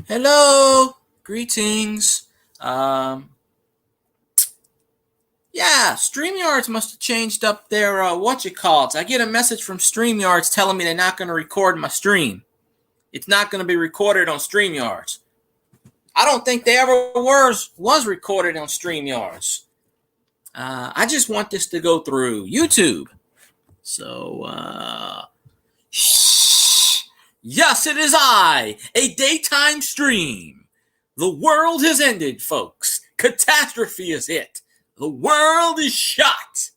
Hello, greetings. Um, yeah, StreamYards must have changed up their I get a message from StreamYards telling me they're not going to record my stream. It's not going to be recorded on StreamYards. I don't think they ever was recorded on StreamYards. I just want this to go through YouTube. So, shh. Yes, it is I, a daytime stream. The world has ended, folks. Catastrophe is hit. The world is shot.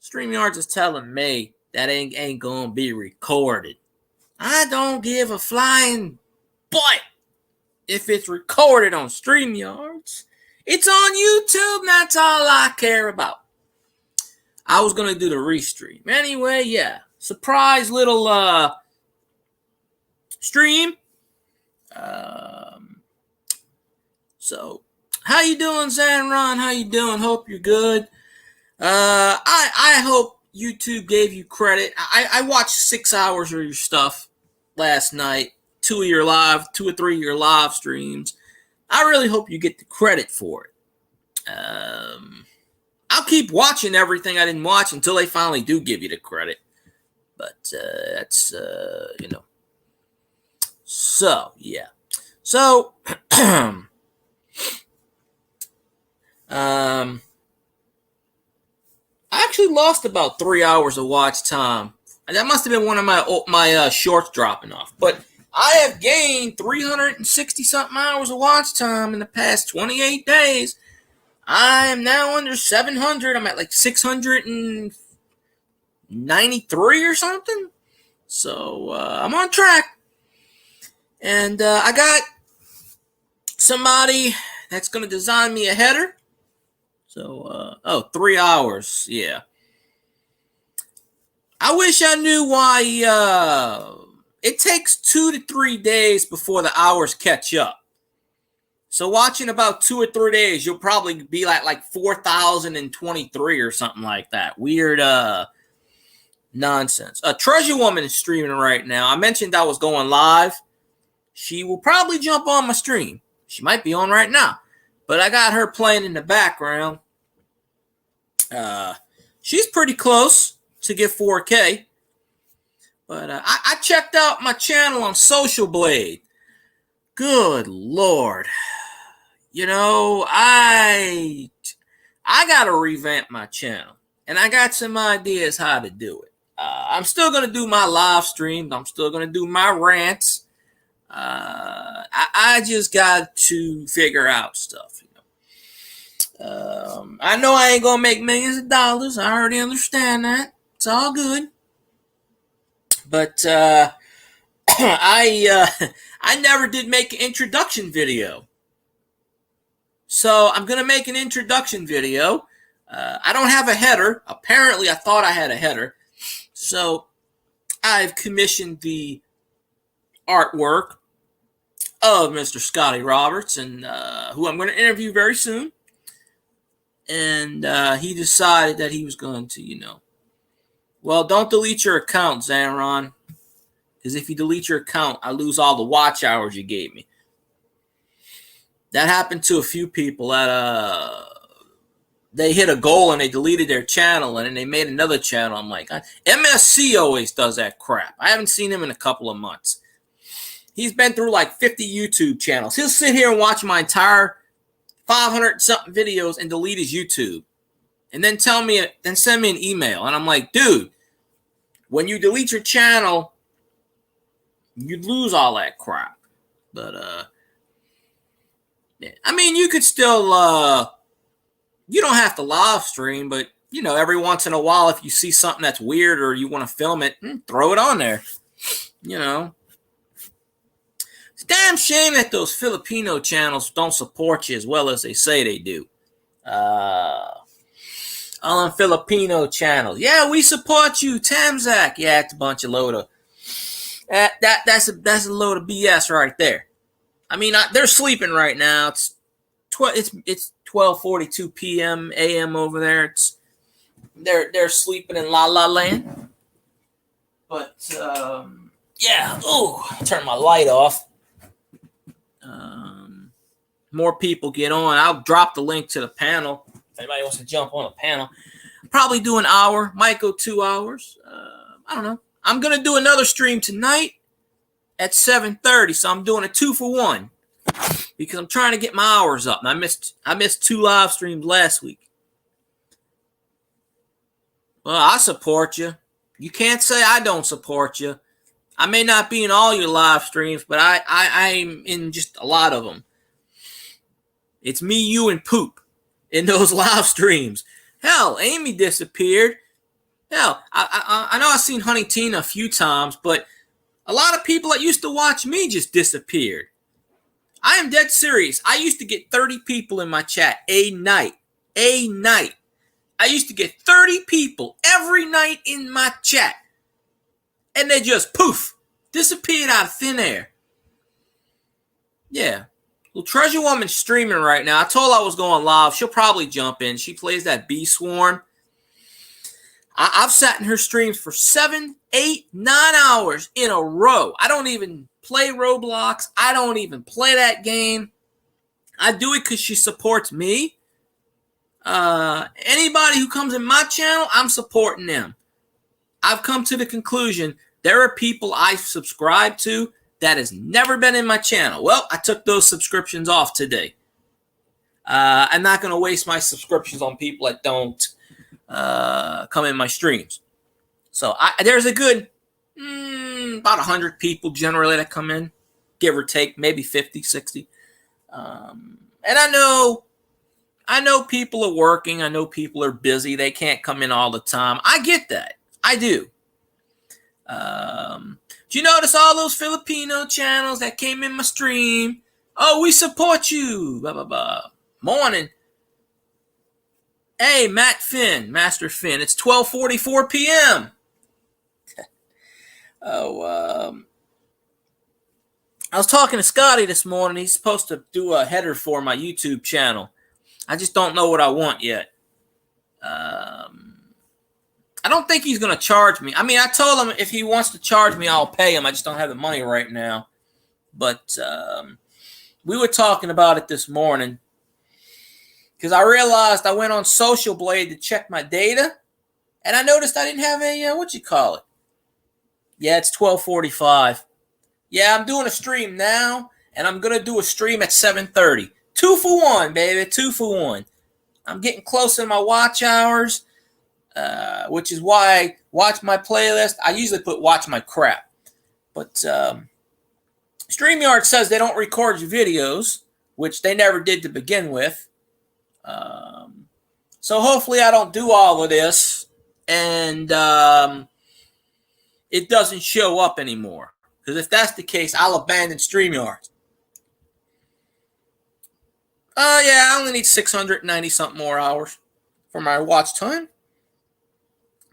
StreamYards is telling me that ain't gonna be recorded. I don't give a flying butt if it's recorded on StreamYards. It's on YouTube, that's all I care about. I was gonna do the restream. Anyway, yeah. Surprise little stream. Um, so how you doing, Zanron? How you doing? Hope you're good. I hope YouTube gave you credit. I watched 6 hours of your stuff last night. 2 or 3 of your live streams. I really hope you get the credit for it. I'll keep watching everything I didn't watch until they finally do give you the credit. But that's So yeah. So I actually lost about 3 hours of watch time. That must have been one of my shorts dropping off. But I have gained 360 something hours of watch time in the past 28 days. I am now under 700. I'm at like 693 or something. So I'm on track. And I got somebody that's going to design me a header. So, 3 hours. Yeah. I wish I knew why it takes 2 to 3 days before the hours catch up. So watching about 2 or 3 days, you'll probably be at like 4,023 or something like that. Weird nonsense. Treasure Woman is streaming right now. I mentioned I was going live. She will probably jump on my stream. She might be on right now. But I got her playing in the background. She's pretty close to get 4K. But I checked out my channel on Social Blade. Good Lord. You know, I got to revamp my channel. And I got some ideas how to do it. I'm still going to do my live streams. I'm still going to do my rants. I just got to figure out stuff. I know I ain't going to make millions of dollars. I already understand that. It's all good. But I never did make an introduction video. So I'm going to make an introduction video. I don't have a header. Apparently, I thought I had a header. So I've commissioned the artwork of Mr. Scotty Roberts, and who I'm going to interview very soon. And he decided that he was going to, well, don't delete your account, Zanron. Because if you delete your account, I lose all the watch hours you gave me. That happened to a few people that they hit a goal and they deleted their channel and then they made another channel. I'm like, MSC always does that crap. I haven't seen him in a couple of months. He's been through like 50 YouTube channels. He'll sit here and watch my entire 500 something videos and delete his YouTube. And then send me an email. And I'm like, dude, when you delete your channel, you lose all that crap. But yeah. I mean, you could still you don't have to live stream, but every once in a while, if you see something that's weird or you want to film it, throw it on there. It's a damn shame that those Filipino channels don't support you as well as they say they do. All on Filipino channels. Yeah, we support you, Tamzak. Yeah, it's a bunch of load of that's a load of BS right there. I mean, they're sleeping right now. It's 12:42 p.m. a.m. over there. They're sleeping in La La Land. But yeah. Oh, turn my light off. more people get on, I'll drop the link to the panel. If anybody wants to jump on a panel, probably do an hour, might go 2 hours. I don't know. I'm going to do another stream tonight at 7:30, so I'm doing a 2-for-1 because I'm trying to get my hours up. And I missed 2 live streams last week. Well, I support you. You can't say I don't support you. I may not be in all your live streams, but I'm in just a lot of them. It's me, you, and Poop in those live streams. Hell, Amy disappeared. Hell, I know I've seen Honey Tina a few times, but a lot of people that used to watch me just disappeared. I am dead serious. I used to get 30 people in my chat a night. I used to get 30 people every night in my chat. And they just poof, disappeared out of thin air. Yeah. Well, Treasure Woman's streaming right now. I told her I was going live. She'll probably jump in. She plays that Bee Swarm. I've sat in her streams for 7, 8, 9 hours in a row. I don't even play Roblox. I don't even play that game. I do it because she supports me. Anybody who comes in my channel, I'm supporting them. I've come to the conclusion there are people I subscribe to that has never been in my channel. Well, I took those subscriptions off today. I'm not going to waste my subscriptions on people that don't come in my streams. So there's a good about 100 people generally that come in, give or take, maybe 50, 60. And I know people are working. I know people are busy. They can't come in all the time. I get that. I do. Do you notice all those Filipino channels that came in my stream? Oh, we support you. Blah, blah, blah. Morning. Hey, Master Finn. It's 12:44 p.m. I was talking to Scotty this morning. He's supposed to do a header for my YouTube channel. I just don't know what I want yet. I don't think he's going to charge me. I mean, I told him if he wants to charge me, I'll pay him. I just don't have the money right now. But we were talking about it this morning because I realized I went on Social Blade to check my data, and I noticed I didn't have a, Yeah, it's 12:45. Yeah, I'm doing a stream now, and I'm going to do a stream at 7:30. 2-for-1, baby, 2-for-1. I'm getting close to my watch hours, which is why I watch my playlist. I usually put watch my crap. But StreamYard says they don't record your videos, which they never did to begin with. So hopefully I don't do all of this, and it doesn't show up anymore. Because if that's the case, I'll abandon StreamYard. Yeah, I only need 690-something more hours for my watch time.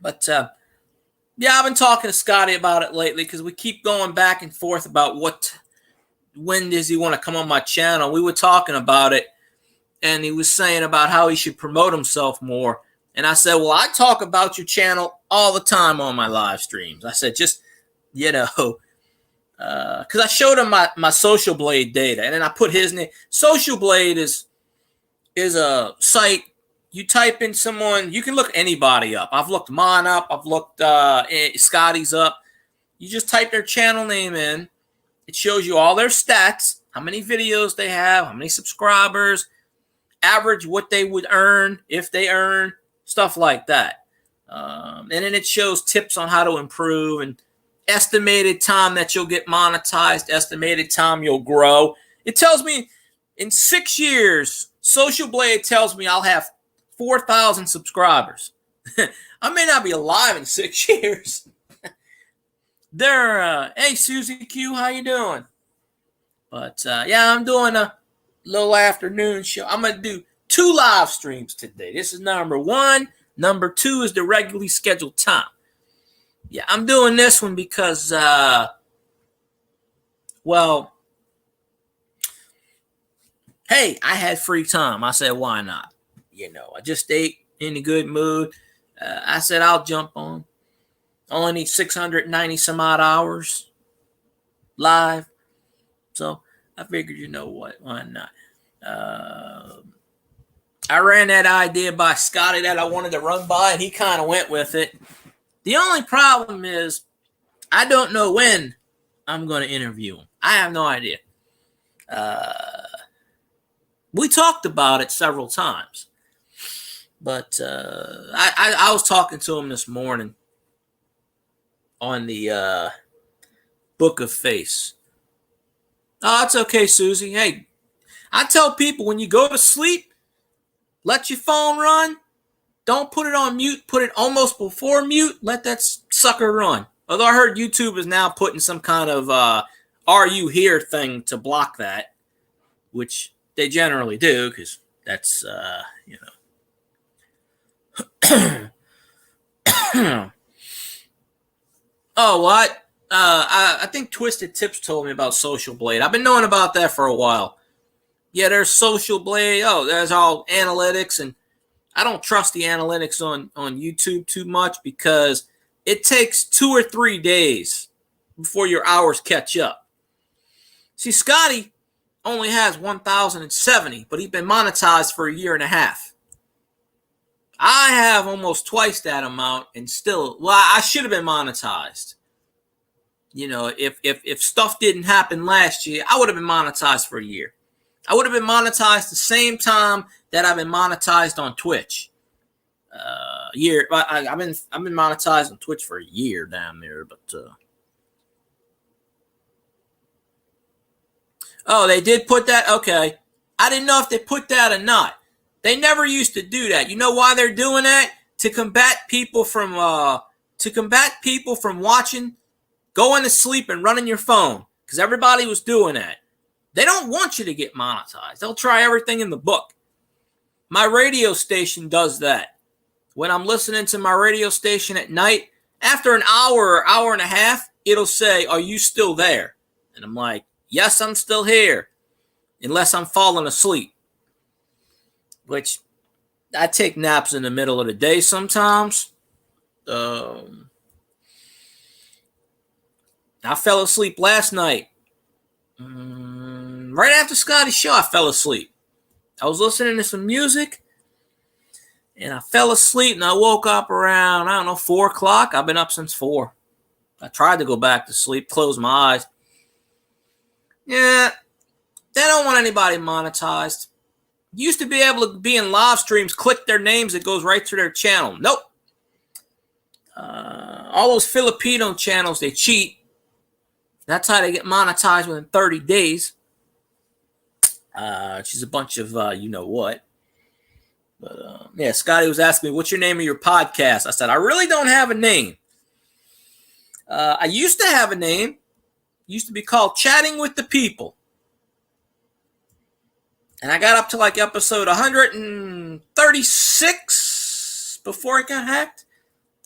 But, yeah, I've been talking to Scotty about it lately because we keep going back and forth about when does he want to come on my channel. We were talking about it, and he was saying about how he should promote himself more. And I said, well, I talk about your channel all the time on my live streams. I said, just, because I showed him my Social Blade data, and then I put his name. Social Blade is a site. You type in someone, you can look anybody up. I've looked mine up. I've looked Scotty's up. You just type their channel name in. It shows you all their stats, how many videos they have, how many subscribers, average what they would earn, if they earn, stuff like that. And then it shows tips on how to improve and estimated time that you'll get monetized, estimated time you'll grow. It tells me in 6 years, Social Blade tells me I'll have 4,000 subscribers. I may not be alive in 6 years. Hey, Susie Q, how you doing? But, yeah, I'm doing a little afternoon show. I'm going to do 2 live streams today. This is number 1. Number 2 is the regularly scheduled time. Yeah, I'm doing this one because, hey, I had free time. I said, why not? I just ate in a good mood. I said, I'll jump on. Only need 690 some odd hours live. So I figured, why not? I ran that idea by Scotty that I wanted to run by, and he kind of went with it. The only problem is I don't know when I'm going to interview him. I have no idea. We talked about it several times, but I was talking to him this morning on the Book of Face. Oh, it's okay, Susie. Hey, I tell people when you go to sleep, let your phone run. Don't put it on mute. Put it almost before mute. Let that sucker run. Although I heard YouTube is now putting some kind of "Are you here" thing to block that, which they generally do because that's Oh, what? I think Twisted Tips told me about Social Blade. I've been knowing about that for a while. Yeah, there's Social Blade. Oh, there's all analytics, and I don't trust the analytics on YouTube too much because it takes 2 or 3 days before your hours catch up. See, Scotty only has 1,070, but he's been monetized for a year and a half. I have almost twice that amount, and still, well, I should have been monetized. You know, if stuff didn't happen last year, I would have been monetized for a year. I would have been monetized the same time that I've been monetized on Twitch. I've been monetized on Twitch for a year down there, but oh, they did put that? Okay. I didn't know if they put that or not. They never used to do that. You know why they're doing that? To combat people from watching, going to sleep and running your phone. Because everybody was doing that. They don't want you to get monetized. They'll try everything in the book. My radio station does that. When I'm listening to my radio station at night, after an hour or hour and a half, it'll say, "Are you still there?" And I'm like, "Yes, I'm still here." Unless I'm falling asleep. Which, I take naps in the middle of the day sometimes. I fell asleep last night. Right after Scotty's show, I fell asleep. I was listening to some music, and I fell asleep, and I woke up around, 4 o'clock. I've been up since 4. I tried to go back to sleep, close my eyes. Yeah, they don't want anybody monetized. Used to be able to be in live streams, click their names, it goes right to their channel. Nope. All those Filipino channels, they cheat. That's how they get monetized within 30 days. She's a bunch of you-know-what. But, yeah, Scotty was asking me, what's your name of your podcast? I said, I really don't have a name. I used to have a name. It used to be called Chatting with the People. And I got up to like episode 136 before it got hacked.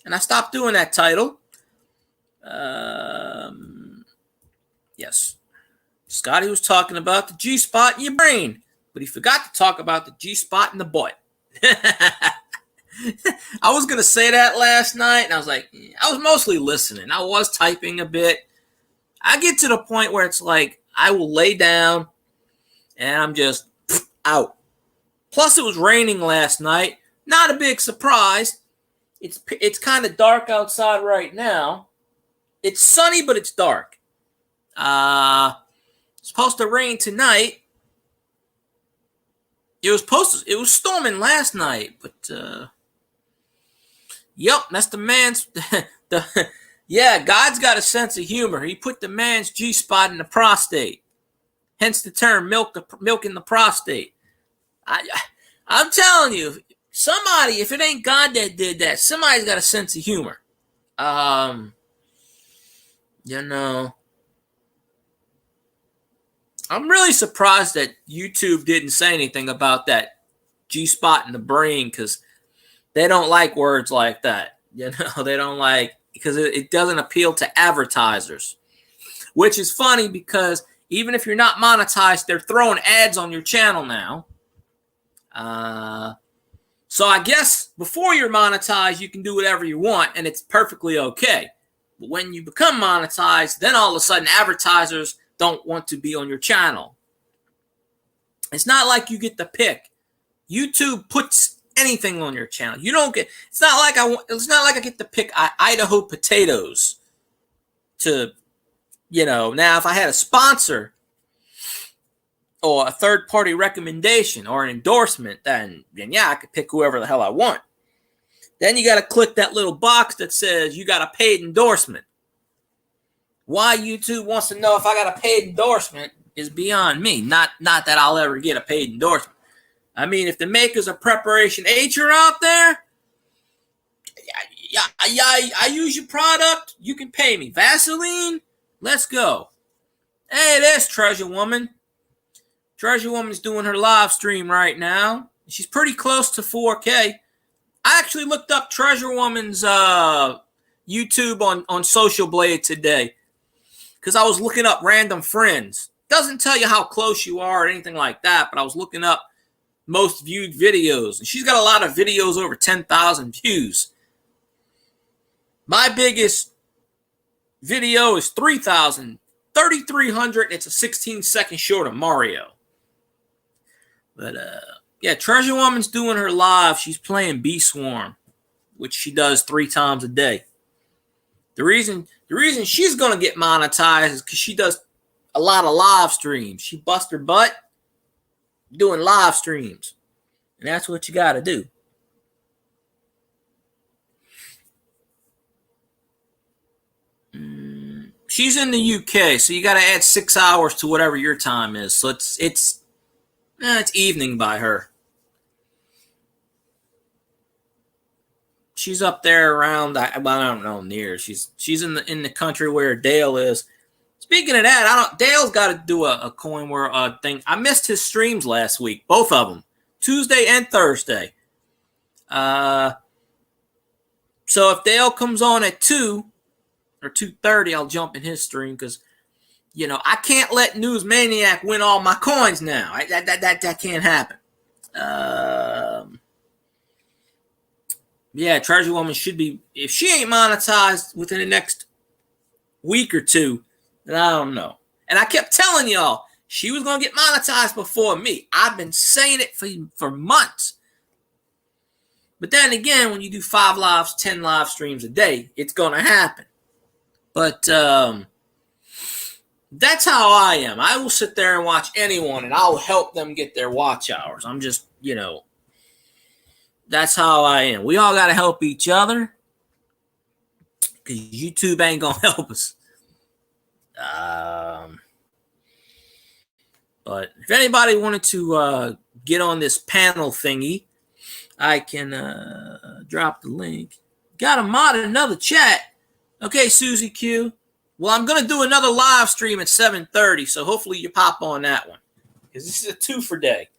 And I stopped doing that title. Yes. Scotty was talking about the G-spot in your brain. But he forgot to talk about the G-spot in the butt. I was going to say that last night. And I was like, I was mostly listening. I was typing a bit. I get to the point where it's like, I will lay down. And I'm just out. Plus, it was raining last night. Not a big surprise. It's kind of dark outside right now. It's sunny, but it's dark. It's supposed to rain tonight. It was storming last night, but yep, that's the man's yeah, God's got a sense of humor. He put the man's G-spot in the prostate. Hence the term milking the prostate. I'm telling you, somebody, if it ain't God that did that, somebody's got a sense of humor. I'm really surprised that YouTube didn't say anything about that G-spot in the brain because they don't like words like that. They don't like, because it doesn't appeal to advertisers, which is funny because even if you're not monetized, they're throwing ads on your channel now. So I guess before you're monetized, you can do whatever you want, and it's perfectly okay. But when you become monetized, then all of a sudden advertisers don't want to be on your channel. It's not like you get to pick. YouTube puts anything on your channel. You don't get. It's not like I get to pick Idaho potatoes. Now if I had a sponsor or a third party recommendation or an endorsement, then yeah, I could pick whoever the hell I want. Then you got to click that little box that says you got a paid endorsement. Why YouTube wants to know if I got a paid endorsement is beyond me. Not that I'll ever get a paid endorsement. I mean, if the makers of Preparation H are out there, I use your product, you can pay me. Vaseline, let's go. Hey, there's Treasure Woman. Treasure Woman's doing her live stream right now. She's pretty close to 4K. I actually looked up Treasure Woman's YouTube on Social Blade today because I was looking up random friends. Doesn't tell you how close you are or anything like that, but I was looking up most viewed videos, and she's got a lot of videos over 10,000 views. My biggest video is 3,300. It's a 16-second short of Mario. But yeah, Treasure Woman's doing her live. She's playing Bee Swarm, which she does 3 times a day. The reason she's gonna get monetized is because she does a lot of live streams. She busts her butt doing live streams, and that's what you got to do. She's in the UK, so you got to add 6 hours to whatever your time is. So it's evening by her. She's up there around. I don't know near. She's in the country where Dale is. Speaking of that, Dale's got to do a coin where thing. I missed his streams last week, both of them, Tuesday and Thursday. So if Dale comes on at 2 or 2:30, I'll jump in his stream because, I can't let Newsmaniac win all my coins now. That can't happen. Yeah, Treasure Woman should be, if she ain't monetized within the next week or two, then I don't know. And I kept telling y'all she was going to get monetized before me. I've been saying it for months. But then again, when you do 5 lives, 10 live streams a day, it's going to happen. But that's how I am. I will sit there and watch anyone, and I'll help them get their watch hours. I'm just, that's how I am. We all got to help each other because YouTube ain't going to help us. But if anybody wanted to get on this panel thingy, I can drop the link. Got a mod in another chat. Okay, Susie Q. Well, I'm going to do another live stream at 7:30, so hopefully you pop on that one because this is a 2-for day.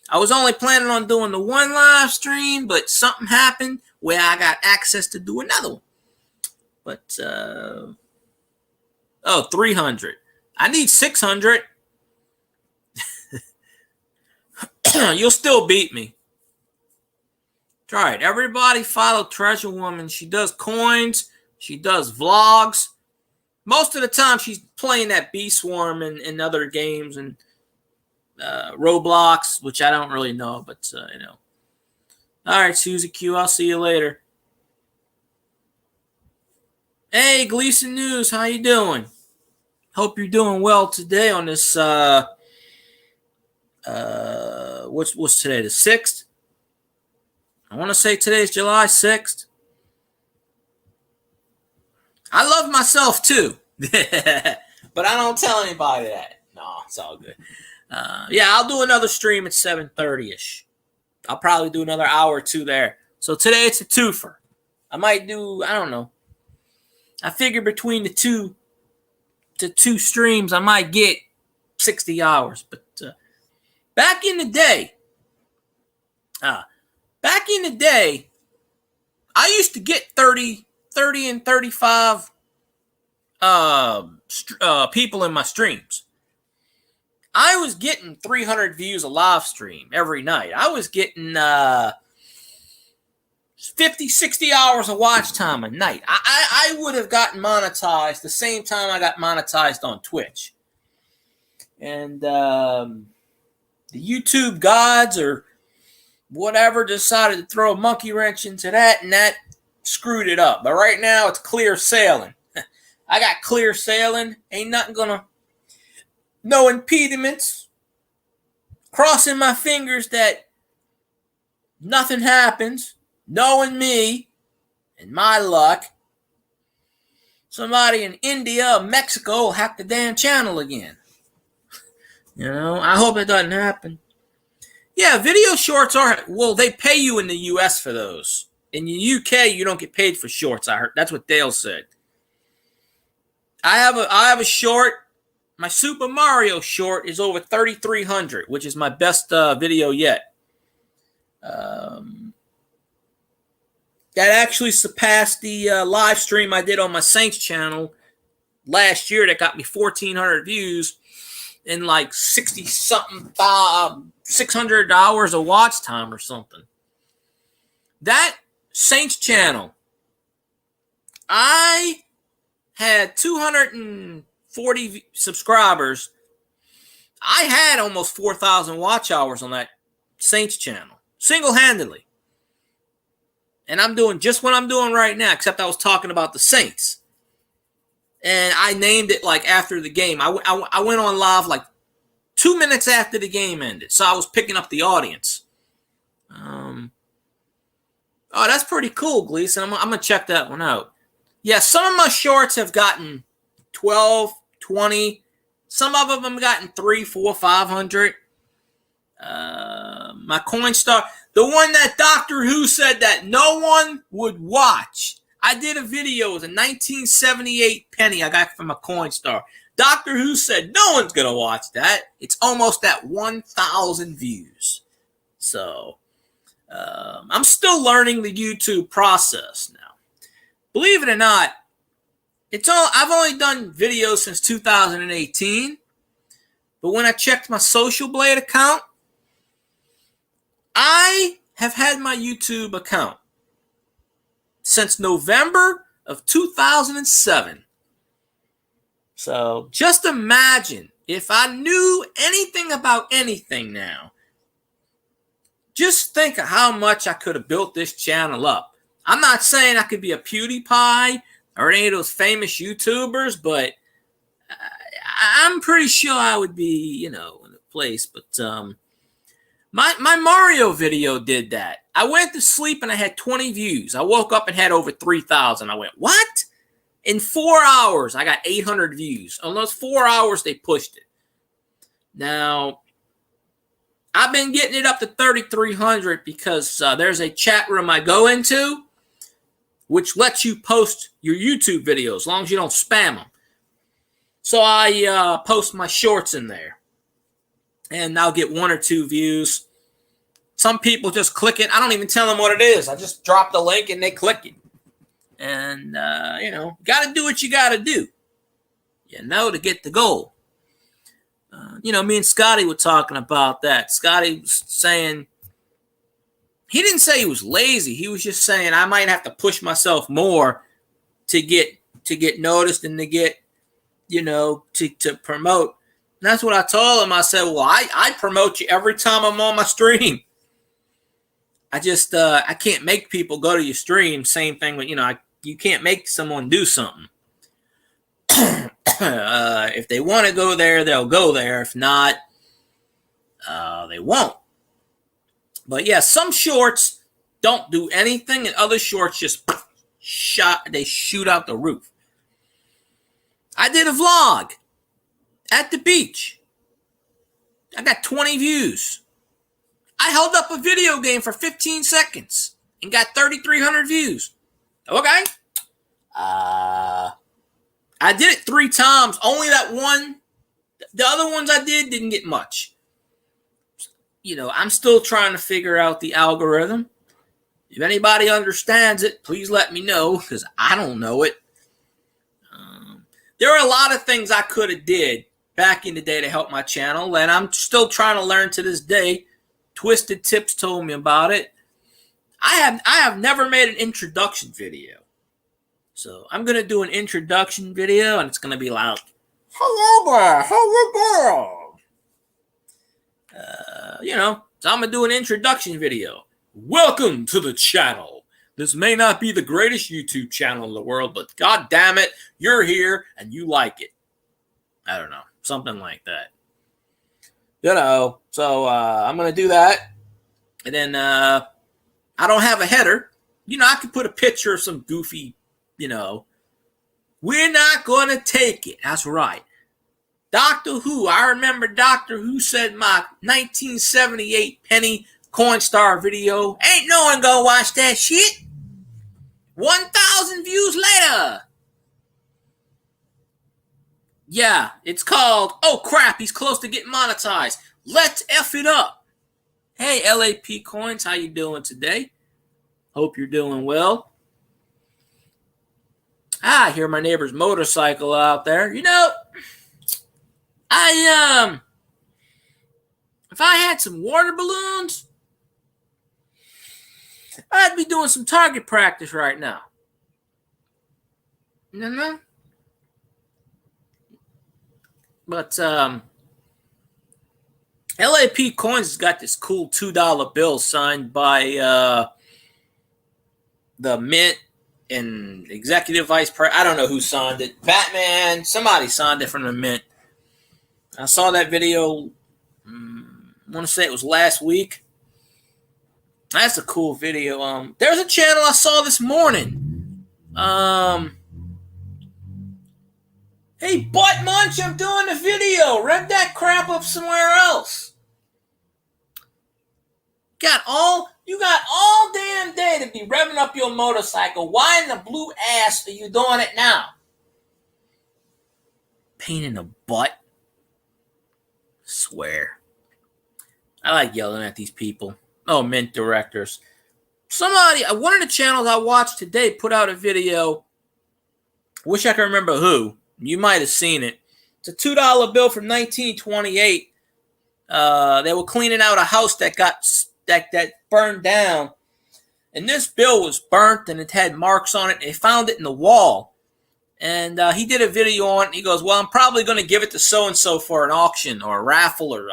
I was only planning on doing the 1 live stream, but something happened where I got access to do another one. But, 300. I need 600. You'll still beat me. Try it. Everybody follow Treasure Woman. She does coins. She does vlogs. Most of the time, she's playing that Bee Swarm and other games and Roblox, which I don't really know, but All right, Susie Q. I'll see you later. Hey, Gleason News. How you doing? Hope you're doing well today on this. What's today? The 6th. I want to say today's July 6th. I love myself too, but I don't tell anybody that. No, it's all good. Yeah, I'll do another stream at 7:30ish. I'll probably do another hour or 2 there. So today it's a 2-fer. I might do, I don't know. I figure between the two streams, I might get 60 hours. But back in the day, I used to get 30 and 35 people in my streams. I was getting 300 views a live stream every night. I was getting 50, 60 hours of watch time a night. I would have gotten monetized the same time I got monetized on Twitch. And the YouTube gods or whatever decided to throw a monkey wrench into that, and that screwed it up. But right now, it's clear sailing. I got clear sailing. Ain't nothing gonna, no impediments. Crossing my fingers that nothing happens. Knowing me and my luck, somebody in India or Mexico will hack the damn channel again. You know, I hope it doesn't happen. Yeah, video shorts are, well, they pay you in the US for those. In the UK, you don't get paid for shorts, I heard. That's what Dale said. I have a short. My Super Mario short is over 3,300, which is my best video yet. That actually surpassed the live stream I did on my Saints channel last year that got me 1,400 views and like 60-something, 600 hours of watch time or something. That Saints channel, I had 240 subscribers. I had almost 4,000 watch hours on that Saints channel, single-handedly. And I'm doing just what I'm doing right now, except I was talking about the Saints. And I named it like after the game. I went on live like 2 minutes after the game ended. So I was picking up the audience. Oh, that's pretty cool, Gleason. I'm going to check that one out. Yeah, some of my shorts have gotten 12, 20. Some of them have gotten 3, 4, 500. My Coinstar, the one that Doctor Who said that no one would watch. I did a video with a 1978 penny I got from a Coinstar. Doctor Who said no one's going to watch that. It's almost at 1,000 views. So, I'm still learning the YouTube process now. Believe it or not, I've only done videos since 2018. But when I checked my Social Blade account, I have had my YouTube account since November of 2007. So just imagine if I knew anything about anything now. Just think of how much I could have built this channel up. I'm not saying I could be a PewDiePie or any of those famous YouTubers, but I'm pretty sure I would be, in a place. But my Mario video did that. I went to sleep and I had 20 views. I woke up and had over 3,000. I went, what? In 4 hours, I got 800 views. On those 4 hours, they pushed it. Now, I've been getting it up to 3,300 because there's a chat room I go into which lets you post your YouTube videos as long as you don't spam them. So I post my shorts in there, and I'll get 1 or 2 views. Some people just click it. I don't even tell them what it is. I just drop the link, and they click it. And, got to do what you got to do, to get the goal. Me and Scotty were talking about that. Scotty was saying, he didn't say he was lazy. He was just saying I might have to push myself more to get noticed and to get, to promote. And that's what I told him. I said, well, I promote you every time I'm on my stream. I just, I can't make people go to your stream. Same thing with, you can't make someone do something. If they want to go there, they'll go there. If not, they won't. But yeah, some shorts don't do anything, and other shorts just shoot out the roof. I did a vlog at the beach. I got 20 views. I held up a video game for 15 seconds and got 3,300 views. Okay. I did it 3 times. Only that one. The other ones I didn't get much. I'm still trying to figure out the algorithm. If anybody understands it, please let me know, because I don't know it. There are a lot of things I could have did back in the day to help my channel, and I'm still trying to learn to this day. Twisted Tips told me about it. I have never made an introduction video. So I'm going to do an introduction video, and it's going to be like, hello there, how you doing? So I'm going to do an introduction video. Welcome to the channel. This may not be the greatest YouTube channel in the world, but god damn it, you're here and you like it. I don't know, something like that. So I'm going to do that. And then I don't have a header. I could put a picture of some goofy, We're not going to take it. That's right. Doctor Who. I remember Doctor Who said my 1978 penny Coinstar video. Ain't no one gonna watch that shit. 1,000 views later. Yeah, it's called, oh crap, he's close to getting monetized. Let's F it up. Hey, LAP Coins, how you doing today? Hope you're doing well. I hear my neighbor's motorcycle out there. If I had some water balloons, I'd be doing some target practice right now. But LAP Coins has got this cool $2 bill signed by the Mint and executive vice president. I don't know who signed it. Batman, somebody signed it from the Mint. I saw that video, I want to say it was last week. That's a cool video. There's a channel I saw this morning. Hey, Butt Munch, I'm doing a video. Rev that crap up somewhere else. You got all damn day to be revving up your motorcycle. Why in the blue ass are you doing it now? Pain in the butt. Swear. I like yelling at these people. Oh, Mint directors. One of the channels I watched today put out a video. Wish I could remember who. You might have seen it. It's a $2 bill from 1928. They were cleaning out a house that got that burned down. And this bill was burnt and it had marks on it. They found it in the wall. And he did a video on it. He goes, well, I'm probably going to give it to so-and-so for an auction or a raffle or,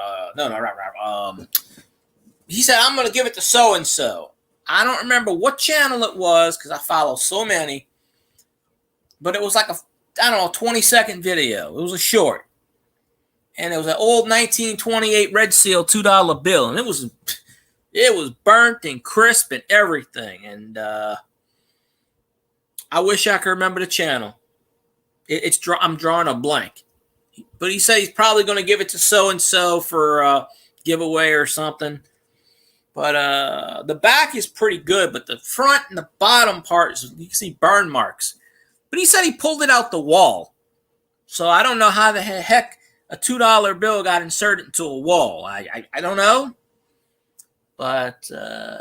he said, I'm going to give it to so-and-so. I don't remember what channel it was because I follow so many. But it was like 20-second video. It was a short. And it was an old 1928 Red Seal $2 bill. And it was burnt and crisp and everything. And I wish I could remember the channel. I'm drawing a blank. But he said he's probably going to give it to so-and-so for a giveaway or something. But the back is pretty good. But the front and the bottom part, you can see burn marks. But he said he pulled it out the wall. So I don't know how the heck a $2 bill got inserted into a wall. I don't know. But,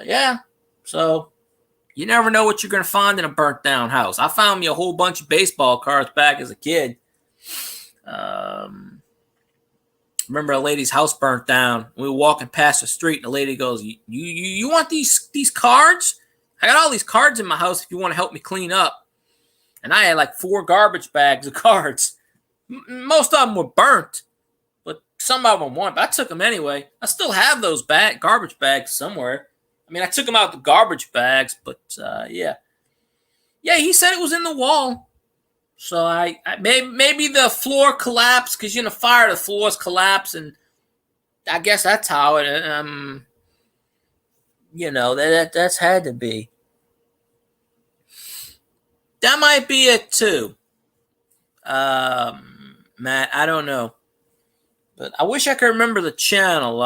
yeah. So you never know what you're going to find in a burnt down house. I found me a whole bunch of baseball cards back as a kid. Remember a lady's house burnt down. We were walking past the street and the lady goes, you want these cards? I got all these cards in my house if you want to help me clean up. And I had like 4 garbage bags of cards. Most of them were burnt, but some of them weren't. But I took them anyway. I still have those garbage bags somewhere. I mean, I took them out the garbage bags, but yeah. Yeah, he said it was in the wall. So I maybe the floor collapsed because, fire, the floors collapse, and I guess that's how it, that's had to be. That might be it too. Matt, I don't know. But I wish I could remember the channel.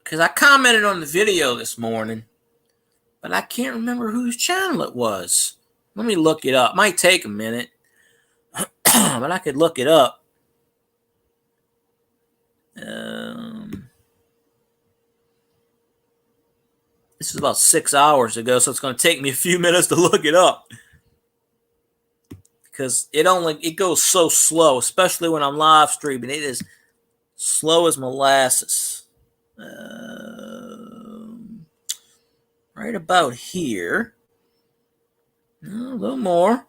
Because I commented on the video this morning. But I can't remember whose channel it was. Let me look it up. Might take a minute. But I could look it up. This is about 6 hours ago, so it's going to take me a few minutes to look it up. Because it goes so slow, especially when I'm live streaming. It is slow as molasses. Right about here. A little more.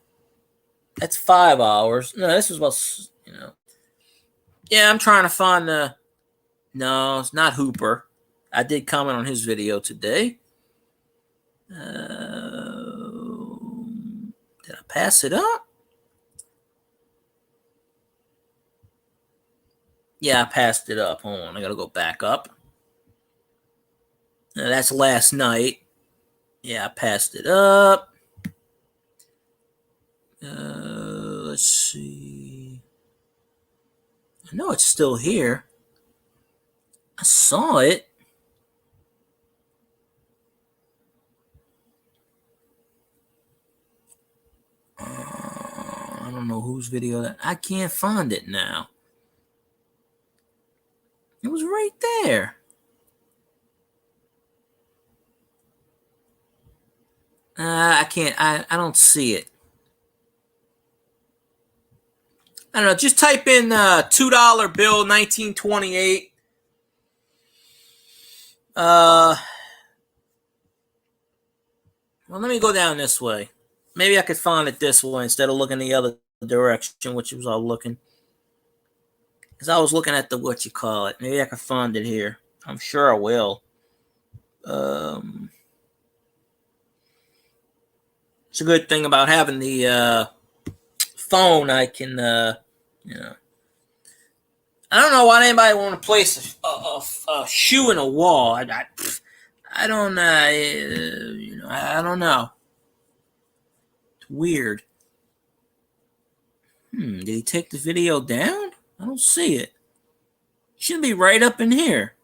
That's 5 hours. No, this was about, Yeah, I'm trying to find the. No, it's not Hooper. I did comment on his video today. Did I pass it up? Yeah, I passed it up. Hold on, I gotta go back up. That's last night. Yeah, I passed it up. Let's see. I know it's still here. I saw it. I don't know whose video that. I can't find it now. It was right there. I can't. I don't see it. I don't know. Just type in $2 bill 1928. Well, let me go down this way. Maybe I could find it this way instead of looking the other direction, which was all looking. Because I was looking at the what you call it. Maybe I can find it here. I'm sure I will. It's a good thing about having the phone. I can, you know. I don't know why anybody want to place a shoe in a wall. I don't, you know, I don't know. It's weird. Did he take the video down? I don't see it. It should be right up in here.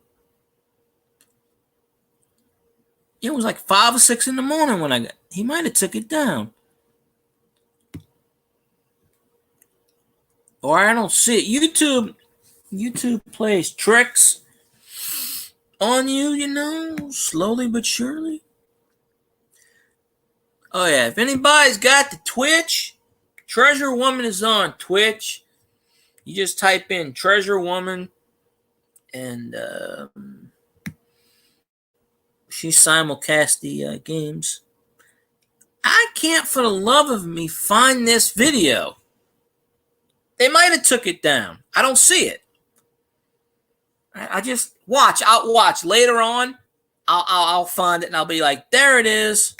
It was like 5 or 6 in the morning when I got. He might have took it down. Or I don't see it. YouTube plays tricks on you, you know, slowly but surely. Oh yeah, if anybody's got the Twitch, Treasure Woman is on Twitch. You just type in Treasure Woman, and she simulcasts the games. I can't for the love of me find this video. They might have took it down. I don't see it. I just watch. I'll watch later on. I'll find it and I'll be like, there it is.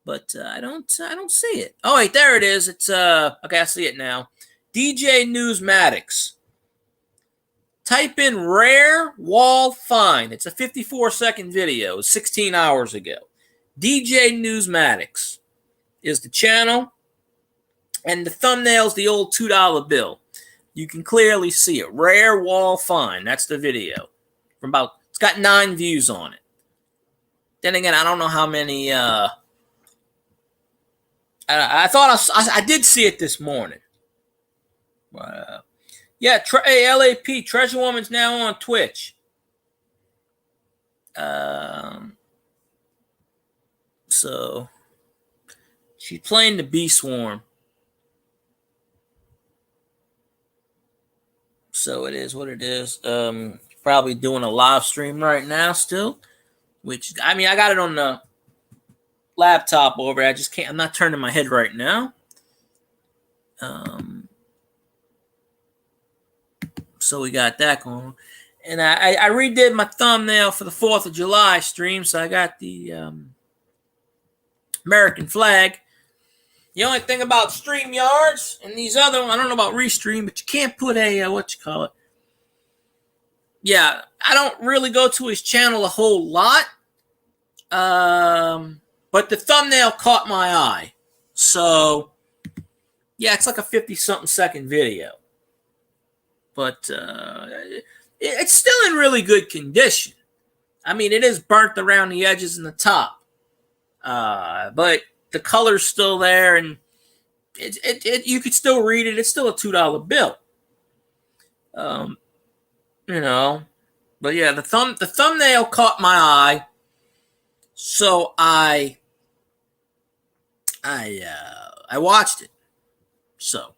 But I don't see it. Oh wait, there it is. It's okay. I see it now. DJ Newsmatics. Type in rare wall find. It's a 54-second video. It was 16 hours ago. DJ Newsmatics is the channel, and the thumbnail's the old $2 bill. You can clearly see it. Rare wall find. That's the video. From about, it's got 9 views on it. Then again, I don't know how many. I thought I did see it this morning. Yeah, hey, LAP Treasure Woman's now on Twitch. So she's playing the Bee Swarm. So it is what it is. Probably doing a live stream right now still, which I mean I got it on the laptop over. I just can't. I'm not turning my head right now. So we got that going. And I redid my thumbnail for the 4th of July stream. So I got the American flag. The only thing about StreamYards and these other, I don't know about Restream, but you can't put a, what you call it. Yeah, I don't really go to his channel a whole lot. But the thumbnail caught my eye. So, yeah, it's like a 50-something second video. But it's still in really good condition. I mean, it is burnt around the edges and the top. But the color's still there, and you could still read it. It's still a $2 bill. You know. But yeah, the thumbnail caught my eye. So I watched it. So,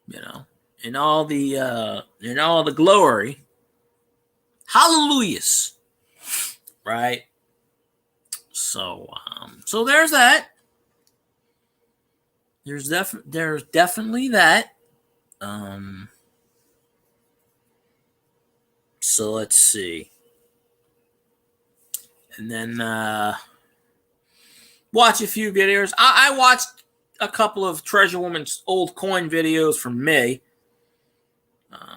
you know, in all the glory, hallelujahs, right? So there's that. There's definitely that. So let's see. And then watch a few videos. I watched a couple of Treasure Woman's old coin videos from May.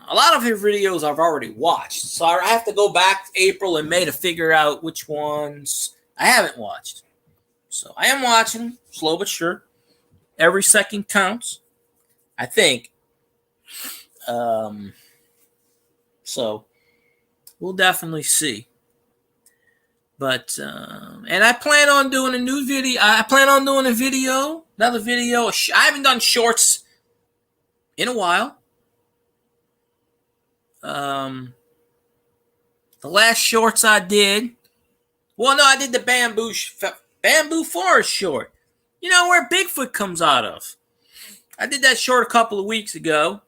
A lot of her videos I've already watched. So I have to go back to April and May to figure out which ones I haven't watched. So I am watching, slow but sure. Every second counts, I think. So we'll definitely see. But, and I plan on doing a new video. I plan on doing another video. I haven't done shorts in a while. The last shorts I did, well, no, I did the bamboo forest short. You know, where Bigfoot comes out of. I did that short a couple of weeks ago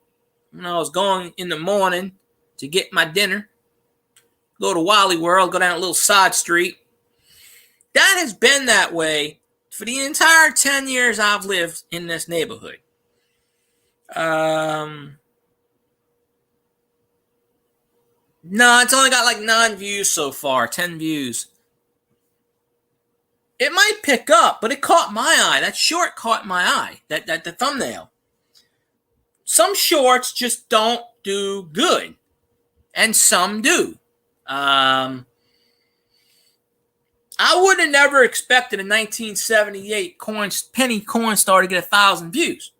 when I was going in the morning to get my dinner. Go to Wally World, go down a little side street. That has been that way for the entire 10 years I've lived in this neighborhood. No, it's only got like 9 views so far, 10 views. It might pick up, but it caught my eye. That short caught my eye, the thumbnail. Some shorts just don't do good, and some do. I would have never expected a 1978 penny coin star to get 1,000 views.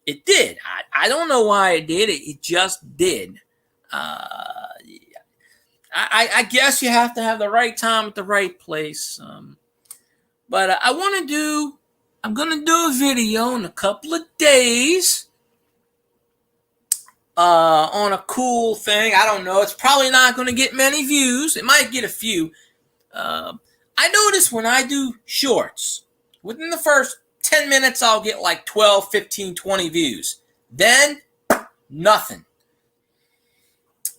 It did. I don't know why it did. It just did. I guess you have to have the right time at the right place. But I'm going to do a video in a couple of days on a cool thing. I don't know. It's probably not going to get many views. It might get a few. I notice when I do shorts, within the first 10 minutes, I'll get like 12, 15, 20 views. Then, nothing.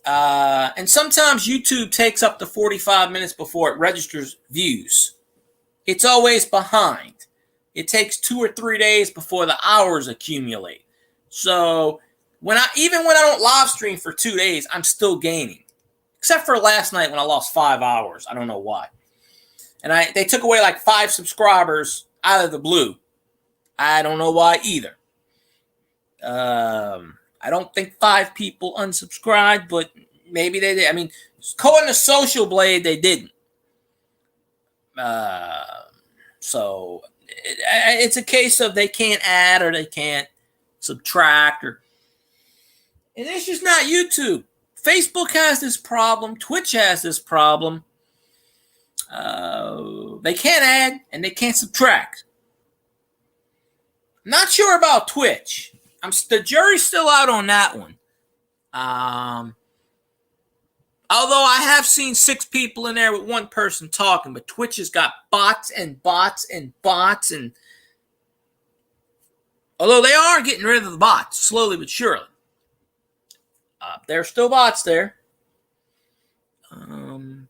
And sometimes YouTube takes up to 45 minutes before it registers views. It's always behind. It takes 2 or 3 days before the hours accumulate. So even when I don't live stream for 2 days, I'm still gaining. Except for last night when I lost 5 hours. I don't know why. And they took away like 5 subscribers out of the blue. I don't know why either. I don't think 5 people unsubscribed, but maybe they did. I mean, according to Social Blade, they didn't. So it's a case of they can't add or they can't subtract, and it's just not YouTube. Facebook has this problem. Twitch has this problem. They can't add and they can't subtract. Not sure about Twitch. The jury's still out on that one. Although I have seen 6 people in there with 1 person talking, but Twitch has got bots and bots and bots. And although they are getting rid of the bots slowly but surely, there's still bots there. And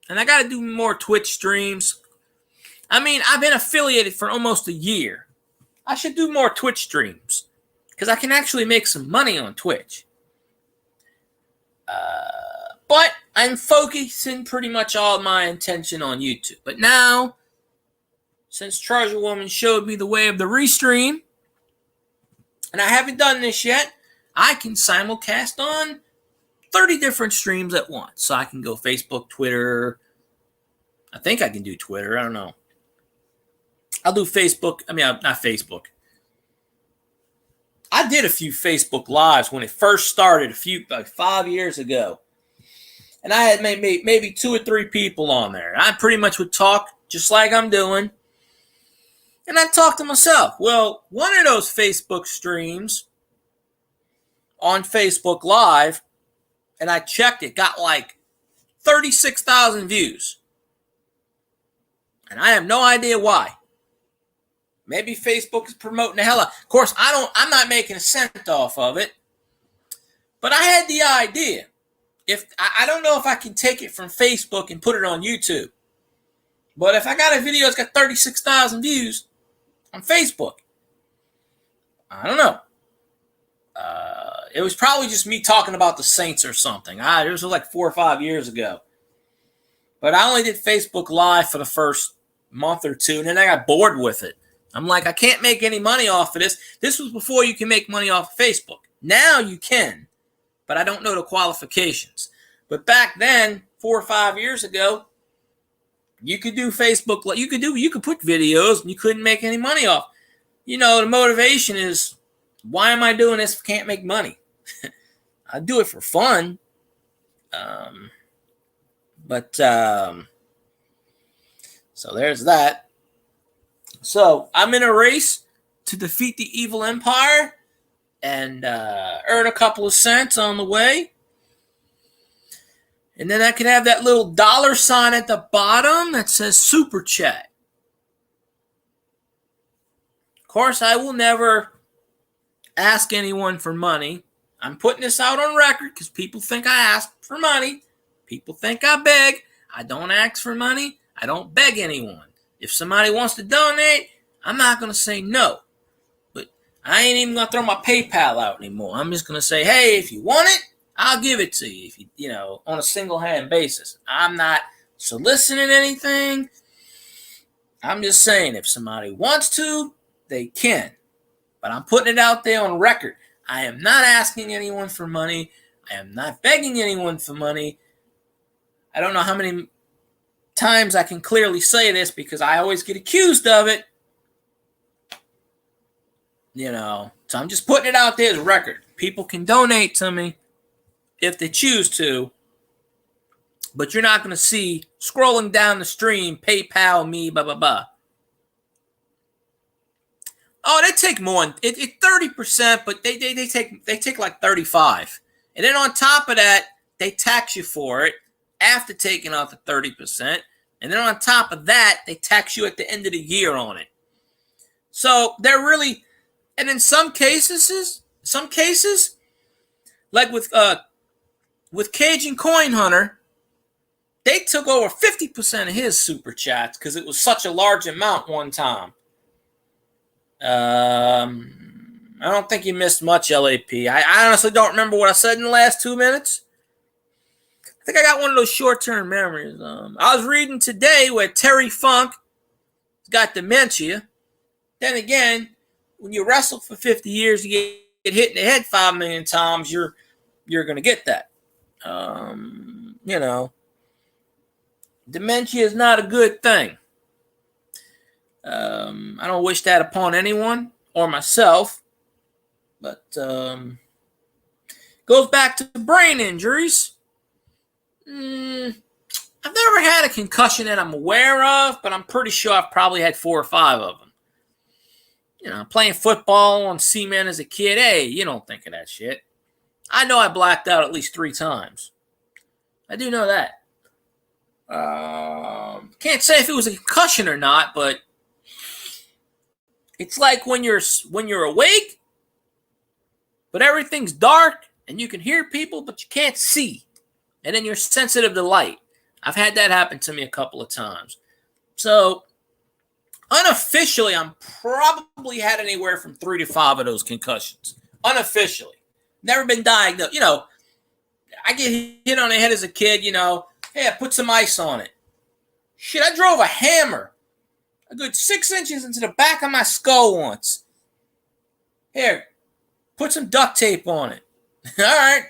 I got to do more Twitch streams. I mean, I've been affiliated for almost a year. I should do more Twitch streams because I can actually make some money on Twitch. But I'm focusing pretty much all my attention on YouTube. But now, since Treasure Woman showed me the way of the restream, and I haven't done this yet, I can simulcast on 30 different streams at once. So I can go Facebook, Twitter. I think I can do Twitter. I don't know. I'll do Facebook. I mean, not Facebook. I did a few Facebook Lives when it first started like 5 years ago. And I had maybe 2 or 3 people on there. I pretty much would talk just like I'm doing. And I'd talk to myself. Well, one of those Facebook streams on Facebook Live, and I checked it, got like 36,000 views. And I have no idea why. Maybe Facebook is promoting the hell out. Of course, I'm not making a cent off of it. But I had the idea. I don't know if I can take it from Facebook and put it on YouTube. But if I got a video that's got 36,000 views on Facebook, I don't know. It was probably just me talking about the Saints or something. This was like 4 or 5 years ago. But I only did Facebook Live for the first month or two, and then I got bored with it. I'm like, I can't make any money off of this. This was before you can make money off of Facebook. Now you can, but I don't know the qualifications. But back then, 4 or 5 years ago, you could do Facebook. You could put videos, and you couldn't make any money off. The motivation is, why am I doing this if I can't make money? I do it for fun. So there's that. So I'm in a race to defeat the evil empire and earn a couple of cents on the way. And then I can have that little $sign at the bottom that says Super Chat. Of course, I will never ask anyone for money. I'm putting this out on record because people think I ask for money. People think I beg. I don't ask for money. I don't beg anyone. If somebody wants to donate, I'm not going to say no. But I ain't even going to throw my PayPal out anymore. I'm just going to say, hey, if you want it, I'll give it to you. If you on a single-hand basis. I'm not soliciting anything. I'm just saying if somebody wants to, they can. But I'm putting it out there on record. I am not asking anyone for money. I am not begging anyone for money. I don't know how many times I can clearly say this because I always get accused of it. So I'm just putting it out there as record. People can donate to me if they choose to, but you're not going to see scrolling down the stream, PayPal me, blah, blah, blah. Oh, they take more. It's 30%, but they take like 35%. And then on top of that, they tax you for it after taking off the 30%. And then on top of that, they tax you at the end of the year on it. So they're really, and in some cases, like with Cajun Coin Hunter, they took over 50% of his super chats because it was such a large amount one time. I don't think you missed much, LAP. I honestly don't remember what I said in the last 2 minutes. I think I got one of those short-term memories. I was reading today where Terry Funk got dementia. Then again, when you wrestle for 50 years, you get hit in the head 5 million times, you're going to get that. Dementia is not a good thing. I don't wish that upon anyone or myself, but goes back to brain injuries. I've never had a concussion that I'm aware of, but I'm pretty sure I've probably had 4 or 5 of them. Playing football on cement as a kid, hey, you don't think of that shit. I know I blacked out at least 3 times. I do know that. Can't say if it was a concussion or not, but it's like when you're awake, but everything's dark and you can hear people, but you can't see. And then you're sensitive to light. I've had that happen to me a couple of times. So unofficially, I'm probably had anywhere from 3 to 5 of those concussions. Unofficially. Never been diagnosed. I get hit on the head as a kid, hey, I put some ice on it. Shit, I drove a hammer a good 6 inches into the back of my skull once. Here, put some duct tape on it. All right,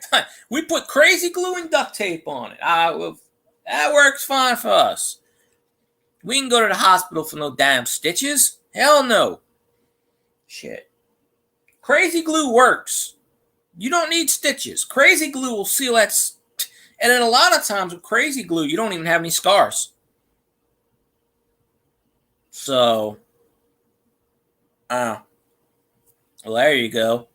we put crazy glue and duct tape on it. That works fine for us. We can go to the hospital for no damn stitches. Hell no. Shit. Crazy glue works. You don't need stitches. Crazy glue will seal that. And then a lot of times with crazy glue, you don't even have any scars. So, well, there you go.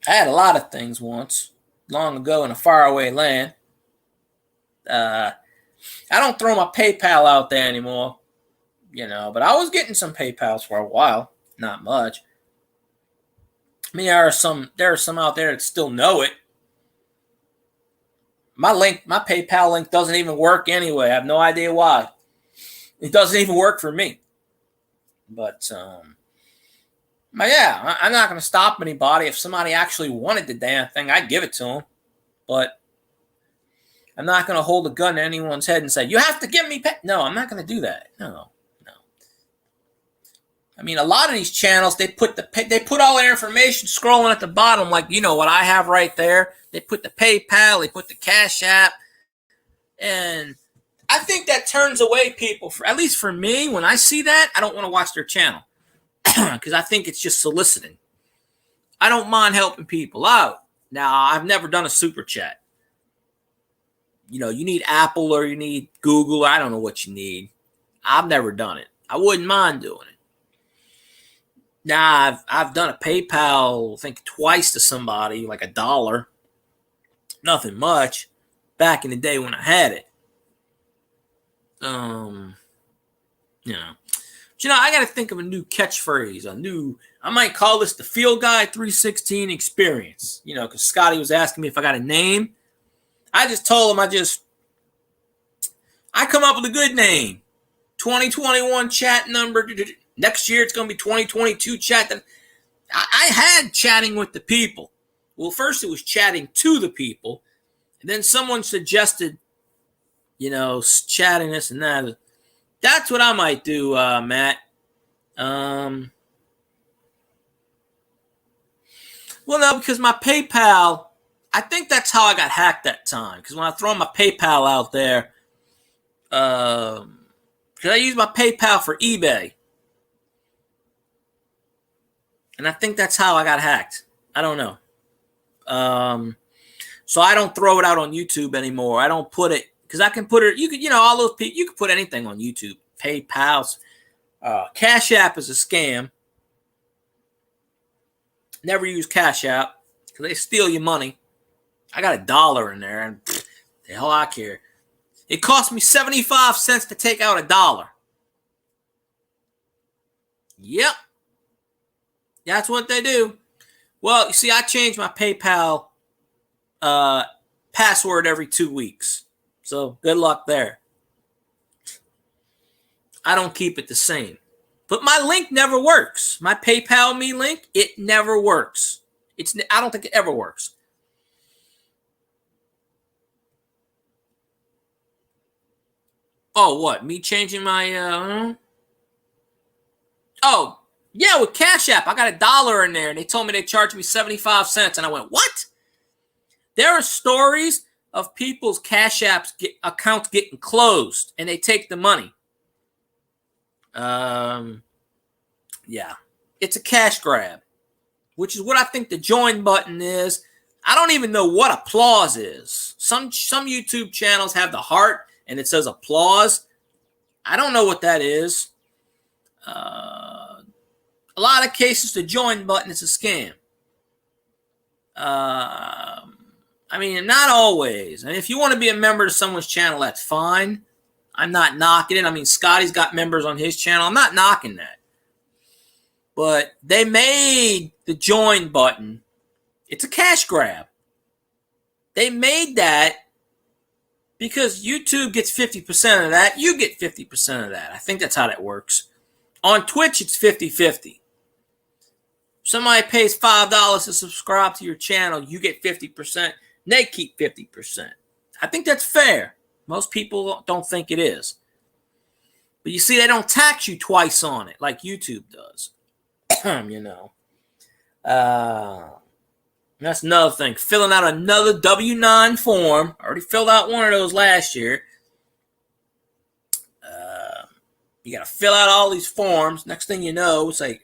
I had a lot of things once, long ago in a faraway land. I don't throw my PayPal out there anymore, but I was getting some PayPals for a while. Not much. I mean, there are some out there that still know it. My PayPal link doesn't even work anyway. I have no idea why. It doesn't even work for me. But, But yeah, I'm not going to stop anybody. If somebody actually wanted the damn thing, I'd give it to them. But I'm not going to hold a gun to anyone's head and say, you have to give me pay. No, I'm not going to do that. No. I mean, a lot of these channels, they put all their information scrolling at the bottom, like, you know what I have right there. They put the PayPal, they put the Cash App. And I think that turns away people. At least for me, when I see that, I don't want to watch their channel. Because I think it's just soliciting. I don't mind helping people out. Now, I've never done a super chat. You know, you need Apple or you need Google. I don't know what you need. I've never done it. I wouldn't mind doing it. Now, I've done a PayPal, I think, twice to somebody, like $1. Nothing much. Back in the day when I had it. You know. But, you know, I got to think of a new catchphrase. I might call this the Field Guy 316 experience. You know, because Scotty was asking me if I got a name. I just told him I come up with a good name. 2021 chat number. Next year it's going to be 2022 chat. I had chatting with the people. Well, first it was chatting to the people. And then someone suggested, you know, chatting this and that. That's what I might do, Matt. Well, no, because my PayPal, I think that's how I got hacked that time. Because when I throw my PayPal out there, because I use my PayPal for eBay. And I think that's how I got hacked. I don't know. So I don't throw it out on YouTube anymore. I don't put it, because I can put it, all those people, you can put anything on YouTube. PayPal, Cash App is a scam. Never use Cash App, because they steal your money. I got $1 in there, and the hell I care. It cost me 75 cents to take out $1. Yep. That's what they do. Well, you see, I change my PayPal password every 2 weeks. So good luck there. I don't keep it the same. But my link never works. My PayPal me link, it never works. I don't think it ever works. Oh, what? Me changing my Oh, yeah, with Cash App, I got $1 in there, and they told me they charged me 75 cents, and I went, what? There are stories of people's Cash App accounts getting closed, and they take the money. Yeah, it's a cash grab, which is what I think the join button is. I don't even know what applause is. Some YouTube channels have the heart, and it says applause. I don't know what that is. A lot of cases, the join button is a scam. I mean, not always. And if you want to be a member of someone's channel, that's fine. I'm not knocking it. I mean, Scotty's got members on his channel. I'm not knocking that. But they made the join button. It's a cash grab. They made that because YouTube gets 50% of that. You get 50% of that. I think that's how that works. On Twitch, it's 50-50. Somebody pays $5 to subscribe to your channel, you get 50%, they keep 50%. I think that's fair. Most people don't think it is. But you see, they don't tax you twice on it like YouTube does. That's another thing. Filling out another W-9 form. I already filled out one of those last year. You got to fill out all these forms. Next thing you know, it's like,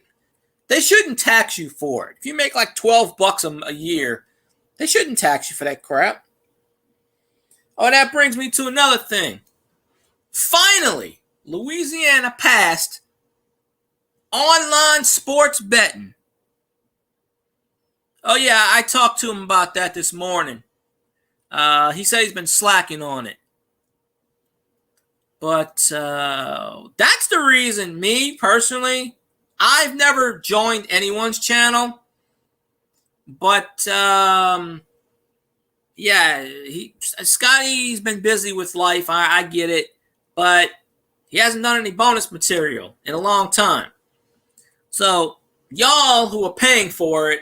they shouldn't tax you for it. If you make like $12 a year, they shouldn't tax you for that crap. Oh, that brings me to another thing. Finally, Louisiana passed online sports betting. Oh, yeah, I talked to him about that this morning. He said he's been slacking on it. But that's the reason, me personally, I've never joined anyone's channel. But, yeah, Scotty's been busy with life. I get it. But he hasn't done any bonus material in a long time. So y'all who are paying for it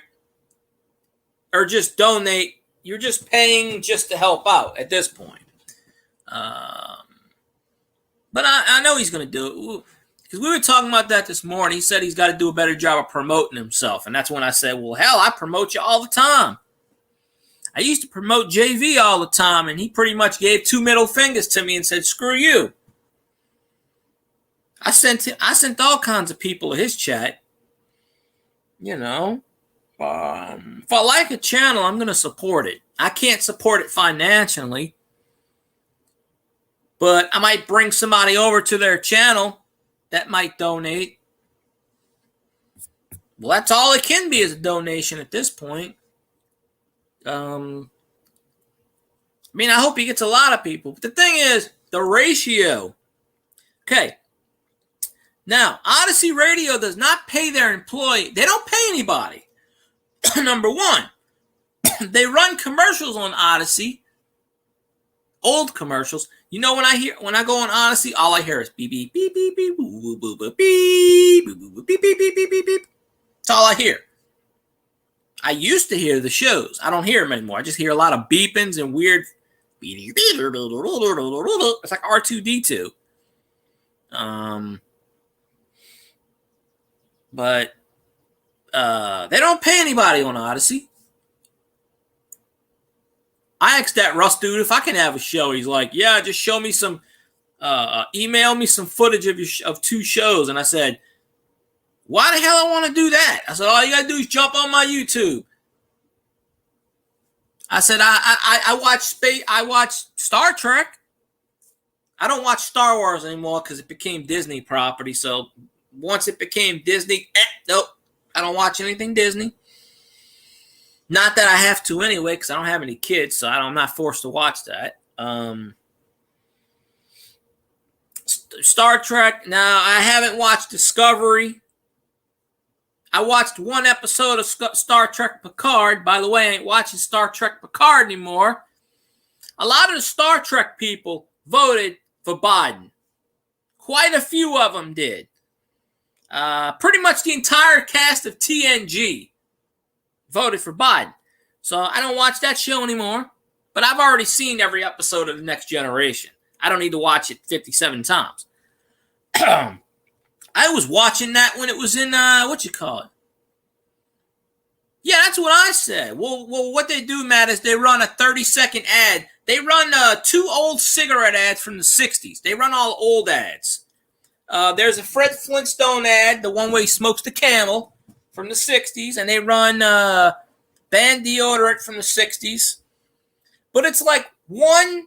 or just donate. You're just paying just to help out at this point. But I know he's going to do it. Because we were talking about that this morning. He said he's got to do a better job of promoting himself. And that's when I said, well, hell, I promote you all the time. I used to promote JV all the time, and he pretty much gave 2 middle fingers to me and said, screw you. I sent all kinds of people to his chat. You know, if I like a channel, I'm going to support it. I can't support it financially, but I might bring somebody over to their channel that might donate. Well, that's all it can be is a donation at this point. I mean, I hope he gets a lot of people. But the thing is, the ratio. Okay. Now, Odyssey Radio does not pay their employee. They don't pay anybody. Number one, they run commercials on Odyssey. Old commercials. You know, when I go on Odyssey, all I hear is beep beep beep beep beep boop boop boop beep boop boop beep beep beep beep beep beep. That's all I hear. I used to hear the shows. I don't hear them anymore. I just hear a lot of beepings and weird. It's like R2D2. But they don't pay anybody on Odyssey. I asked that Russ dude if I can have a show. He's like, yeah, just show me some, email me some footage of 2 shows. And I said, why the hell I want to do that? I said, all you got to do is jump on my YouTube. I said, I watch Star Trek. I don't watch Star Wars anymore because it became Disney property. So once it became Disney, nope, I don't watch anything Disney. Not that I have to anyway, because I don't have any kids, so I'm not forced to watch that. Star Trek, now I haven't watched Discovery. I watched 1 episode of Star Trek Picard. By the way, I ain't watching Star Trek Picard anymore. A lot of the Star Trek people voted for Biden. Quite a few of them did. Pretty much the entire cast of TNG voted for Biden. So I don't watch that show anymore. But I've already seen every episode of The Next Generation. I don't need to watch it 57 times. I was watching that when it was in, what you call it? Yeah, that's what I said. Well, what they do, Matt, is they run a 30-second ad. They run 2 old cigarette ads from the 60s. They run all old ads. There's a Fred Flintstone ad, the one where he smokes the Camel, from the 60s. And they run Band Deodorant from the 60s. But it's like when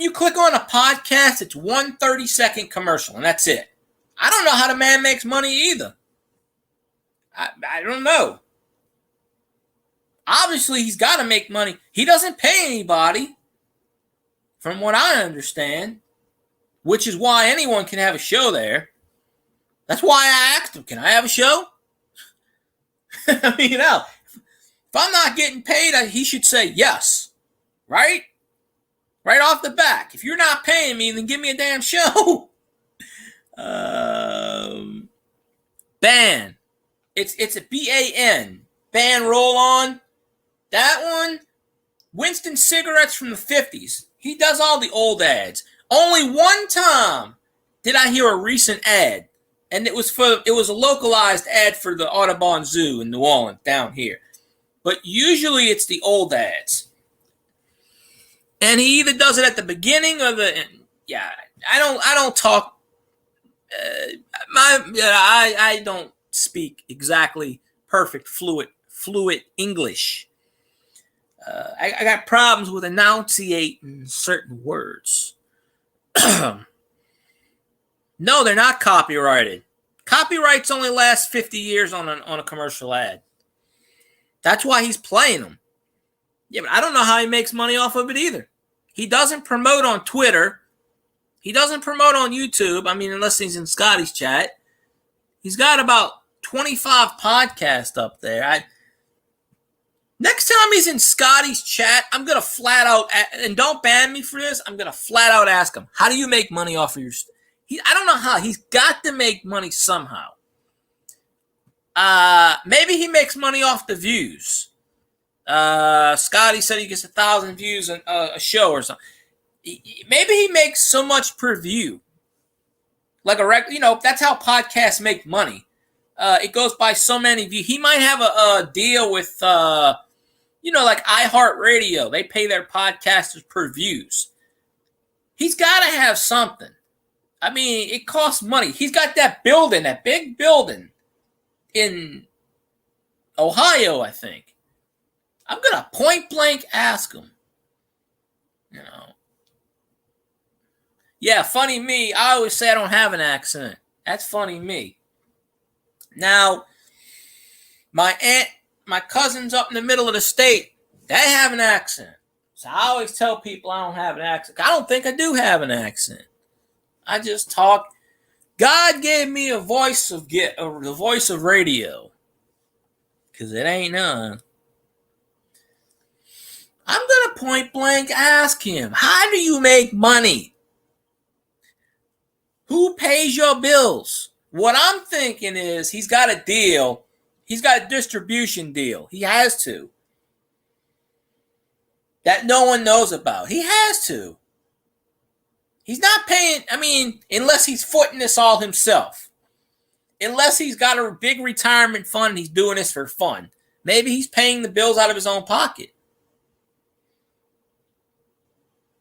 you click on a podcast, it's 1 30-second commercial, and that's it. I don't know how the man makes money either. I don't know. Obviously, he's got to make money. He doesn't pay anybody, from what I understand, which is why anyone can have a show there. That's why I asked him, can I have a show? I mean, you know, if I'm not getting paid, he should say yes, right? Right off the back. If you're not paying me, then give me a damn show. Ban. It's a BAN. Ban Roll On. That one. Winston Cigarettes from the 50s. He does all the old ads. Only one time did I hear a recent ad. And it was a localized ad for the Audubon Zoo in New Orleans down here. But usually it's the old ads. And he either does it at the beginning or the end. Yeah, I don't talk. I don't speak exactly perfect fluid English. I got problems with enunciating certain words. No, they're not copyrighted. Copyrights only last 50 years on a commercial ad. That's why he's playing them. Yeah, but I don't know how he makes money off of it either. He doesn't promote on Twitter. He doesn't promote on YouTube. I mean, unless he's in Scotty's chat. He's got about 25 podcasts up there. Next time he's in Scotty's chat, I'm going to flat out, and don't ban me for this, I'm going to flat out ask him, how do you make money off of your... I don't know how. He's got to make money somehow. Maybe he makes money off the views. Scotty said he gets 1,000 views on a show or something. Maybe he makes so much per view. Like that's how podcasts make money. It goes by so many views. He might have a deal with, like iHeartRadio. They pay their podcasters per views. He's got to have something. I mean, it costs money. He's got that building, that big building in Ohio, I think. I'm going to point blank ask him. Yeah, funny me. I always say I don't have an accent. That's funny me. Now, my aunt, my cousins up in the middle of the state, they have an accent. So I always tell people I don't have an accent. I don't think I do have an accent. I just talk. God gave me the voice of radio. Because it ain't none. I'm going to point blank ask him, how do you make money? Who pays your bills? What I'm thinking is he's got a deal. He's got a distribution deal. He has to. That no one knows about. He has to. He's not paying, unless he's footing this all himself. Unless he's got a big retirement fund and he's doing this for fun. Maybe he's paying the bills out of his own pocket.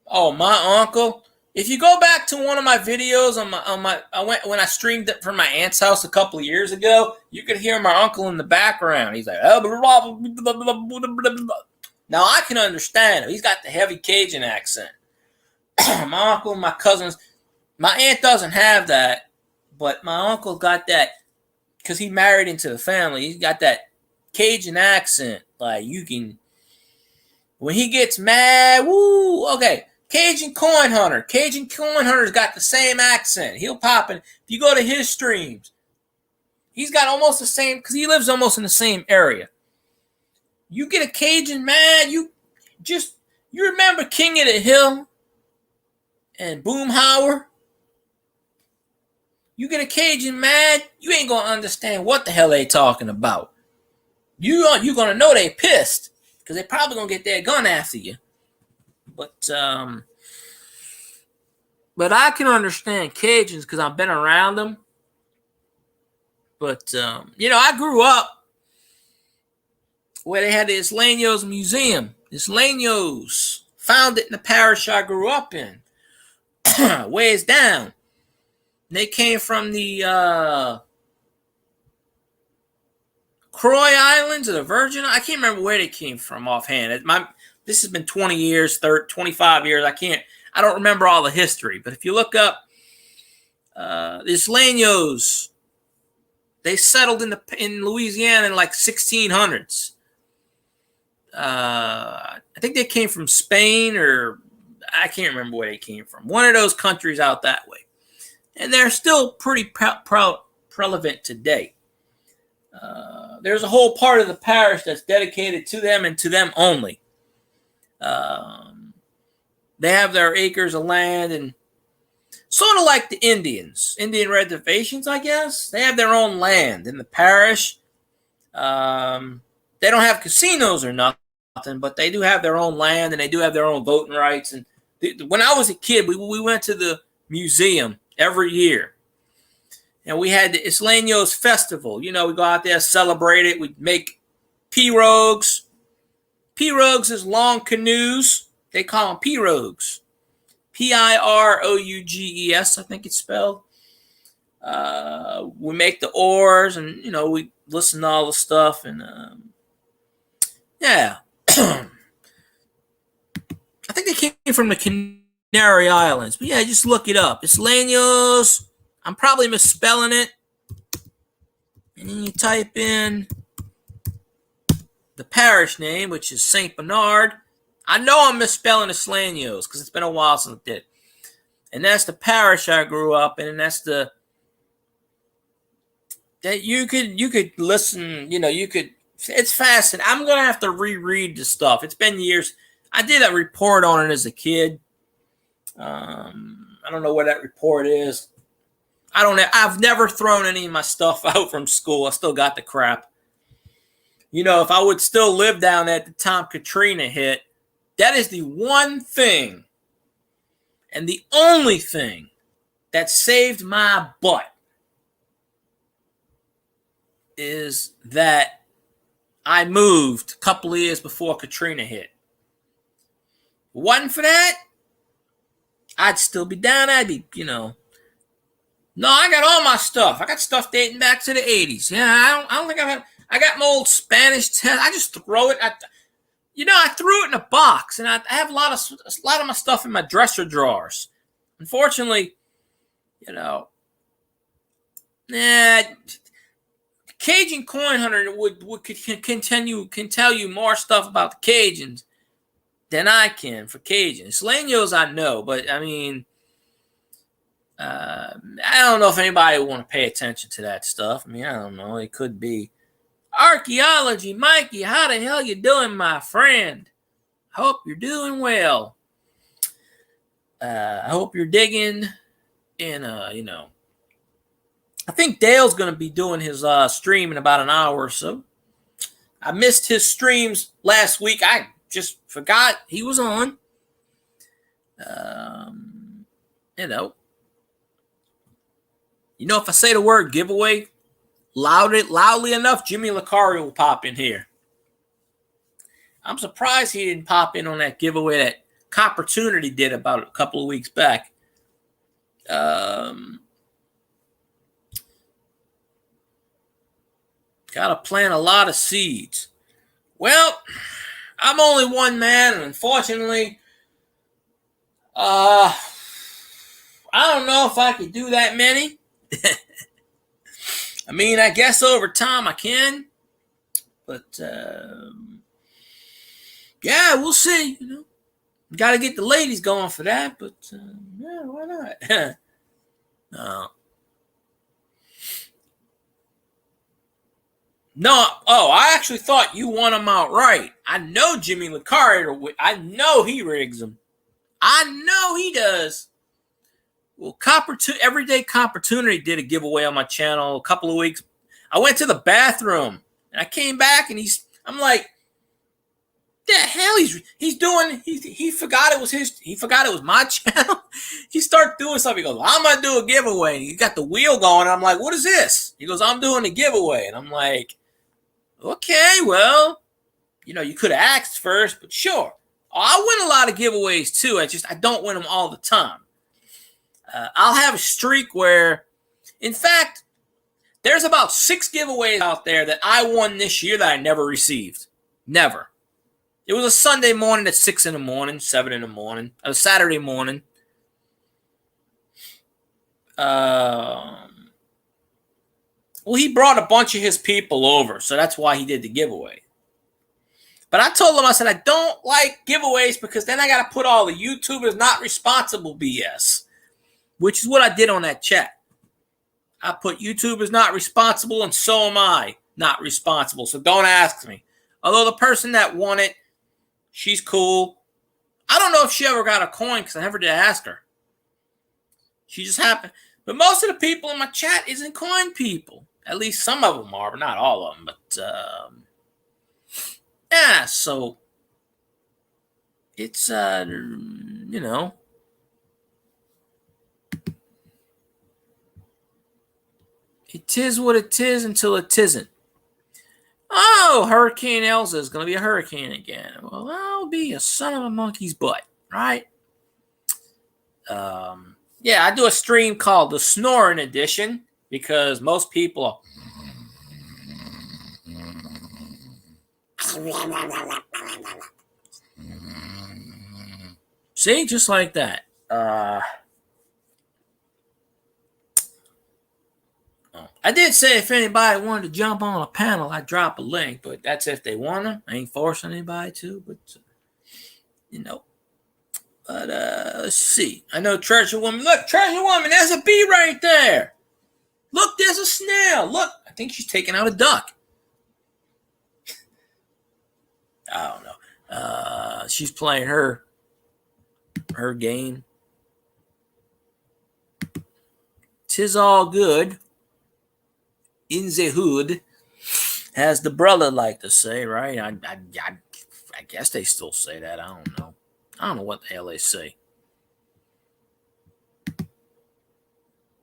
Oh, my uncle. If you go back to one of my videos when I streamed it from my aunt's house a couple of years ago, you could hear my uncle in the background. He's like, now I can understand him. He's got the heavy Cajun accent. My uncle, my cousins, my aunt doesn't have that, but my uncle got that because he married into the family. He's got that Cajun accent. Like when he gets mad, woo, okay. Cajun Coin Hunter. Cajun Coin Hunter's got the same accent. He'll pop in. If you go to his streams, he's got almost the same, because he lives almost in the same area. You get a Cajun mad, you remember King of the Hill and Boomhauer? You get a Cajun mad, you ain't going to understand what the hell they talking about. You're going to know they pissed, because they probably going to get their gun after you. But I can understand Cajuns because I've been around them. But, I grew up where they had the Isleños Museum. Isleños, founded in the parish I grew up in. Ways down. They came from the Croy Islands or the Virgin. I can't remember where they came from offhand. This has been 20 years, 25 years. I don't remember all the history. But if you look up the Isleños, they settled in Louisiana in like 1600s. I think they came from Spain, or I can't remember where they came from. One of those countries out that way. And they're still pretty prevalent today. There's a whole part of the parish that's dedicated to them and to them only. They have their acres of land, and sort of like the Indian reservations, I guess. They have their own land in the parish. They don't have casinos or nothing, but they do have their own land, and they do have their own voting rights. And when I was a kid, we went to the museum every year, and we had the Isleños Festival. We go out there, celebrate it. We make pirogues. Pirogues is long canoes. They call them pirogues. Pirouges, I think it's spelled. We make the oars, and, we listen to all the stuff. And, yeah. I think they came from the Canary Islands. But, yeah, just look it up. Isleños. I'm probably misspelling it. And then you type in the parish name, which is St. Bernard. I know I'm misspelling Isleños because it's been a while since I did. And that's the parish I grew up in, and that's that you could listen, it's fascinating. I'm going to have to reread the stuff. It's been years. I did a report on it as a kid. I don't know where that report is. I've never thrown any of my stuff out from school. I still got the crap. You know, if I would still live down there at the time Katrina hit, that is the one thing and the only thing that saved my butt is that I moved a couple of years before Katrina hit. If it wasn't for that, I'd still be down. I'd be, No, I got all my stuff. I got stuff dating back to the 80s. Yeah, I don't think I got my old Spanish test. I just throw it. I threw it in a box, and I have a lot of my stuff in my dresser drawers. Unfortunately, Cajun Coin Hunter can tell you more stuff about the Cajuns than I can for Cajuns. Selenos I know, but I mean, I don't know if anybody would want to pay attention to that stuff. I mean, I don't know. It could be. Archaeology, Mikey, how the hell you doing, my friend? Hope you're doing well. I hope you're digging. And, I think Dale's going to be doing his stream in about an hour or so. I missed his streams last week. I just forgot he was on. If I say the word giveaway loudly enough, Jimmy Licari will pop in here. I'm surprised he didn't pop in on that giveaway that Copportunity did about a couple of weeks back. Got to plant a lot of seeds. Well, I'm only one man, and unfortunately, I don't know if I could do that many. I mean, I guess over time I can, but yeah, we'll see. Got to get the ladies going for that, but yeah, why not? No, I actually thought you won them outright. I know Jimmy Licari. I know he rigs them. I know he does. Well, Everyday Copportunity did a giveaway on my channel a couple of weeks. I went to the bathroom and I came back and I'm like, the hell he's doing? He forgot it was he forgot it was my channel. He started doing something. He goes, I'm gonna do a giveaway. He got the wheel going. I'm like, what is this? He goes, I'm doing a giveaway, and I'm like, okay, well, you could have asked first, but sure. I win a lot of giveaways too. I don't win them all the time. I'll have a streak where, in fact, there's about 6 giveaways out there that I won this year that I never received. Never. It was a Sunday morning at 6 in the morning, 7 in the morning, a Saturday morning. Well, he brought a bunch of his people over, so that's why he did the giveaway. But I told him, I said, I don't like giveaways because then I got to put all the YouTubers not responsible BS, which is what I did on that chat. I put YouTubers not responsible, and so am I not responsible, so don't ask me. Although the person that won it, she's cool. I don't know if she ever got a coin because I never did ask her. She just happened. But most of the people in my chat isn't coin people. At least some of them are, but not all of them. But, yeah, so it's, it is what it is until it isn't. Oh, Hurricane Elsa is going to be a hurricane again. Well, that'll be a son of a monkey's butt, right? Yeah, I do a stream called the Snoring Edition because most people are... See, just like that. I did say if anybody wanted to jump on a panel, I'd drop a link, but that's if they want to. I ain't forcing anybody to, but, But let's see. I know Treasure Woman. Look, Treasure Woman, there's a bee right there. Look, there's a snail. Look, I think she's taking out a duck. I don't know. She's playing her game. 'tis all good in the hood, as the brother like to say, right? I guess they still say that. I don't know. I don't know what the hell they say.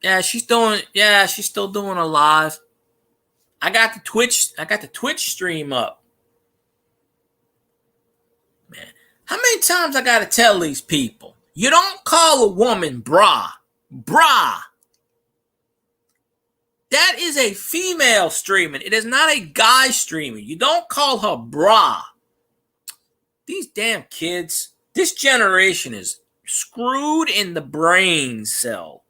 Yeah, she's still doing a live. I got the Twitch stream up. Man, how many times I gotta tell these people? You don't call a woman bra. Bra. That is a female streaming. It is not a guy streaming. You don't call her bra. These damn kids, this generation is screwed in the brain cell.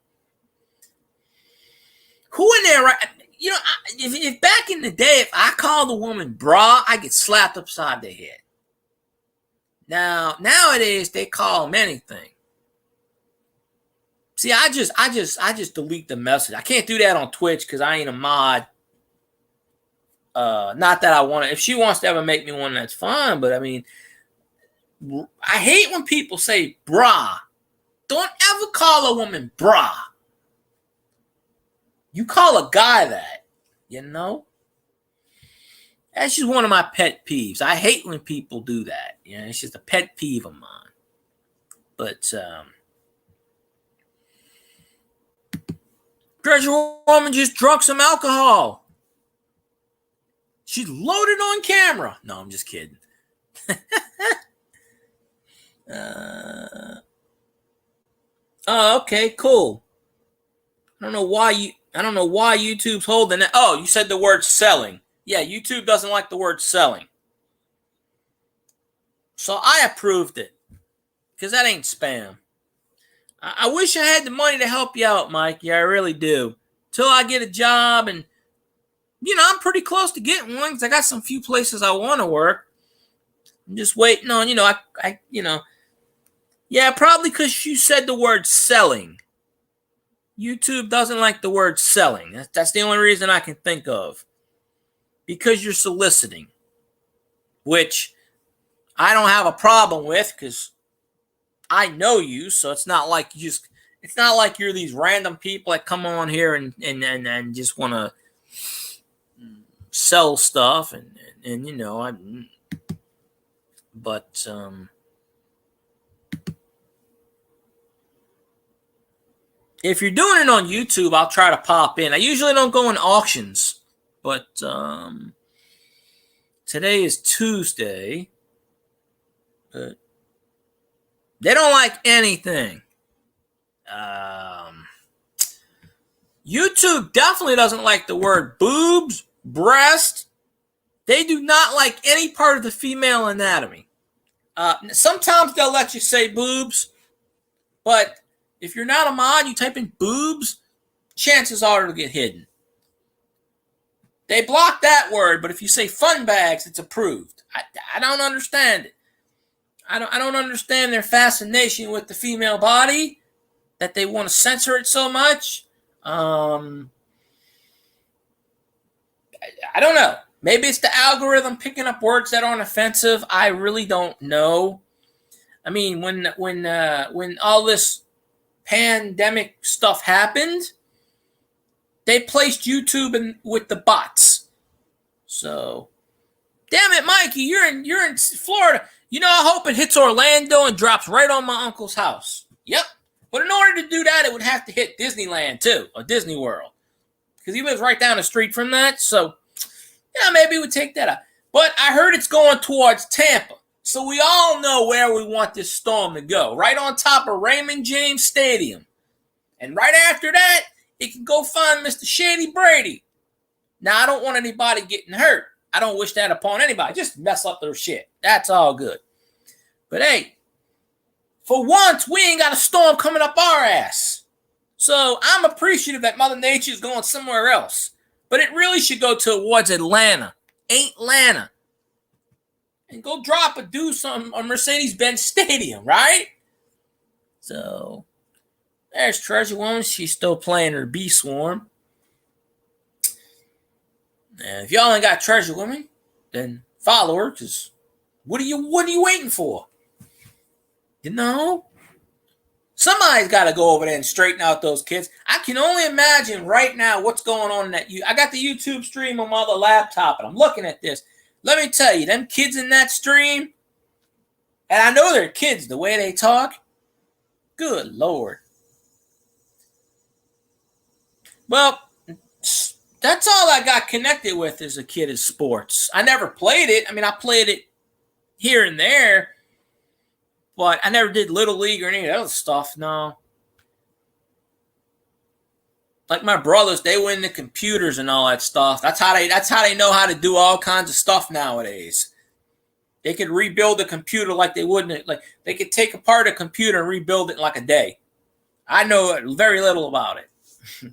Who in there, right? You know, if back in the day, if I called a woman bra, I get slapped upside the head. Now, nowadays, they call them anything. See, I just delete the message. I can't do that on Twitch because I ain't a mod. Not that I want to. If she wants to ever make me one, that's fine. But I mean, I hate when people say bra. Don't ever call a woman bra. You call a guy that, you know? That's just one of my pet peeves. I hate when people do that. You know, it's just a pet peeve of mine. But, Treasure Woman just drunk some alcohol. She's loaded on camera. No, I'm just kidding. Oh, okay, cool. I don't know why YouTube's holding it. Oh, you said the word selling. Yeah, YouTube doesn't like the word selling. So I approved it. Because that ain't spam. I wish I had the money to help you out, Mike. Yeah, I really do. Till I get a job and, you know, I'm pretty close to getting one because I got some few places I want to work. I'm just waiting on, you know, yeah, probably because you said the word selling. YouTube doesn't like the word selling. That's the only reason I can think of. Because you're soliciting. Which I don't have a problem with because I know you, so it's not like you're these random people that come on here and just want to sell stuff and you know, but if you're doing it on YouTube, I'll try to pop in. I usually don't go in auctions, but today is Tuesday. But they don't like anything. YouTube definitely doesn't like the word boobs, breast. They do not like any part of the female anatomy. Sometimes they'll let you say boobs, but if you're not a mod, you type in boobs, chances are it'll get hidden. They block that word, but if you say fun bags, it's approved. I don't understand it. I don't understand their fascination with the female body, that they want to censor it so much. I don't know. Maybe it's the algorithm picking up words that aren't offensive. I really don't know. I mean, when all this pandemic stuff happened, they placed YouTube in with the bots. So, damn it, Mikey, you're in Florida. You know, I hope it hits Orlando and drops right on my uncle's house. Yep. But in order to do that, it would have to hit Disneyland too, or Disney World, because he lives right down the street from that. So, yeah, maybe we take that out. But I heard it's going towards Tampa. So we all know where we want this storm to go. Right on top of Raymond James Stadium. And right after that, it can go find Mr. Shady Brady. Now, I don't want anybody getting hurt. I don't wish that upon anybody. Just mess up their shit. That's all good. But hey, for once, we ain't got a storm coming up our ass. So I'm appreciative that Mother Nature is going somewhere else. But it really should go towards Atlanta. Ain't-Lanta. And go drop a deuce on Mercedes-Benz Stadium, right? So, there's Treasure Woman. She's still playing her Bee Swarm. And if y'all ain't got Treasure Woman, then follow her, because what are you waiting for? You know? Somebody's got to go over there and straighten out those kids. I can only imagine right now what's going on in that. I got the YouTube stream on my other laptop, and I'm looking at this. Let me tell you, them kids in that stream, and I know they're kids, the way they talk, good Lord. Well, that's all I got connected with as a kid is sports. I never played it. I mean, I played it here and there, but I never did Little League or any of that other stuff, no. Like my brothers, they were into computers and all that stuff. That's how they know how to do all kinds of stuff nowadays. They could rebuild a computer like they wouldn't. Like they could take apart a computer and rebuild it in like a day. I know very little about it. Of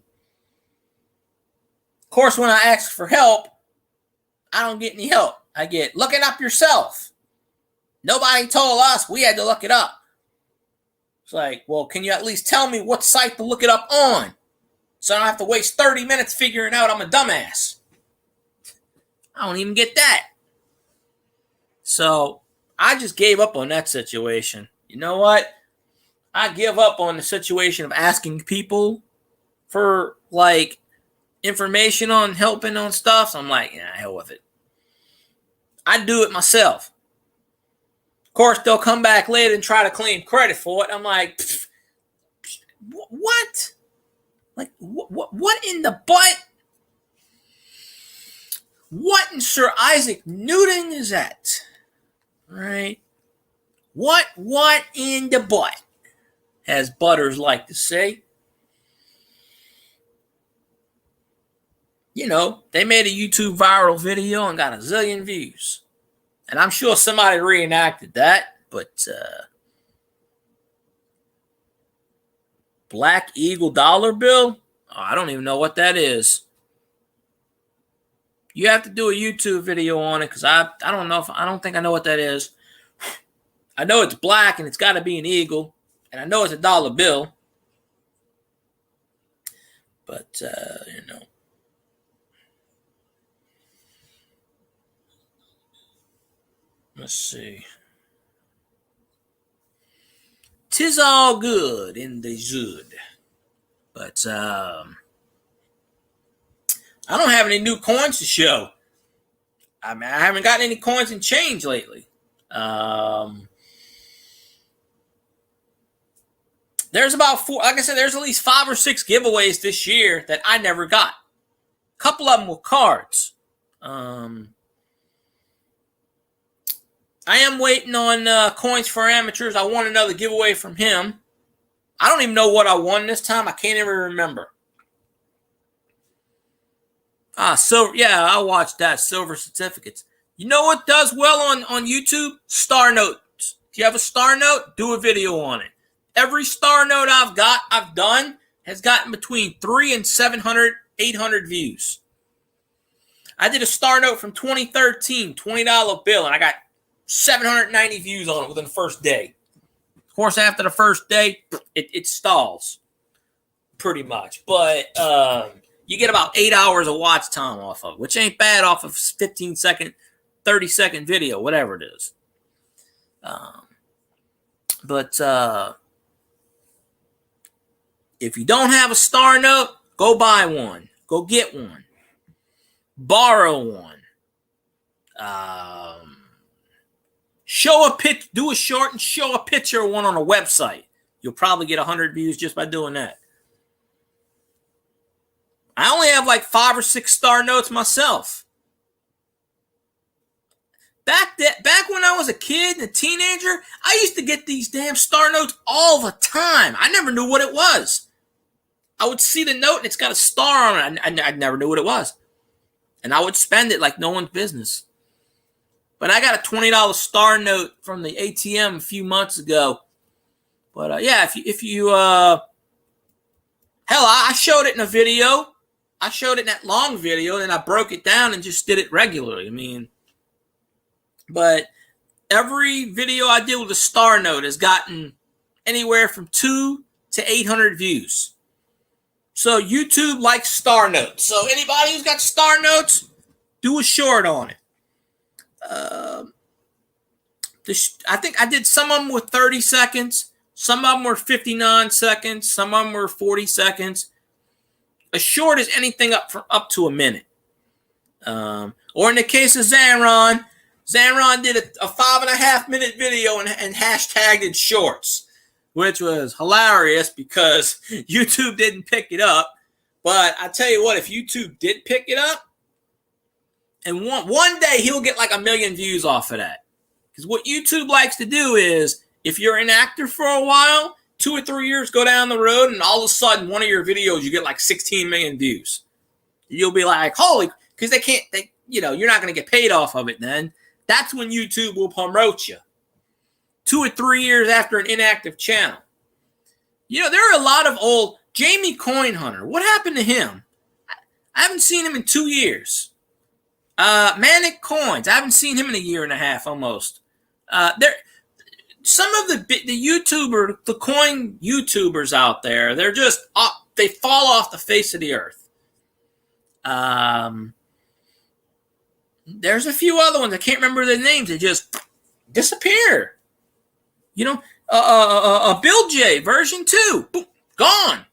course, when I ask for help, I don't get any help. I get, look it up yourself. Nobody told us. We had to look it up. It's like, well, can you at least tell me what site to look it up on? So I don't have to waste 30 minutes figuring out I'm a dumbass. I don't even get that. So I just gave up on that situation. You know what? I give up on the situation of asking people for, like, information on helping on stuff. So I'm like, yeah, hell with it. I do it myself. Of course, they'll come back later and try to claim credit for it. I'm like, what? Like, what in the butt? What in Sir Isaac Newton is that? Right? What in the butt? As Butters like to say. You know, they made a YouTube viral video and got a zillion views. And I'm sure somebody reenacted that, but Black Eagle dollar bill? Oh, I don't even know what that is. You have to do a YouTube video on it because I don't think I know what that is. I know it's black and it's got to be an eagle, and I know it's a dollar bill. But you know. Let's see. 'Tis all good in the Zud. But I don't have any new coins to show. I mean, I haven't gotten any coins and change lately. There's about four, like I said, there's at least 5 or 6 giveaways this year that I never got. A couple of them were cards. I am waiting on Coins for Amateurs. I won another giveaway from him. I don't even know what I won this time. I can't even remember. Silver. Yeah, I watched that. Silver certificates. You know what does well on YouTube? Star notes. If you have a star note, do a video on it. Every star note I've done has gotten between 300 and 700, 800 views. I did a star note from 2013, $20 bill, and I got 790 views on it within the first day. Of course, after the first day, it stalls pretty much. But you get about 8 hours of watch time off of it, which ain't bad off of 15-second, 30-second video, whatever it is. But if you don't have a star note, go buy one. Go get one. Borrow one. Show a pitch, do a short and show a picture of one on a website. You'll probably get 100 views just by doing that. I only have like 5 or 6 star notes myself. Back when I was a kid and a teenager, I used to get these damn star notes all the time. I never knew what it was. I would see the note and it's got a star on it. I never knew what it was. And I would spend it like no one's business. But I got a $20 star note from the ATM a few months ago. But yeah, if you hell, I showed it in a video. I showed it in that long video, and I broke it down and just did it regularly. I mean, but every video I did with a star note has gotten anywhere from 200 to 800 views. So YouTube likes star notes. So anybody who's got star notes, do a short on it. I think I did some of them with 30 seconds, Some of them were 59 seconds. Some of them were 40 seconds. A short is anything up to a minute. Or in the case of Zanron did a 5.5 minute video and hashtagged it shorts, which was hilarious because YouTube didn't pick it up. But I tell you what, if YouTube did pick it up, and one day he'll get like 1 million views off of that. Because what YouTube likes to do is, if you're inactive for a while, 2 or 3 years go down the road, and all of a sudden, one of your videos, you get like 16 million views. You'll be like, holy, because you're not going to get paid off of it then. That's when YouTube will promote you. 2 or 3 years after an inactive channel. There are a lot of old, Jamie Coin Hunter. What happened to him? I haven't seen him in 2 years. Manic Coins. I haven't seen him in 1.5 years almost. Some of the coin YouTubers out there, they're just they fall off the face of the earth. There's a few other ones. I can't remember their names. They just disappear. Bill J version 2, boom, gone.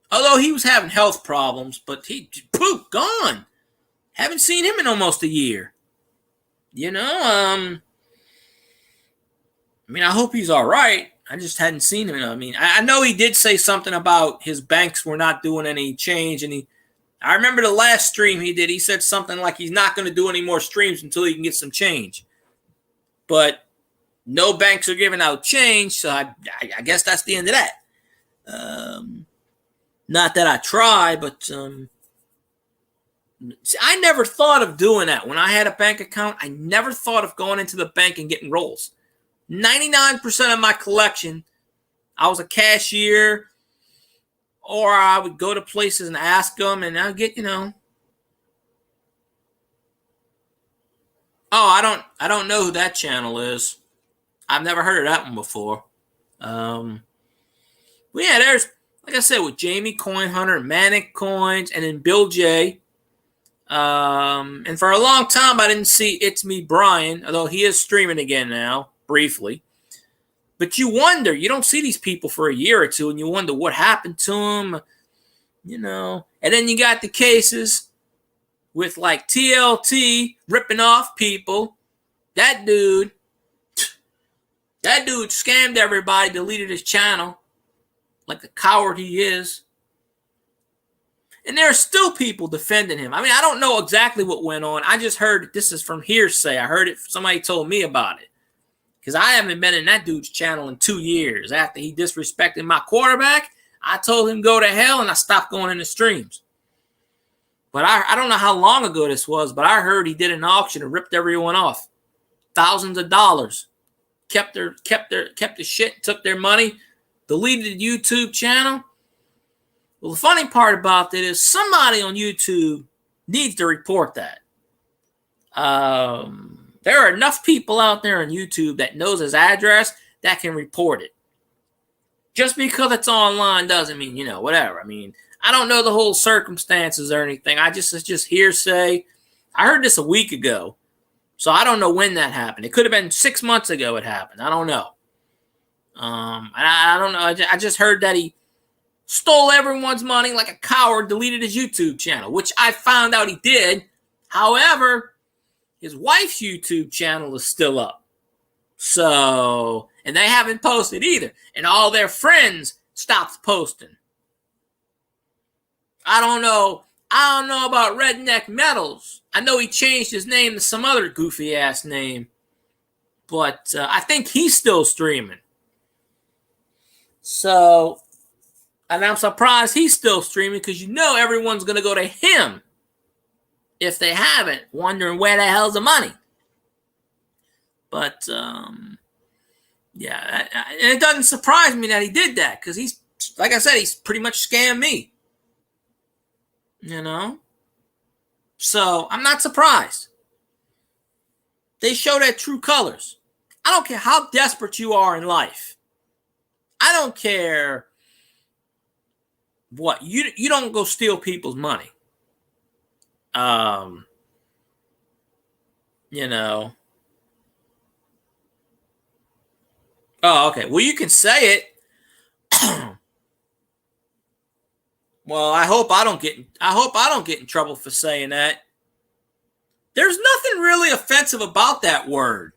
Although he was having health problems, but gone. Haven't seen him in almost 1 year. I hope he's all right. I just hadn't seen him. I know he did say something about his banks were not doing any change, and I remember the last stream he did. He said something like he's not going to do any more streams until he can get some change. But no banks are giving out change, so I guess that's the end of that. Not that I try, but I never thought of doing that. When I had a bank account, I never thought of going into the bank and getting rolls. 99% of my collection, I was a cashier, or I would go to places and ask them, and I'd get, Oh, I don't know who that channel is. I've never heard of that one before. But yeah, there's, like I said, with Jamie Coin Hunter, Manic Coins, and then Bill J. And for a long time, I didn't see It's Me Brian, although he is streaming again now, briefly. But you wonder, you don't see these people for 1 year or two, and you wonder what happened to them, And then you got the cases with like TLT ripping off people. That dude scammed everybody, deleted his channel like the coward he is. And there are still people defending him. I don't know exactly what went on. I just heard, this is from hearsay. I heard it, somebody told me about it. Because I haven't been in that dude's channel in 2 years. After he disrespected my quarterback, I told him go to hell, and I stopped going into streams. But I don't know how long ago this was, but I heard he did an auction and ripped everyone off. Thousands of dollars. Kept the shit, took their money, deleted the YouTube channel. Well, the funny part about that is somebody on YouTube needs to report that. There are enough people out there on YouTube that knows his address that can report it. Just because it's online doesn't mean, whatever. I don't know the whole circumstances or anything. It's just hearsay. I heard this a week ago. So I don't know when that happened. It could have been 6 months ago it happened. I don't know. I don't know. I just heard that he stole everyone's money like a coward, deleted his YouTube channel, which I found out he did. However, his wife's YouTube channel is still up. So, and they haven't posted either. And all their friends stopped posting. I don't know about Redneck Metals. I know he changed his name to some other goofy ass name. But I think he's still streaming. So, and I'm surprised he's still streaming because everyone's going to go to him if they haven't, wondering where the hell's the money. But, yeah, and it doesn't surprise me that he did that because he's, like I said, he's pretty much scammed me. So I'm not surprised. They show their true colors. I don't care how desperate you are in life. I don't care what. You don't go steal people's money. Oh, okay. Well, you can say it. Well, I hope I don't get in trouble for saying that. There's nothing really offensive about that word.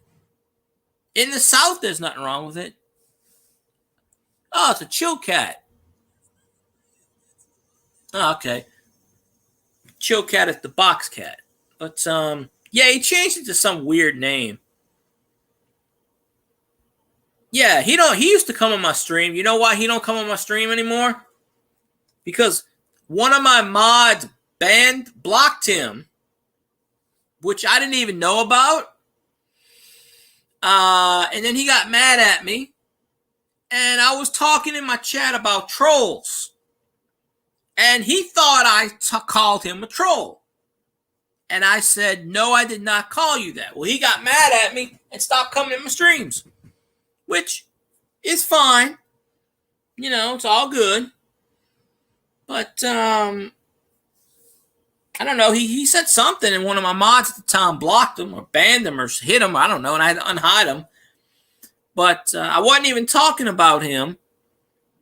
In the South, there's nothing wrong with it. Oh, it's a chill cat. Oh, okay. Chill cat is the box cat. But yeah, he changed it to some weird name. Yeah, he used to come on my stream. You know why he don't come on my stream anymore? Because one of my mods blocked him, which I didn't even know about. And then he got mad at me. And I was talking in my chat about trolls. And he thought I called him a troll. And I said, no, I did not call you that. Well, he got mad at me and stopped coming to my streams, which is fine. You know, it's all good. But, I don't know. He said something, and one of my mods at the time blocked him or banned him or hit him. I don't know, and I had to unhide him. But I wasn't even talking about him.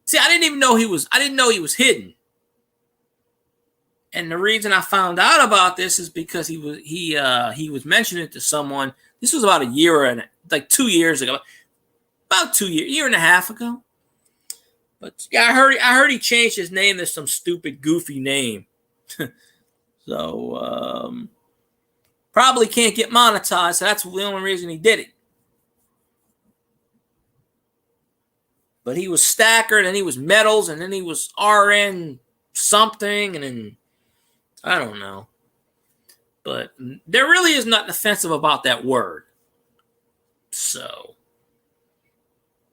See, I didn't know he was hidden. And the reason I found out about this is because he was mentioning it to someone. This was about a year and like 2 years ago, about 2 years, year and a half ago. But yeah, I heard he changed his name to some stupid, goofy name. So probably can't get monetized. So that's the only reason he did it. But he was Stacker, and then he was Metals, and then he was RN something, and then I don't know. But there really is nothing offensive about that word. So,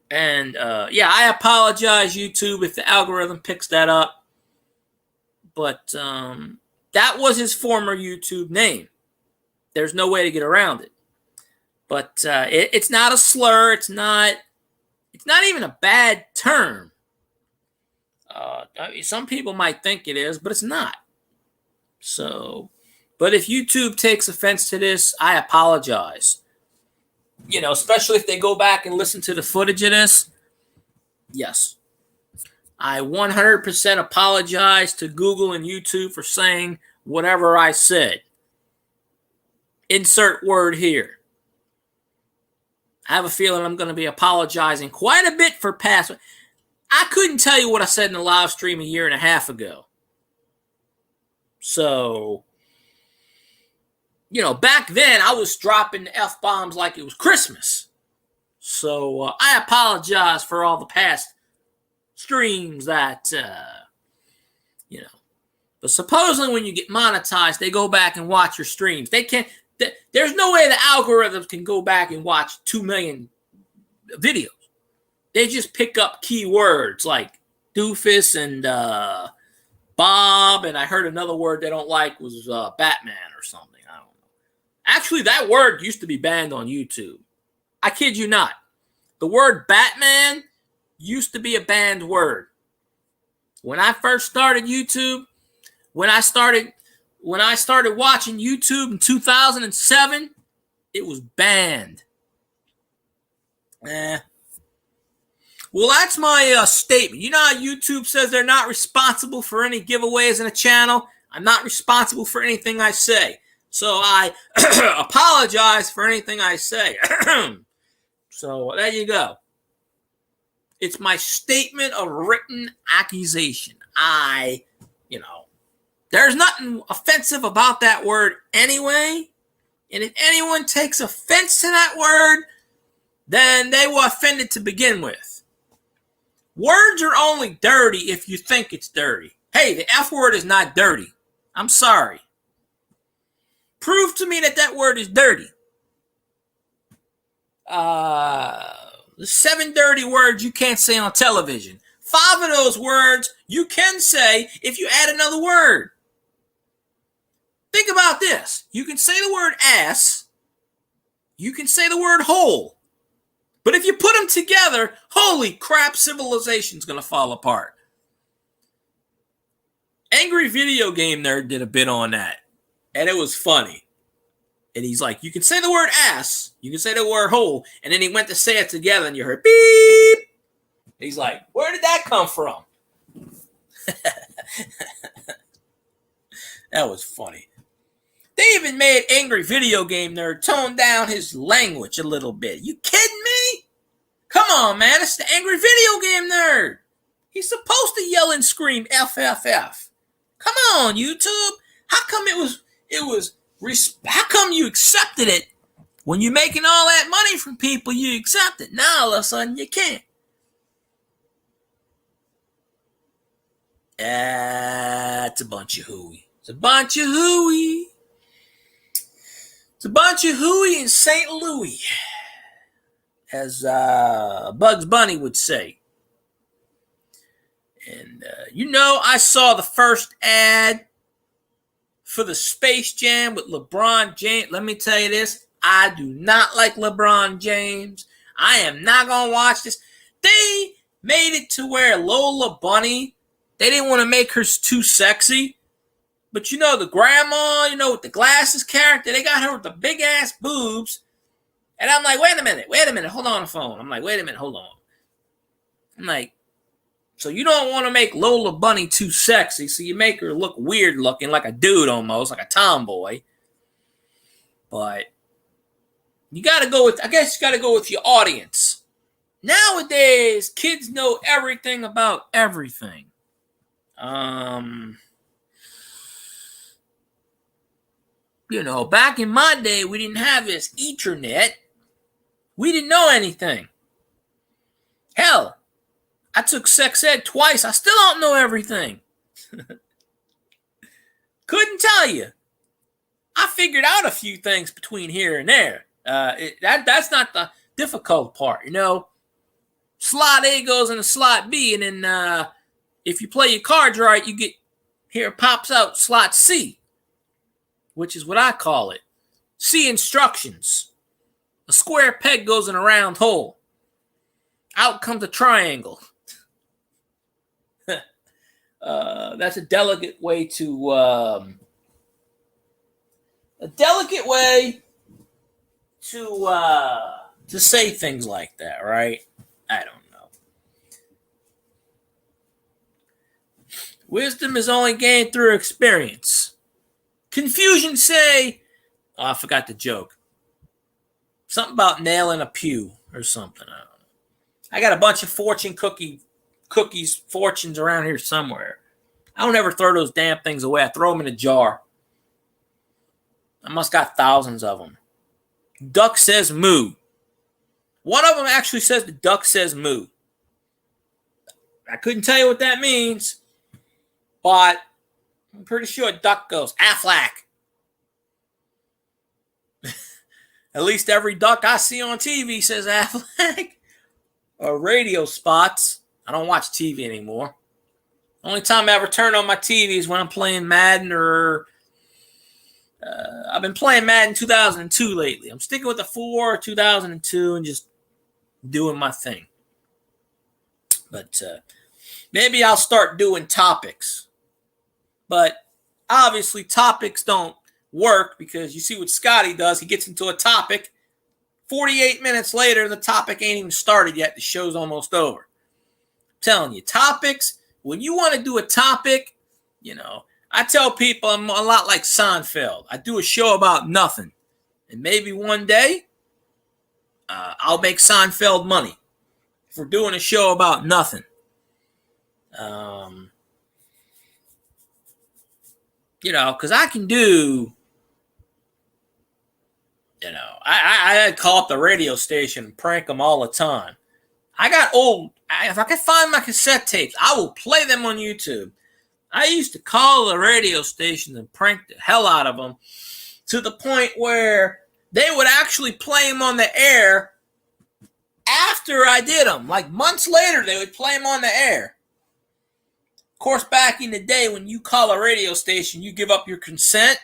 and yeah, I apologize, YouTube, if the algorithm picks that up. But that was his former YouTube name. There's no way to get around it. But it's not a slur. It's not even a bad term. Some people might think it is, but it's not. So, but if YouTube takes offense to this, I apologize. You know, especially if they go back and listen to the footage of this. Yes. I 100% apologize to Google and YouTube for saying whatever I said. Insert word here. I have a feeling I'm going to be apologizing quite a bit for past. I couldn't tell you what I said in the live stream a year and a half ago. So, you know, back then I was dropping F-bombs like it was Christmas. So I apologize for all the past streams that, you know. But supposedly when you get monetized, they go back and watch your streams. They can't. There's no way the algorithms can go back and watch 2 million videos. They just pick up keywords like doofus and Bob, and I heard another word they don't like was Batman or something. I don't know. Actually, that word used to be banned on YouTube. I kid you not. The word Batman used to be a banned word. When I first started YouTube, when I started watching YouTube in 2007, it was banned. Well, that's my statement. You know how YouTube says they're not responsible for any giveaways in a channel? I'm not responsible for anything I say. So I apologize for anything I say. So there you go. It's my statement of written accusation. There's nothing offensive about that word anyway. And if anyone takes offense to that word, then they were offended to begin with. Words are only dirty if you think it's dirty. Hey, the F word is not dirty. I'm sorry. Prove to me that word is dirty. The 7 dirty words you can't say on television. 5 of those words you can say if you add another word. Think about this. You can say the word ass. You can say the word hole. But if you put them together, holy crap, civilization's going to fall apart. Angry Video Game Nerd did a bit on that. And it was funny. And he's like, you can say the word ass, you can say the word hole, and then he went to say it together, and you heard beep. He's like, where did that come from? That was funny. They even made Angry Video Game Nerd tone down his language a little bit. You kidding me? Come on, man. It's the Angry Video Game Nerd. He's supposed to yell and scream FFF. Come on, YouTube. How come how come you accepted it when you're making all that money from people? You accept it. Now all of a sudden you can't. It's a bunch of hooey. It's a bunch of hooey. It's a bunch of hooey in St. Louis, as Bugs Bunny would say. And, I saw the first ad for the Space Jam with LeBron James. Let me tell you this. I do not like LeBron James. I am not going to watch this. They made it to where Lola Bunny, they didn't want to make her too sexy. But the grandma, with the glasses character, they got her with the big ass boobs. And I'm like, wait a minute, hold on the phone. I'm like, wait a minute, hold on. I'm like, so you don't want to make Lola Bunny too sexy, so you make her look weird looking, like a dude almost, like a tomboy. But you got to go with your audience. Nowadays, kids know everything about everything. Back in my day, we didn't have this Ethernet. We didn't know anything. Hell, I took sex ed twice. I still don't know everything. Couldn't tell you. I figured out a few things between here and there. That's not the difficult part, Slot A goes into slot B, and then if you play your cards right, here pops out slot C, which is what I call it. C instructions. A square peg goes in a round hole. Out comes a triangle. That's a delicate way to say things like that, right? I don't know. Wisdom is only gained through experience. Confusion say, I forgot the joke. Something about nailing a pew or something. I don't know. I got a bunch of fortune fortunes around here somewhere. I don't ever throw those damn things away. I throw them in a jar. I must got thousands of them. Duck says moo. One of them actually says the duck says moo. I couldn't tell you what that means, but I'm pretty sure a duck goes, Aflac. At least every duck I see on TV says Aflac. Or radio spots. I don't watch TV anymore. Only time I ever turn on my TV is when I'm playing Madden or... I've been playing Madden 2002 lately. I'm sticking with the 4 2002 and just doing my thing. But maybe I'll start doing topics. But obviously topics don't work because you see what Scotty does. He gets into a topic. 48 minutes later, the topic ain't even started yet. The show's almost over. I'm telling you, topics, when you want to do a topic, I tell people I'm a lot like Seinfeld. I do a show about nothing. And maybe one day, I'll make Seinfeld money for doing a show about nothing. Because I can do, I call up the radio station and prank them all the time. I got old. If I can find my cassette tapes, I will play them on YouTube. I used to call the radio stations and prank the hell out of them to the point where they would actually play them on the air after I did them. Like months later, they would play them on the air. Of course, back in the day when you call a radio station, you give up your consent,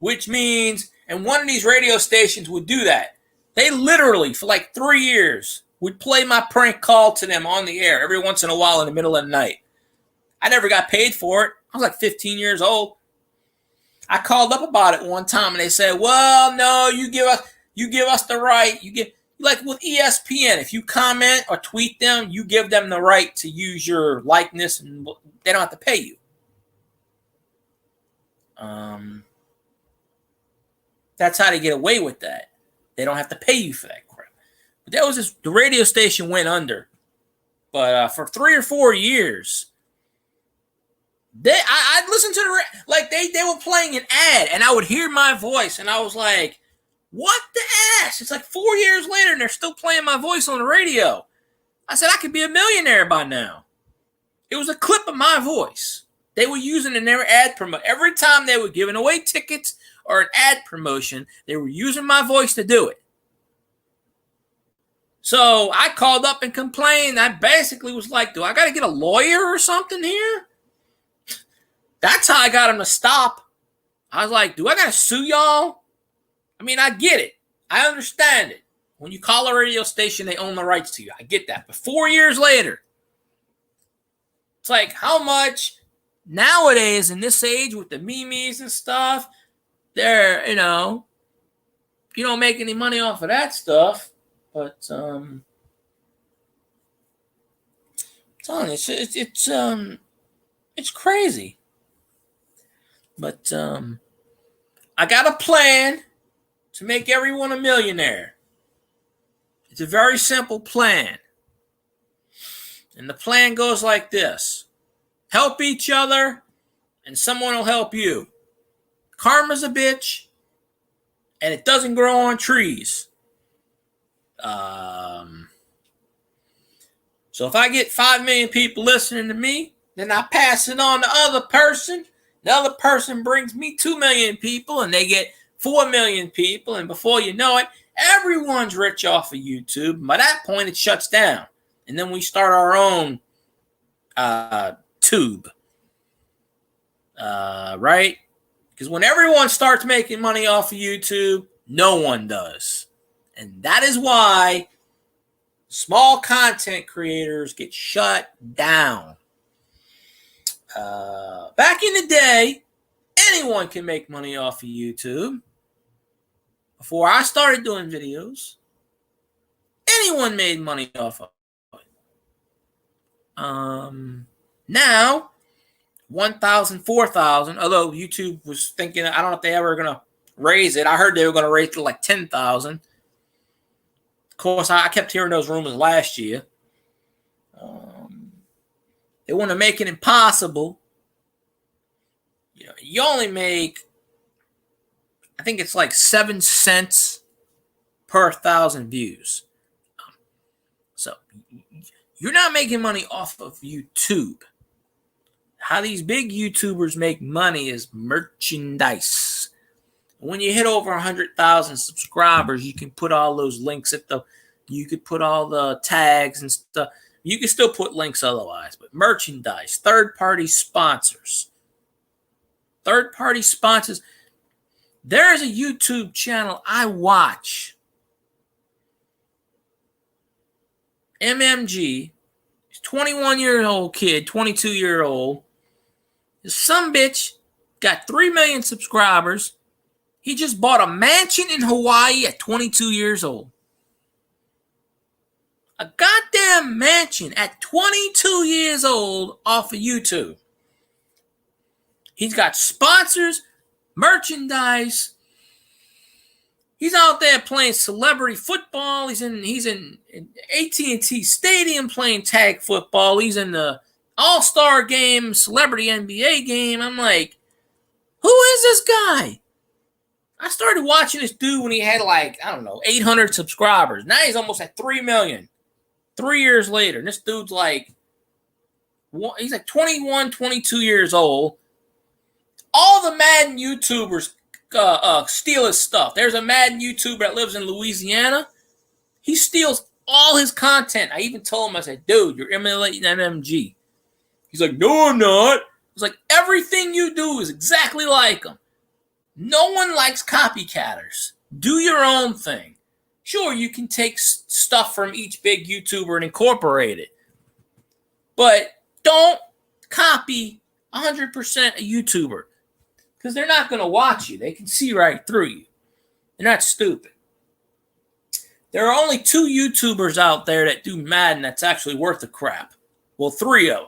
which means, and one of these radio stations would do that. They literally, for like 3 years, would play my prank call to them on the air every once in a while in the middle of the night. I never got paid for it. I was like 15 years old. I called up about it one time and they said, well, no, you give us the right. You get, like with ESPN, if you comment or tweet them, you give them the right to use your likeness and they don't have to pay you. That's how they get away with that. They don't have to pay you for that crap. But that was just, the radio station went under. But for 3 or 4 years, I'd listen to they were playing an ad, and I would hear my voice, and I was like, what the ass? It's like 4 years later, and they're still playing my voice on the radio. I said, I could be a millionaire by now. It was a clip of my voice. They were using in their ad promo. Every time they were giving away tickets or an ad promotion, they were using my voice to do it. So I called up and complained. I basically was like, do I got to get a lawyer or something here? That's how I got them to stop. I was like, do I got to sue y'all? I mean, I get it. I understand it. When you call a radio station, they own the rights to you. I get that. But 4 years later, it's like, how much nowadays in this age with the memes and stuff, they're, you don't make any money off of that stuff. But I'm telling you, it's crazy. But I got a plan to make everyone a millionaire. It's a very simple plan. And the plan goes like this. Help each other, and someone will help you. Karma's a bitch, and it doesn't grow on trees. So if I get 5 million people listening to me, then I pass it on to the other person. The other person brings me 2 million people, and they get 4 million people. And before you know it, everyone's rich off of YouTube. By that point, it shuts down. And then we start our own tube. Right? Because when everyone starts making money off of YouTube, no one does. And that is why small content creators get shut down. Back in the day, anyone can make money off of YouTube. Before I started doing videos, anyone made money off of it. Now, 1,000, 4,000, although YouTube was thinking, I don't know if they ever going to raise it. I heard they were going to raise it to like 10,000. Of course, I kept hearing those rumors last year. They want to make it impossible. You only make, I think it's like 7 cents per 1,000 views. So you're not making money off of YouTube. How these big YouTubers make money is merchandise. When you hit over 100,000 subscribers, you can put all those links you could put all the tags and stuff. You can still put links otherwise, but merchandise, third-party sponsors. Third-party sponsors. There is a YouTube channel I watch. MMG. He's a 21-year-old kid, 22-year-old. Some bitch got 3 million subscribers. He just bought a mansion in Hawaii at 22 years old. A goddamn mansion at 22 years old off of YouTube. He's got sponsors, merchandise. He's out there playing celebrity football. He's in AT&T Stadium playing tag football. He's in the All-Star game, celebrity NBA game. I'm like, who is this guy? I started watching this dude when he had 800 subscribers. Now he's almost at 3 million. 3 years later. And this dude's he's like 21, 22 years old. All the Madden YouTubers steal his stuff. There's a Madden YouTuber that lives in Louisiana. He steals all his content. I even told him, I said, dude, you're emulating MMG. He's like, no, I'm not. I was like, everything you do is exactly like him. No one likes copycatters. Do your own thing. Sure, you can take stuff from each big YouTuber and incorporate it. But don't copy 100% a YouTuber. because they're not going to watch you. They can see right through you. They're not stupid. There are only 2 YouTubers out there that do Madden that's actually worth a crap. Well, 3 of them.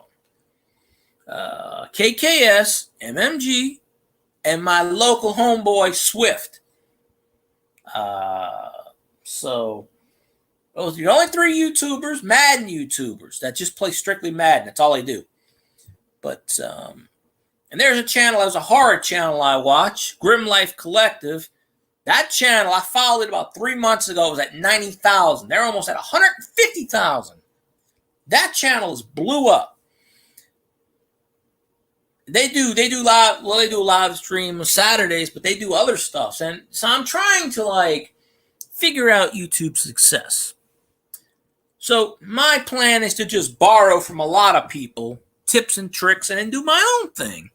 KKS, MMG, and my local homeboy, Swift. So those are the only 3 YouTubers, Madden YouTubers, that just play strictly Madden. That's all they do. But, and there's a horror channel I watch, Grim Life Collective. That channel, I followed it about 3 months ago. It was at 90,000. They're almost at 150,000. That channel is blew up. They do live stream Saturdays, but they do other stuff. And so I'm trying to figure out YouTube's success. So my plan is to just borrow from a lot of people tips and tricks and then do my own thing.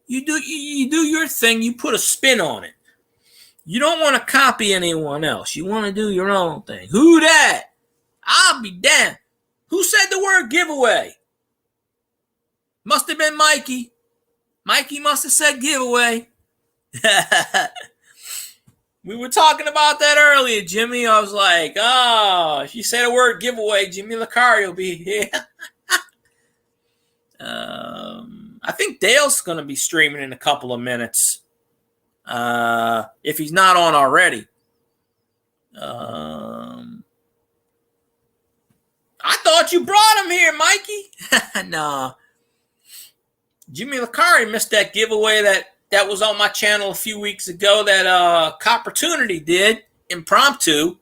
You do your thing, you put a spin on it. You don't want to copy anyone else. You want to do your own thing. Who that? I'll be damned. Who said the word giveaway? Must have been Mikey. Mikey must have said giveaway. We were talking about that earlier, Jimmy. I was like, oh, if you say the word giveaway, Jimmy Licari will be here. I think Dale's going to be streaming in a couple of minutes. If he's not on already. I thought you brought him here, Mikey. Nah. Jimmy Licari missed that giveaway that was on my channel a few weeks ago that Copportunity did, impromptu.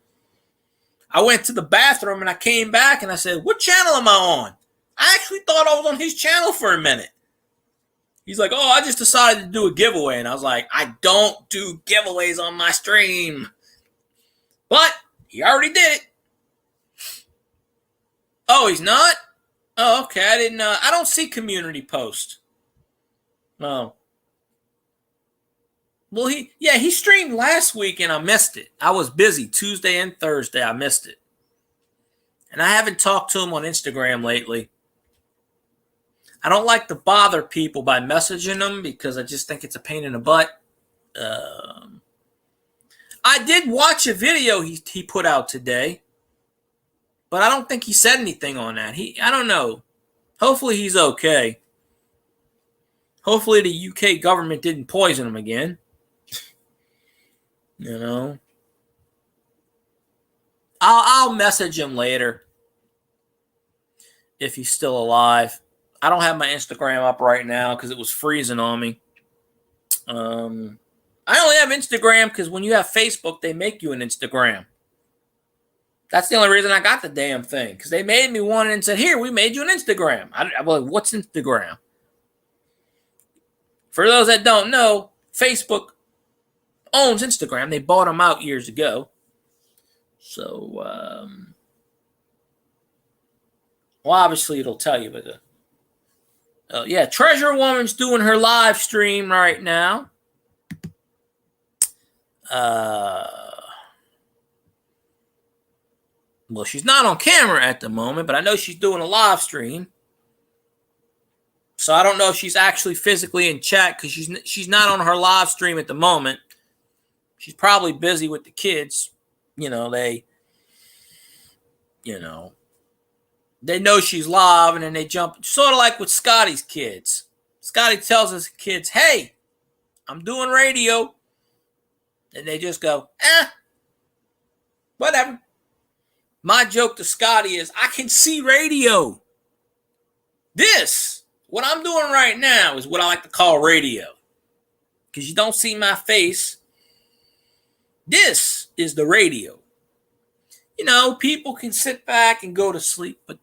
I went to the bathroom and I came back and I said, what channel am I on? I actually thought I was on his channel for a minute. He's like, oh, I just decided to do a giveaway. And I was like, I don't do giveaways on my stream. But he already did it. Oh, he's not? Oh, okay. I don't see community post. No. Well, he streamed last week and I missed it. I was busy Tuesday and Thursday. I missed it. And I haven't talked to him on Instagram lately. I don't like to bother people by messaging them because I just think it's a pain in the butt. I did watch a video he put out today, but I don't think he said anything on that. I don't know. Hopefully he's okay. Hopefully the UK government didn't poison him again. You know. I'll message him later if he's still alive. I don't have my Instagram up right now because it was freezing on me. I only have Instagram because when you have Facebook, they make you an Instagram. That's the only reason I got the damn thing, because they made me one and said, here, we made you an Instagram. I'm like, what's Instagram? For those that don't know, Facebook owns Instagram. They bought them out years ago. So, well, obviously it'll tell you, but yeah, Treasure Woman's doing her live stream right now. Well, she's not on camera at the moment, but I know she's doing a live stream. So I don't know if she's actually physically in chat because she's not on her live stream at the moment. She's probably busy with the kids. They know she's live, and then they jump, sort of like with Scotty's kids. Scotty tells his kids, hey, I'm doing radio. And they just go, whatever. My joke to Scotty is, I can see radio. What I'm doing right now is what I like to call radio. Because you don't see my face. This is the radio. People can sit back and go to sleep, but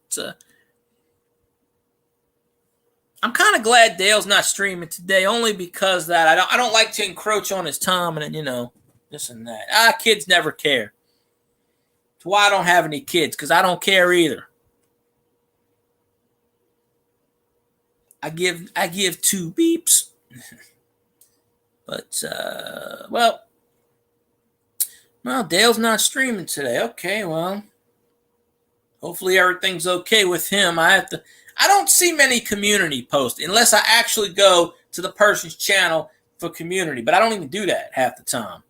I'm kind of glad Dale's not streaming today, only because that I don't like to encroach on his time and this and that. Kids never care. That's why I don't have any kids, because I don't care either. I give 2 beeps. But well, Dale's not streaming today. Okay, well, hopefully everything's okay with him. I don't see many community posts unless I actually go to the person's channel for community, but I don't even do that half the time.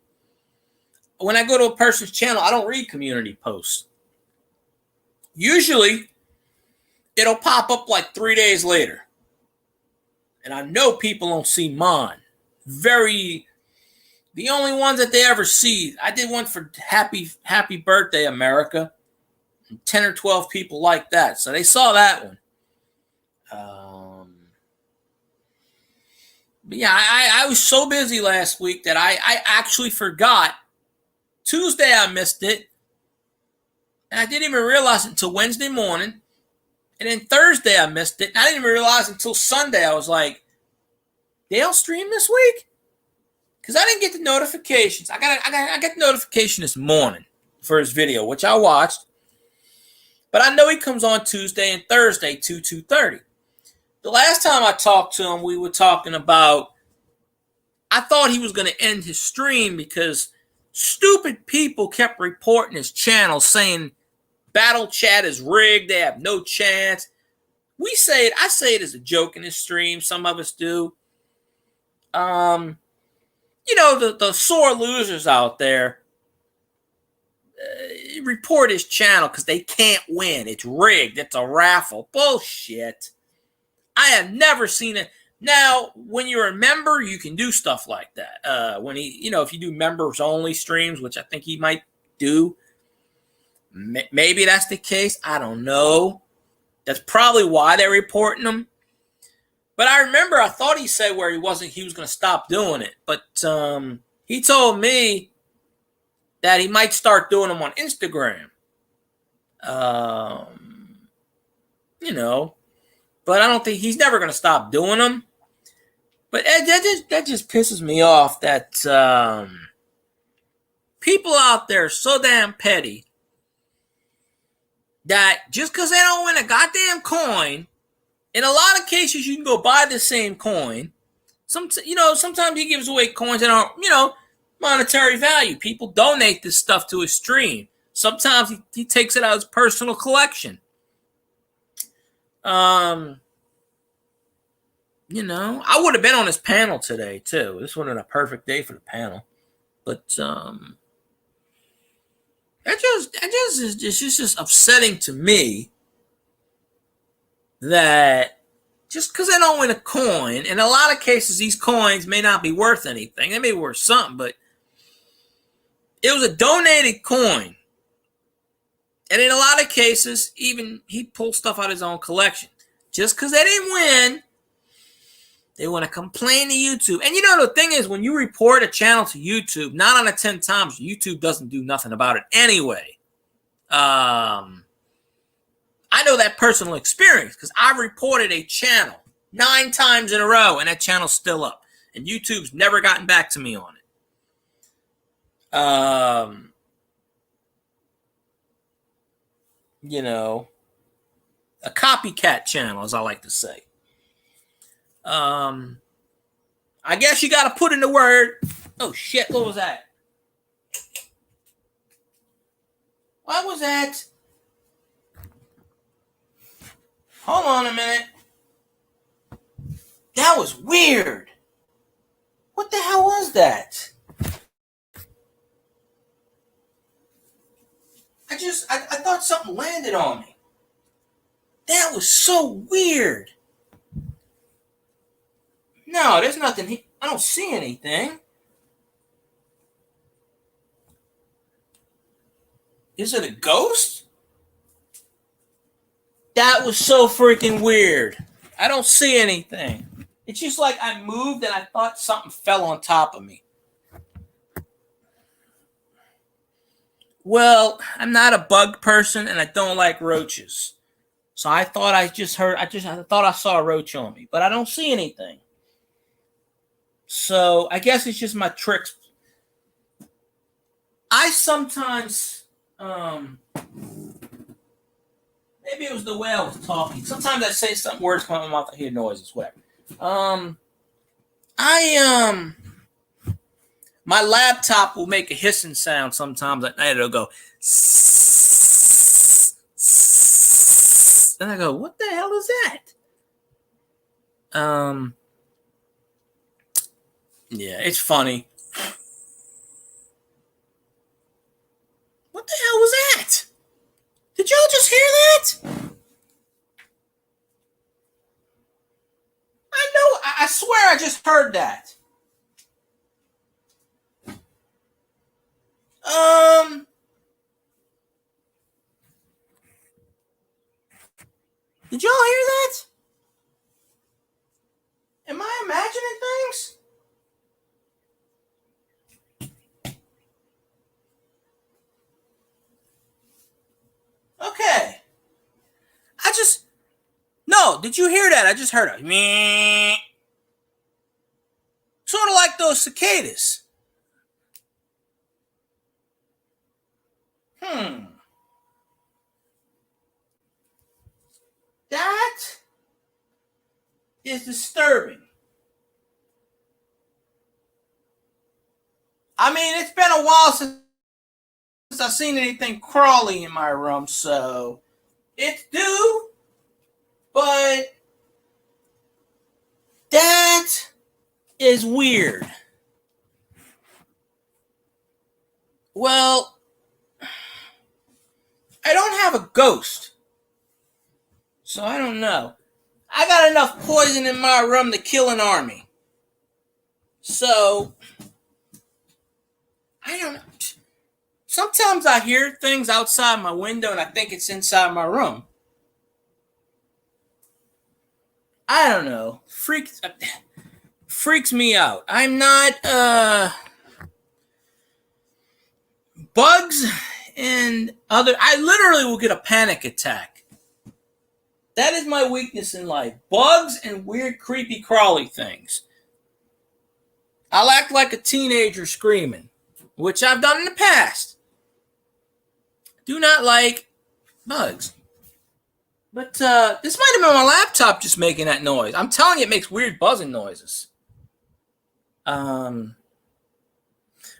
When I go to a person's channel, I don't read community posts. Usually, it'll pop up like 3 days later. And I know people don't see mine. The only ones that they ever see, I did one for Happy Birthday, America. 10 or 12 people like that. So they saw that one. But yeah, I was so busy last week that I actually forgot. Tuesday I missed it. And I didn't even realize it until Wednesday morning. And then Thursday I missed it. And I didn't even realize until Sunday. I was like, they'll stream this week? Because I didn't get the notifications. I got the notification this morning for his video, which I watched. But I know he comes on Tuesday and Thursday, 2:30. The last time I talked to him, we were talking about, I thought he was going to end his stream because stupid people kept reporting his channel saying Battle Chat is rigged. They have no chance. I say it as a joke in his stream. Some of us do. The sore losers out there report his channel because they can't win. It's rigged. It's a raffle. Bullshit. I have never seen it. Now, when you're a member, you can do stuff like that. If you do members only streams, which I think he might do, maybe that's the case. I don't know. That's probably why they're reporting him. But I remember I thought he said where he was going to stop doing it. But he told me that he might start doing them on Instagram. But I don't think he's never going to stop doing them. But that just pisses me off that people out there are so damn petty that just because they don't win a goddamn coin, in a lot of cases you can go buy the same coin. Sometimes he gives away coins that aren't, monetary value. People donate this stuff to his stream. Sometimes he takes it out of his personal collection. I would have been on his panel today too. This would have been a perfect day for the panel, but it's just upsetting to me that just because they don't win a coin, in a lot of cases these coins may not be worth anything. They may be worth something, but it was a donated coin. And in a lot of cases, even he pulls stuff out of his own collection. Just because they didn't win, they want to complain to YouTube. And the thing is, when you report a channel to YouTube, 9 out of 10 times, YouTube doesn't do nothing about it anyway. I know that personal experience because I've reported a channel 9 times in a row, and that channel's still up. And YouTube's never gotten back to me on it. A copycat channel, as I like to say. I guess you got to put in the word. Oh shit! What was that? What was that? Hold on a minute. That was weird. What the hell was that? I thought something landed on me. That was so weird. No, there's nothing. I don't see anything. Is it a ghost? That was so freaking weird. I don't see anything. It's just like I moved and I thought something fell on top of me. Well, I'm not a bug person and I don't like roaches. So I thought I thought I saw a roach on me, but I don't see anything. So I guess it's just my tricks. I sometimes, maybe it was the way I was talking. Sometimes I say some words come out of my mouth, I hear noises, whatever. My laptop will make a hissing sound sometimes at night. It'll go, and I go, what the hell is that? Yeah, it's funny. What the hell was that? Did y'all just hear that? I know. I swear I just heard that. Did y'all hear that? Am I imagining things? Okay. No, did you hear that? I just heard a meh. Sort of like those cicadas. That is disturbing. I mean, it's been a while since I've seen anything crawly in my room, so it's due, but that is weird. Well, I don't have a ghost, so I don't know. I got enough poison in my room to kill an army. So, I don't know. Sometimes I hear things outside my window and I think it's inside my room. I don't know. Freaks me out. I'm not, bugs and I literally will get a panic attack. That is my weakness in life. Bugs and weird, creepy, crawly things. I'll act like a teenager screaming, which I've done in the past. Do not like bugs. But this might have been my laptop just making that noise. I'm telling you, it makes weird buzzing noises. But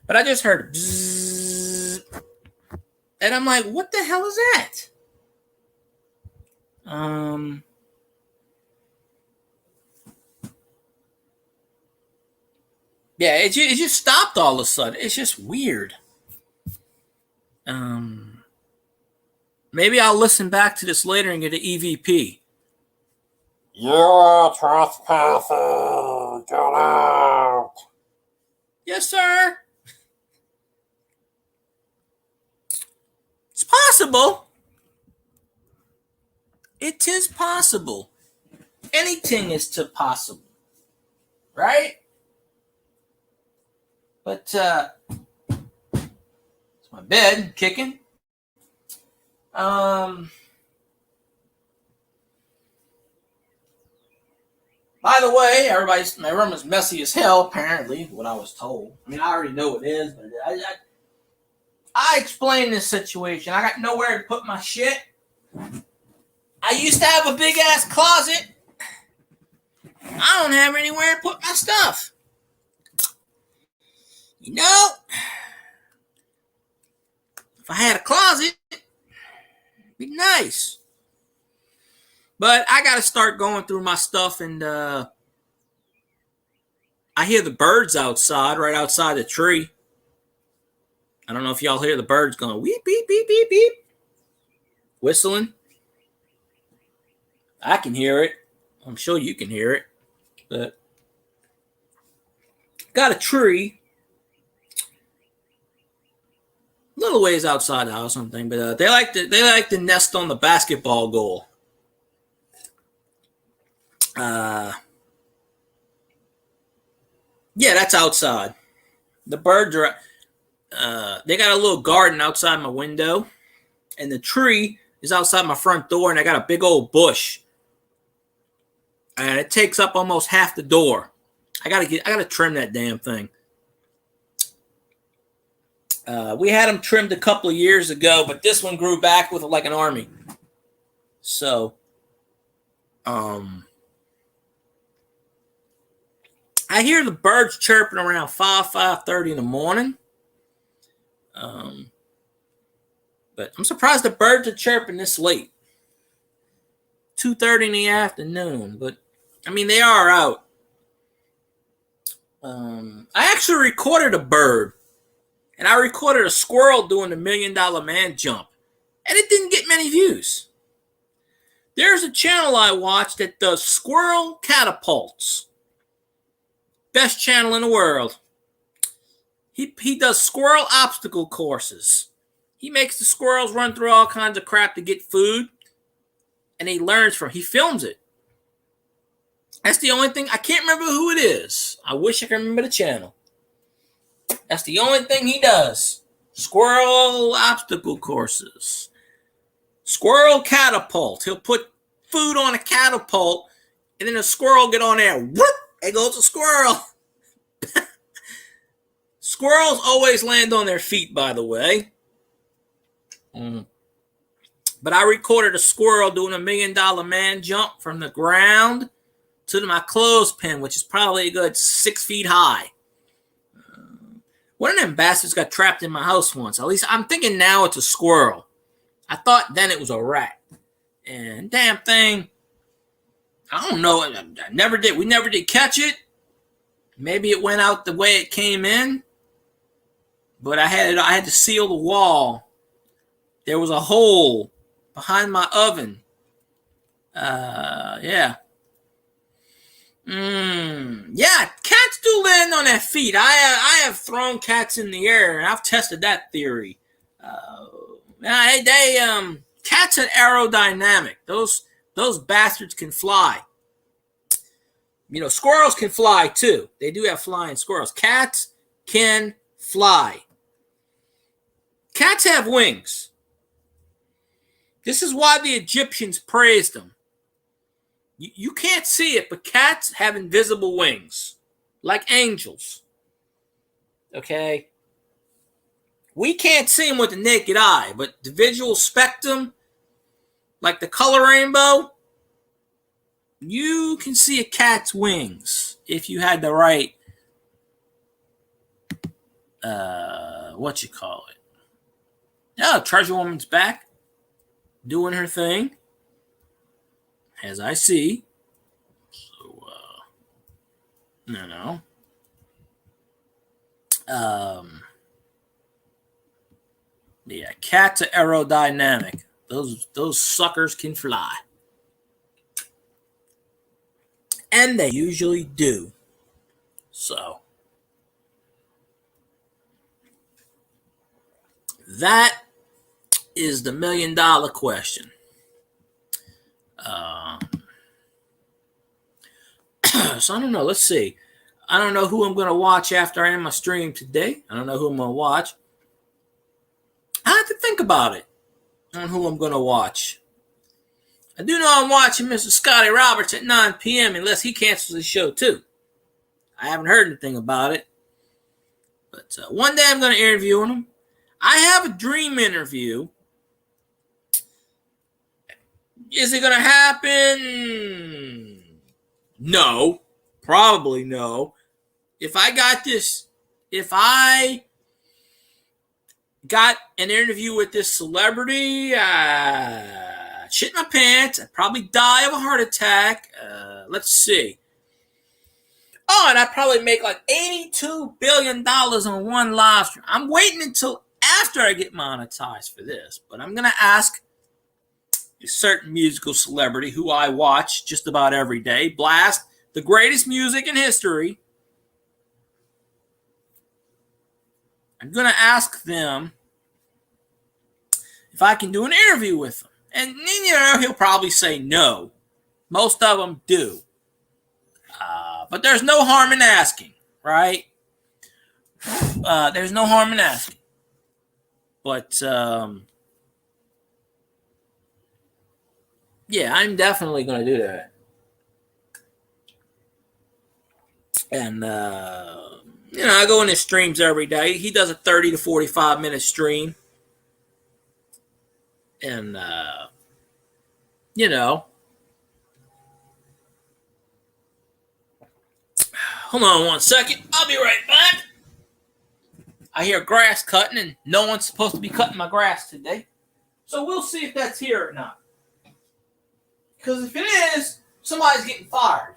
I just heard bzzz, and I'm like, what the hell is that? Yeah, it just stopped all of a sudden. It's just weird. Maybe I'll listen back to this later and get an EVP. You're trespassing. Get out. Yes, sir. It's possible. It is possible. Anything is possible. Right? But it's my bed kicking. By the way, my room is messy as hell, apparently, what I was told. I mean, I already know it is, but I explained this situation. I got nowhere to put my shit. I used to have a big ass closet. I don't have anywhere to put my stuff. You know, if I had a closet, it'd be nice. But I got to start going through my stuff, and I hear the birds outside, right outside the tree. I don't know if y'all hear the birds going weep, beep, beep, beep, beep, whistling. I can hear it. I'm sure you can hear it. But got a tree a little ways outside the house, something. But they like to nest on the basketball goal. Yeah, that's outside. The birds are. They got a little garden outside my window, and the tree is outside my front door, and I got a big old bush, and it takes up almost half the door. I gotta trim that damn thing. We had them trimmed a couple of years ago, but this one grew back with like an army. So, I hear the birds chirping around 5:30 in the morning. But I'm surprised the birds are chirping this late. 2:30 in the afternoon. But, I mean, they are out. I actually recorded a bird, and I recorded a squirrel doing the $1 Million Man jump, and it didn't get many views. There's a channel I watch that does squirrel catapults. Best channel in the world. He does squirrel obstacle courses. He makes the squirrels run through all kinds of crap to get food, and he learns from. He films it. That's the only thing. I can't remember who it is. I wish I could remember the channel. That's the only thing he does. Squirrel obstacle courses. Squirrel catapult. He'll put food on a catapult, and then a squirrel get on there. Whoop! There goes a squirrel. Squirrels always land on their feet, by the way. But I recorded a squirrel doing a $1 Million Man jump from the ground to my clothespin, which is probably a good 6 feet high. One of them bastards got trapped in my house once. At least I'm thinking now it's a squirrel. I thought then it was a rat. And damn thing, I don't know. I never did. We never did catch it. Maybe it went out the way it came in. But I had to seal the wall. There was a hole behind my oven. Yeah. Yeah, cats do land on their feet. I have thrown cats in the air, and I've tested that theory. Cats are aerodynamic. Those bastards can fly. You know, squirrels can fly too. They do have flying squirrels. Cats can fly. Cats have wings. This is why the Egyptians praised them. You can't see it, but cats have invisible wings, like angels. Okay? We can't see them with the naked eye, but the visual spectrum, like the color rainbow, you can see a cat's wings if you had the right, Oh, Treasure Woman's back, doing her thing. As I see. So, yeah, cats are aerodynamic. Those suckers can fly. And they usually do. So, that is the $1 million question. So I don't know. Let's see. I don't know who I'm going to watch after I end my stream today. I don't know who I'm going to watch. I have to think about it on who I'm going to watch. I do know I'm watching Mr. Scotty Roberts at 9 p.m. unless he cancels his show too. I haven't heard anything about it. But one day I'm going to interview him. I have a dream interview. Is it going to happen? No. Probably no. If I got an interview with this celebrity, shit my pants, I'd probably die of a heart attack. Let's see. Oh, and I'd probably make like $82 billion on one live stream. I'm waiting until after I get monetized for this, but I'm going to ask a certain musical celebrity who I watch just about every day, blast the greatest music in history. I'm going to ask them if I can do an interview with them. And, you know, he'll probably say no. Most of them do. But there's no harm in asking, right? There's no harm in asking. But, yeah, I'm definitely going to do that. And, you know, I go in his streams every day. He does a 30 to 45 minute stream. And, you know, hold on one second. I'll be right back. I hear grass cutting, and no one's supposed to be cutting my grass today. So we'll see if that's here or not. Because if it is, somebody's getting fired.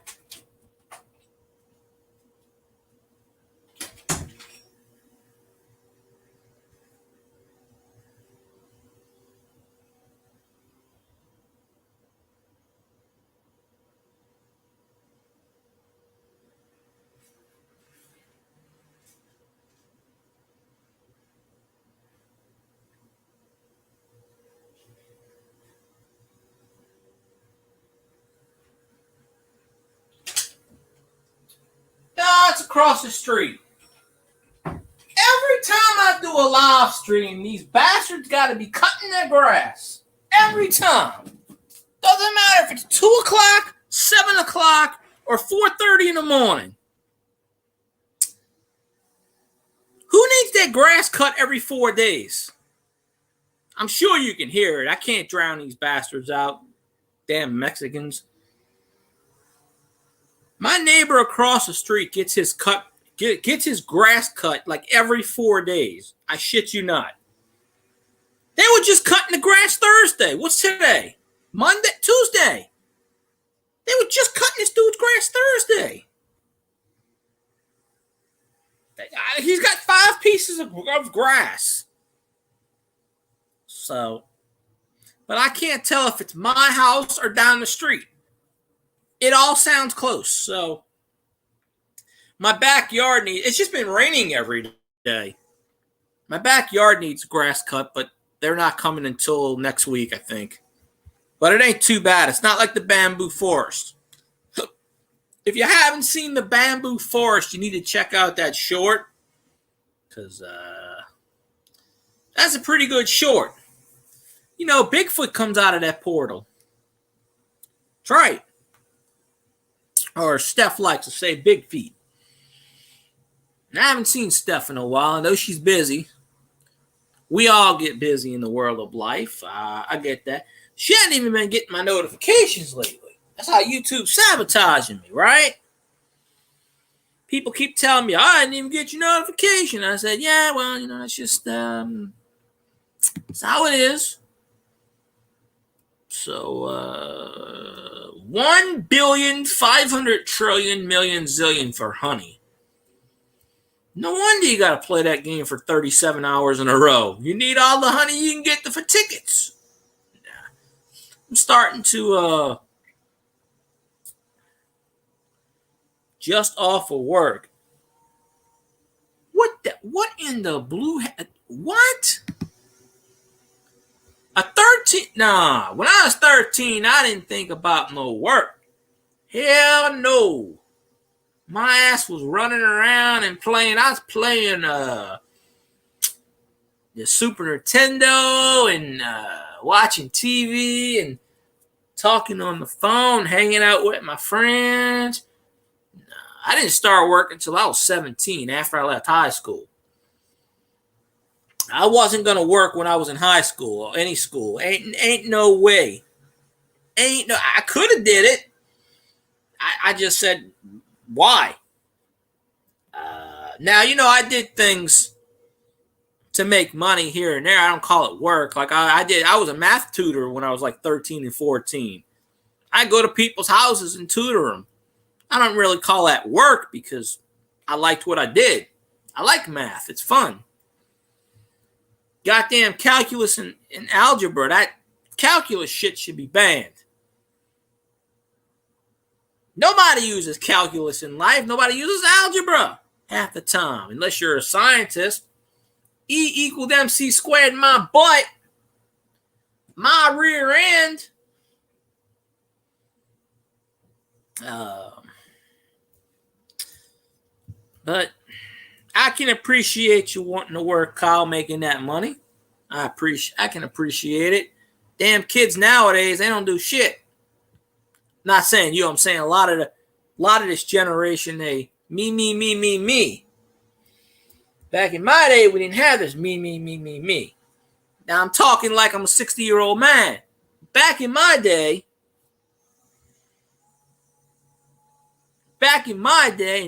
across the street. Every time I do a live stream, these bastards got to be cutting their grass. Every time. Doesn't matter if it's 2 o'clock, 7 o'clock, or 4:30 in the morning. Who needs their grass cut every 4 days? I'm sure you can hear it. I can't drown these bastards out. Damn Mexicans. My neighbor across the street gets his grass cut like every 4 days. I shit you not. They were just cutting the grass Thursday. What's today? Monday? Tuesday. They were just cutting this dude's grass Thursday. He's got 5 pieces of grass. So, but I can't tell if it's my house or down the street. It all sounds close. So, my backyard it's just been raining every day. My backyard needs grass cut, but they're not coming until next week, I think. But it ain't too bad. It's not like the bamboo forest. If you haven't seen the bamboo forest, you need to check out that short. Because that's a pretty good short. You know, Bigfoot comes out of that portal. That's right. Or Steph likes to say big feet. And I haven't seen Steph in a while. I know she's busy. We all get busy in the world of life. I get that. She hasn't even been getting my notifications lately. That's how YouTube's sabotaging me, right? People keep telling me, I didn't even get your notification. I said, yeah, well, it's just, it's how it is. So, 1,500,000,000,000,000,000,000,000 for honey. No wonder you got to play that game for 37 hours in a row. You need all the honey you can get for tickets. I'm starting to, just off of work. What in the blue? What? A 13? Nah, when I was 13, I didn't think about no work. Hell no. My ass was running around and playing. I was playing the Super Nintendo and watching TV and talking on the phone, hanging out with my friends. I didn't start working until I was 17 after I left high school. I wasn't going to work when I was in high school or any school. Ain't no way. I could have did it. I just said, why? Now, I did things to make money here and there. I don't call it work. Like I was a math tutor when I was like 13 and 14. I go to people's houses and tutor them. I don't really call that work because I liked what I did. I like math. It's fun. Goddamn calculus and algebra. That calculus shit should be banned. Nobody uses calculus in life. Nobody uses algebra half the time. Unless you're a scientist. E equals MC squared in my butt. My rear end. But I can appreciate you wanting to work, Kyle, making that money. I can appreciate it. Damn kids nowadays, they don't do shit. Not saying you, I'm saying a lot of this generation, they me. Back in my day, we didn't have this me. Now I'm talking like I'm a 60-year-old man. Back in my day, in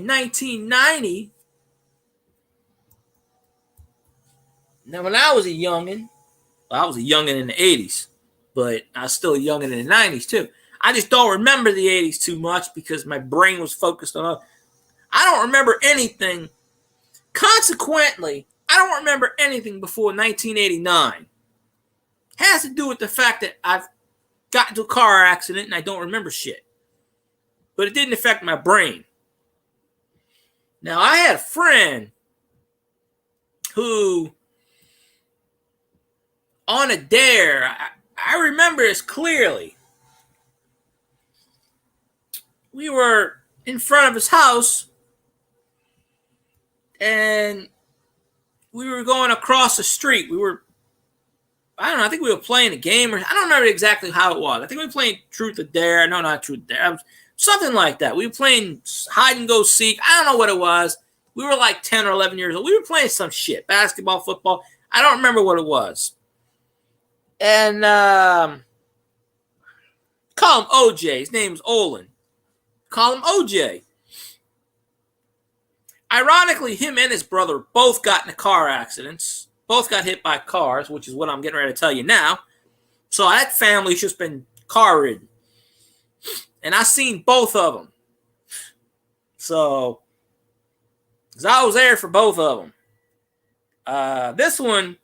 1990, now when I was a youngin', I was a youngin' in the 80s, but I was still a youngin' in the 90s too. I just don't remember the 80s too much because my brain was focused on I don't remember anything. Consequently, I don't remember anything before 1989. It has to do with the fact that I've got into a car accident and I don't remember shit. But it didn't affect my brain. Now, I had a friend who, on a dare, I remember this clearly. We were in front of his house, and we were going across the street. I don't know, I think we were playing a game, or I don't remember exactly how it was. I think we were playing Truth or Dare. No, not Truth or Dare. Something like that. We were playing hide and go seek. I don't know what it was. We were like 10 or 11 years old. We were playing some shit. Basketball, football. I don't remember what it was. And call him OJ. His name's Olin. Call him OJ. Ironically, him and his brother both got into car accidents. Both got hit by cars, which is what I'm getting ready to tell you now. So that family's just been car ridden. And I seen both of them. So, because I was there for both of them. This one,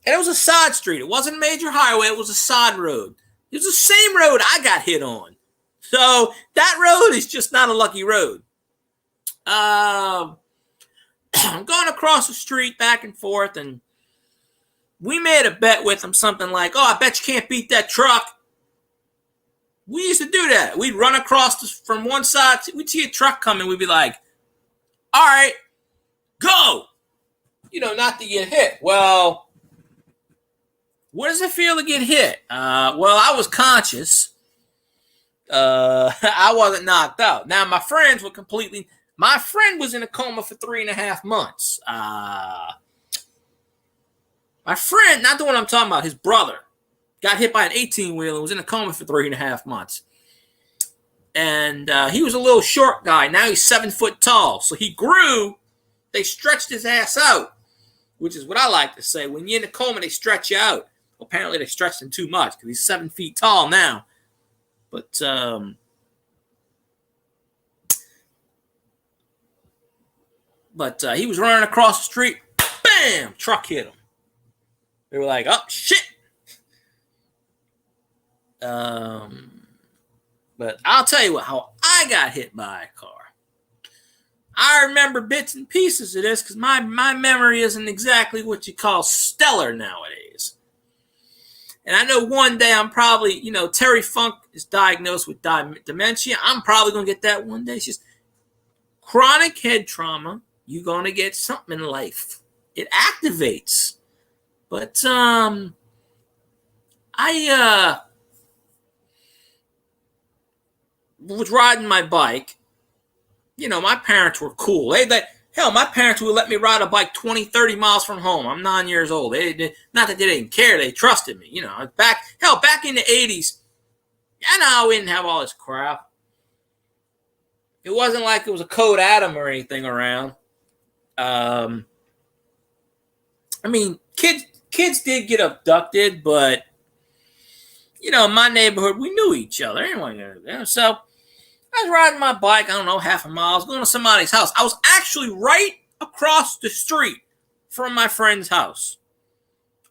and it was a side street. It wasn't a major highway. It was a side road. It was the same road I got hit on. So that road is just not a lucky road. I'm going across the street back and forth, and we made a bet with him, something like, "Oh, I bet you can't beat that truck." We used to do that. We'd run across from one side. We'd see a truck coming. We'd be like, "All right, go." Not to get hit. Well, what does it feel to get hit? Well, I was conscious. I wasn't knocked out. Now, my friend was in a coma for 3.5 months. My friend, not the one I'm talking about, his brother, got hit by an 18-wheeler and was in a coma for 3.5 months. And he was a little short guy. Now he's 7 foot tall. So he grew. They stretched his ass out, which is what I like to say. When you're in a coma, they stretch you out. Well, apparently they stretched him too much because he's 7 feet tall now. But he was running across the street. Bam! Truck hit him. They were like, "Oh, shit." But I'll tell you how I got hit by a car. I remember bits and pieces of this because my memory isn't exactly what you call stellar nowadays. And I know one day I'm probably, Terry Funk is diagnosed with dementia. I'm probably going to get that one day. It's just chronic head trauma. You're going to get something in life. It activates. But I was riding my bike. My parents were cool. My parents would let me ride a bike 20, 30 miles from home. I'm 9 years old. Not that they didn't care. They trusted me. Back in the 80s, we didn't have all this crap. It wasn't like it was a Code Atom or anything around. Kids did get abducted, but, in my neighborhood, we knew each other. Anyway, so I was riding my bike, I don't know, half a mile. I was going to somebody's house. I was actually right across the street from my friend's house.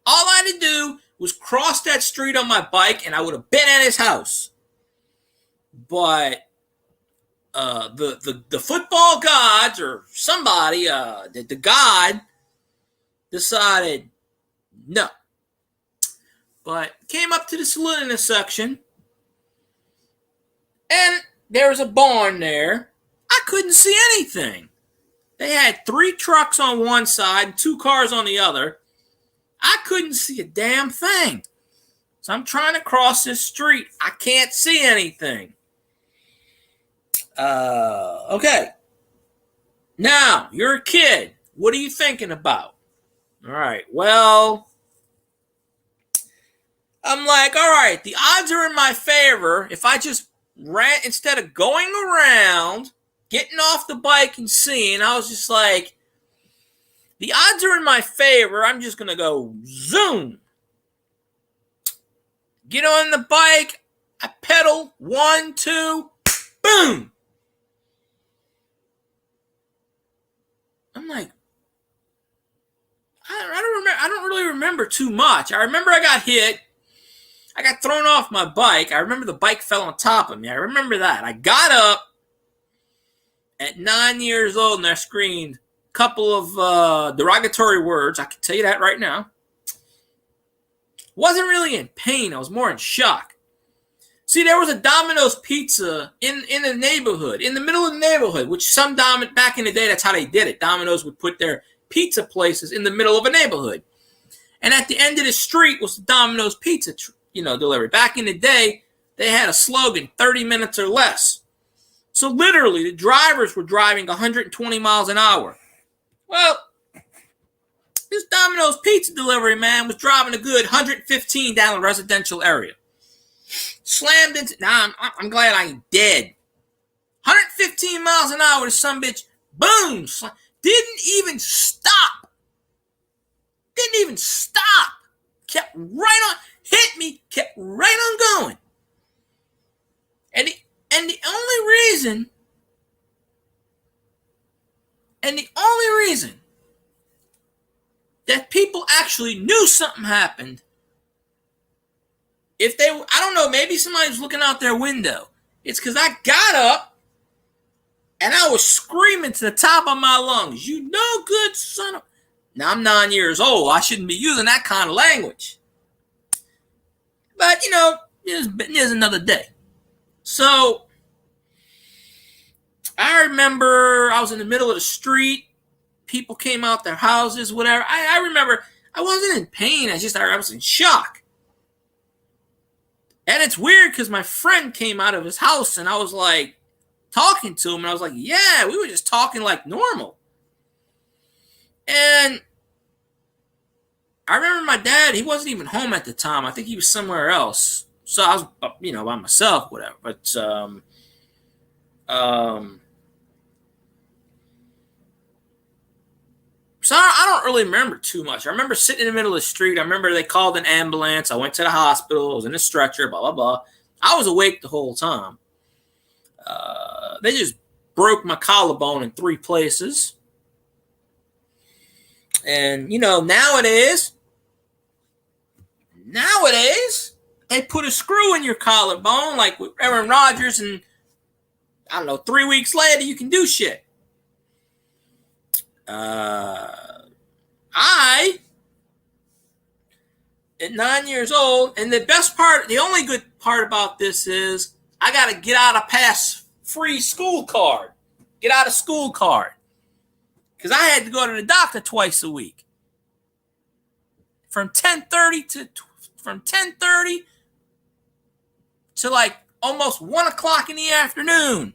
All I had to do was cross that street on my bike, and I would have been at his house. But the football gods or somebody, the god, decided no. But came up to this little intersection, and there was a barn there. I couldn't see anything. They had 3 trucks on one side and 2 cars on the other. I couldn't see a damn thing. So I'm trying to cross this street. I can't see anything. Okay. Now, you're a kid. What are you thinking about? All right. Well, I'm like, all right, the odds are in my favor. If I just ran, instead of going around, getting off the bike and seeing, I was just like, the odds are in my favor. I'm just going to go zoom. Get on the bike. I pedal. 1, 2, boom. I'm like, I don't really remember too much. I remember I got hit. I got thrown off my bike. I remember the bike fell on top of me. I remember that. I got up at 9 years old and I screamed a couple of derogatory words. I can tell you that right now. Wasn't really in pain. I was more in shock. See, there was a Domino's Pizza in the neighborhood, in the middle of the neighborhood, which back in the day, that's how they did it. Domino's would put their pizza places in the middle of a neighborhood. And at the end of the street was the Domino's Pizza, delivery. Back in the day, they had a slogan, 30 minutes or less. So literally, the drivers were driving 120 miles an hour. Well, this Domino's Pizza delivery man was driving a good 115 down a residential area. Slammed into. Now I'm glad I ain't dead. 115 miles an hour. This sumbitch, boom! Didn't even stop. Kept right on. Hit me. Kept right on going. And the only reason that people actually knew something happened, I don't know, maybe somebody was looking out their window. It's because I got up and I was screaming to the top of my lungs, "You no good son of..." Now, I'm 9 years old. I shouldn't be using that kind of language. But, there's another day. So, I remember I was in the middle of the street. People came out their houses, whatever. I remember I wasn't in pain. I was in shock. And it's weird because my friend came out of his house and I was like talking to him. And I was like, yeah, we were just talking like normal. And I remember my dad, he wasn't even home at the time. I think he was somewhere else. So I was, by myself, whatever. But, so I don't really remember too much. I remember sitting in the middle of the street. I remember they called an ambulance. I went to the hospital. I was in a stretcher, blah, blah, blah. I was awake the whole time. They just broke my collarbone in 3 places. And, nowadays, they put a screw in your collarbone like with Aaron Rodgers, and, 3 weeks later, you can do shit. I, at 9 years old, and the only good part about this is I got to get out of pass free school card. Get out of school card. Because I had to go to the doctor twice a week. From 10:30 to like almost 1 o'clock in the afternoon.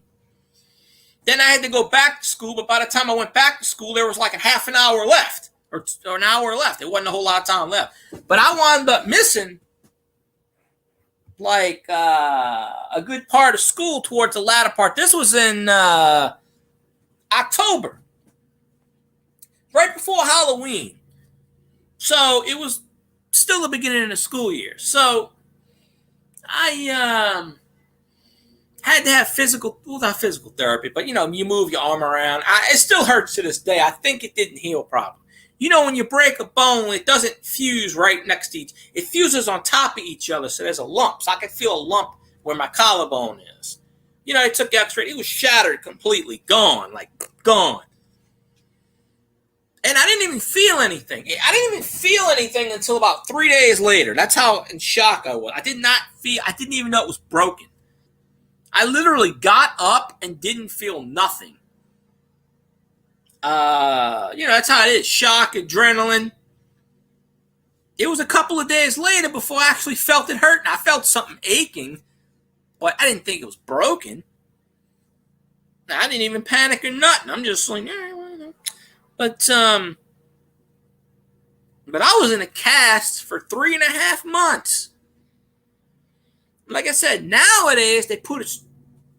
Then I had to go back to school, but by the time I went back to school, there was like a half an hour left, or an hour left. There wasn't a whole lot of time left. But I wound up missing like a good part of school towards the latter part. This was in October, right before Halloween. So it was still the beginning of the school year. So I had to have not physical therapy, but you move your arm around. It still hurts to this day. I think it didn't heal properly. When you break a bone, it doesn't fuse right next to it fuses on top of each other, so there's a lump. So I could feel a lump where my collarbone is. They took the x-ray. It was shattered completely, gone. And I didn't even feel anything. I didn't even feel anything until about 3 days later. That's how in shock I was. I didn't even know it was broken. I literally got up and didn't feel nothing. That's how it is. Shock, adrenaline. It was a couple of days later before I actually felt it hurting. I felt something aching, but I didn't think it was broken. I didn't even panic or nothing. I'm just like, but I was in a cast for 3.5 months. Like I said, nowadays they put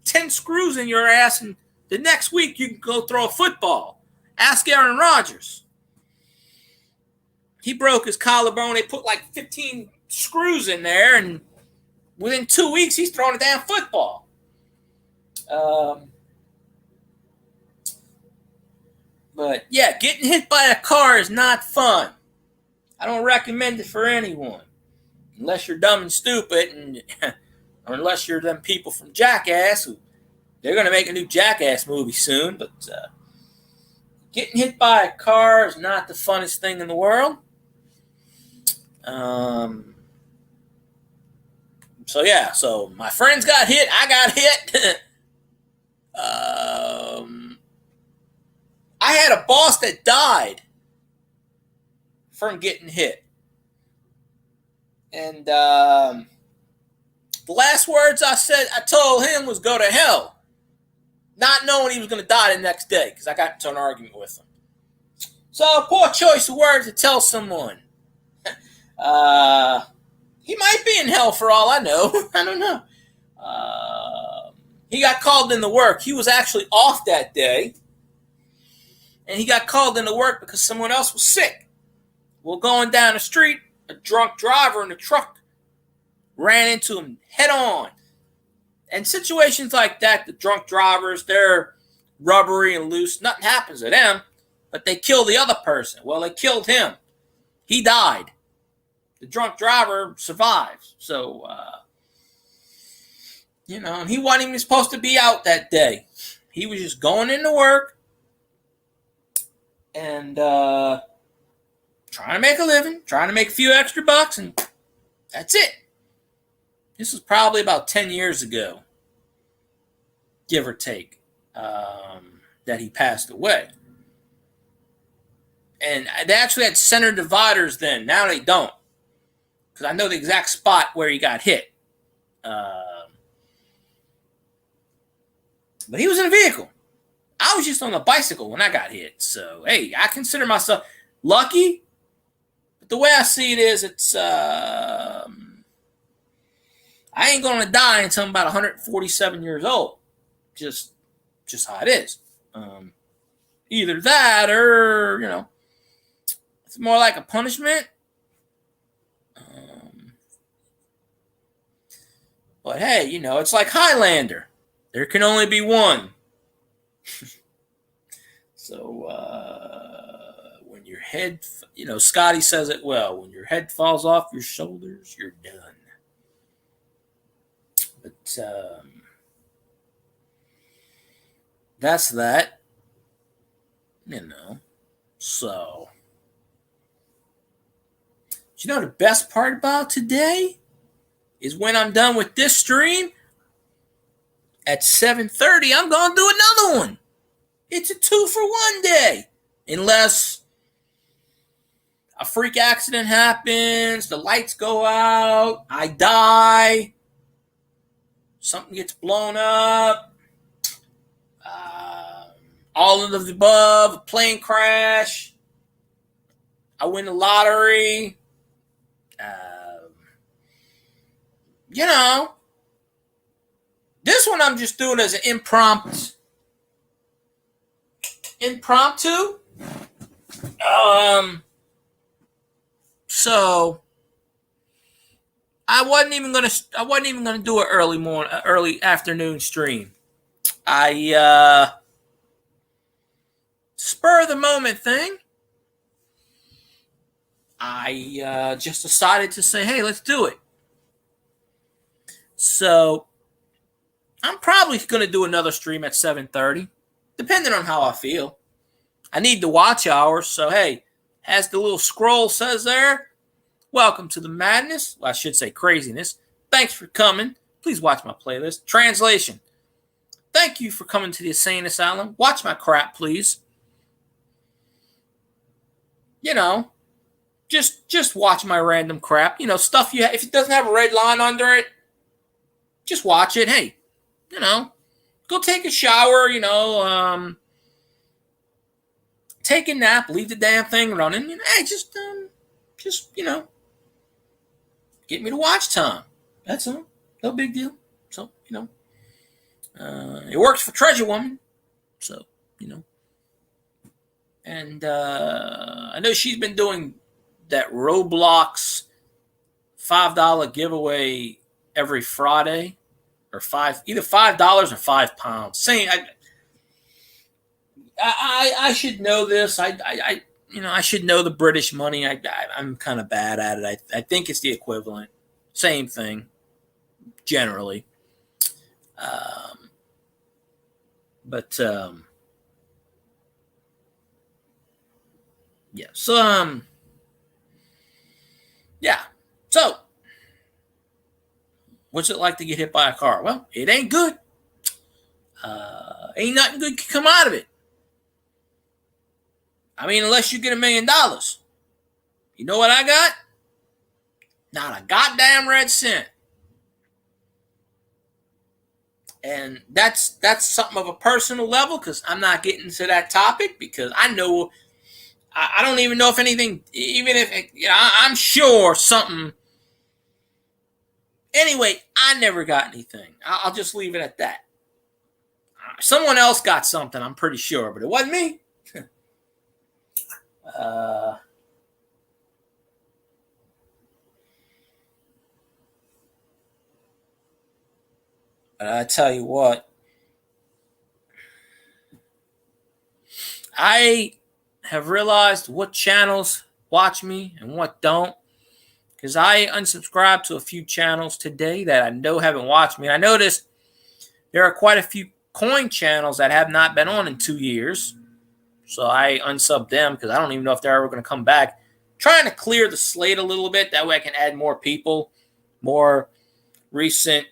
10 screws in your ass, and the next week you can go throw a football. Ask Aaron Rodgers. He broke his collarbone. They put like 15 screws in there, and within 2 weeks he's throwing a damn football. But yeah, getting hit by a car is not fun. I don't recommend it for anyone. Unless you're dumb and stupid, or unless you're them people from Jackass, they're going to make a new Jackass movie soon, but getting hit by a car is not the funnest thing in the world. So my friends got hit. I got hit. I had a boss that died from getting hit. And the last words I told him was go to hell. Not knowing he was going to die the next day because I got into an argument with him. So, poor choice of words to tell someone. He might be in hell for all I know. I don't know. He got called into work. He was actually off that day. And he got called into work because someone else was sick. Well, going down the street, a drunk driver in a truck ran into him head on. And situations like that, the drunk drivers, they're rubbery and loose. Nothing happens to them, but they kill the other person. Well, they killed him. He died. The drunk driver survives. So, and he wasn't even supposed to be out that day. He was just going into work and trying to make a living, trying to make a few extra bucks, and that's it. This was probably about 10 years ago, give or take, that he passed away. And they actually had center dividers then. Now they don't. Because I know the exact spot where he got hit. But he was in a vehicle. I was just on a bicycle when I got hit. So, hey, I consider myself lucky. But the way I see it is, it's I ain't going to die until I'm about 147 years old. Just how it is. Either that or, it's more like a punishment. But hey, it's like Highlander. There can only be one. So, when your head, Scotty says it well, when your head falls off your shoulders, you're done. But, that's that. So. But the best part about today is when I'm done with this stream, at 7:30, I'm going to do another one. It's a 2-for-1 day. Unless a freak accident happens, the lights go out, I die, something gets blown up, all of the above, a plane crash, I win the lottery, this one I'm just doing as an impromptu. So I wasn't even gonna do an early afternoon stream. I spur of the moment thing. I just decided to say, hey, let's do it. So I'm probably going to do another stream at 7:30, depending on how I feel. I need the watch hours, so hey, as the little scroll says there, welcome to the madness. Well, I should say craziness. Thanks for coming. Please watch my playlist. Translation. Thank you for coming to the insane asylum. Watch my crap, please. Just watch my random crap. Stuff if it doesn't have a red line under it, just watch it. Hey, go take a shower, take a nap, leave the damn thing running. Hey, just get me to watch time. That's all. No big deal. So, it works for Treasure Woman. So, and I know she's been doing that Roblox $5 giveaway every Friday. Or either $5 or £5. Same. I should know this. I should know the British money. I'm kind of bad at it. I think it's the equivalent. Same thing, generally. Yeah. So yeah. So What's it like to get hit by a car? Well, it ain't good. Ain't nothing good can come out of it. I mean, unless you get $1 million. You know what I got? Not a goddamn red cent. And that's something of a personal level, because I'm not getting to that topic, because I know I don't even know if anything, even if I'm sure something. Anyway, I never got anything. I'll just leave it at that. Someone else got something, I'm pretty sure, but it wasn't me. But I tell you what, I have realized what channels watch me and what don't, because I unsubscribed to a few channels today that I know haven't watched me. I noticed there are quite a few coin channels that have not been on in 2 years, so I unsubbed them because I don't even know if they're ever going to come back. Trying to clear the slate a little bit, that way I can add more people, more recent.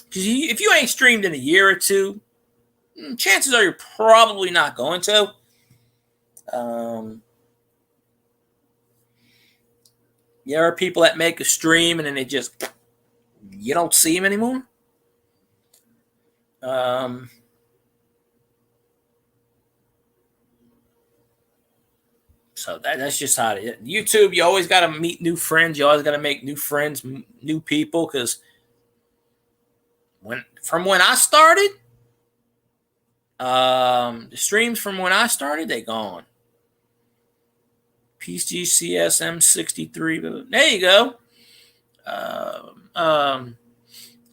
Because if you ain't streamed in a year or two, chances are you're probably not going to. There are people that make a stream and then you don't see them anymore. So that's just how it is. YouTube, you always got to meet new friends. You always got to make new friends, new people, because from when I started, the streams from when I started, they gone. PGCSM63. There you go.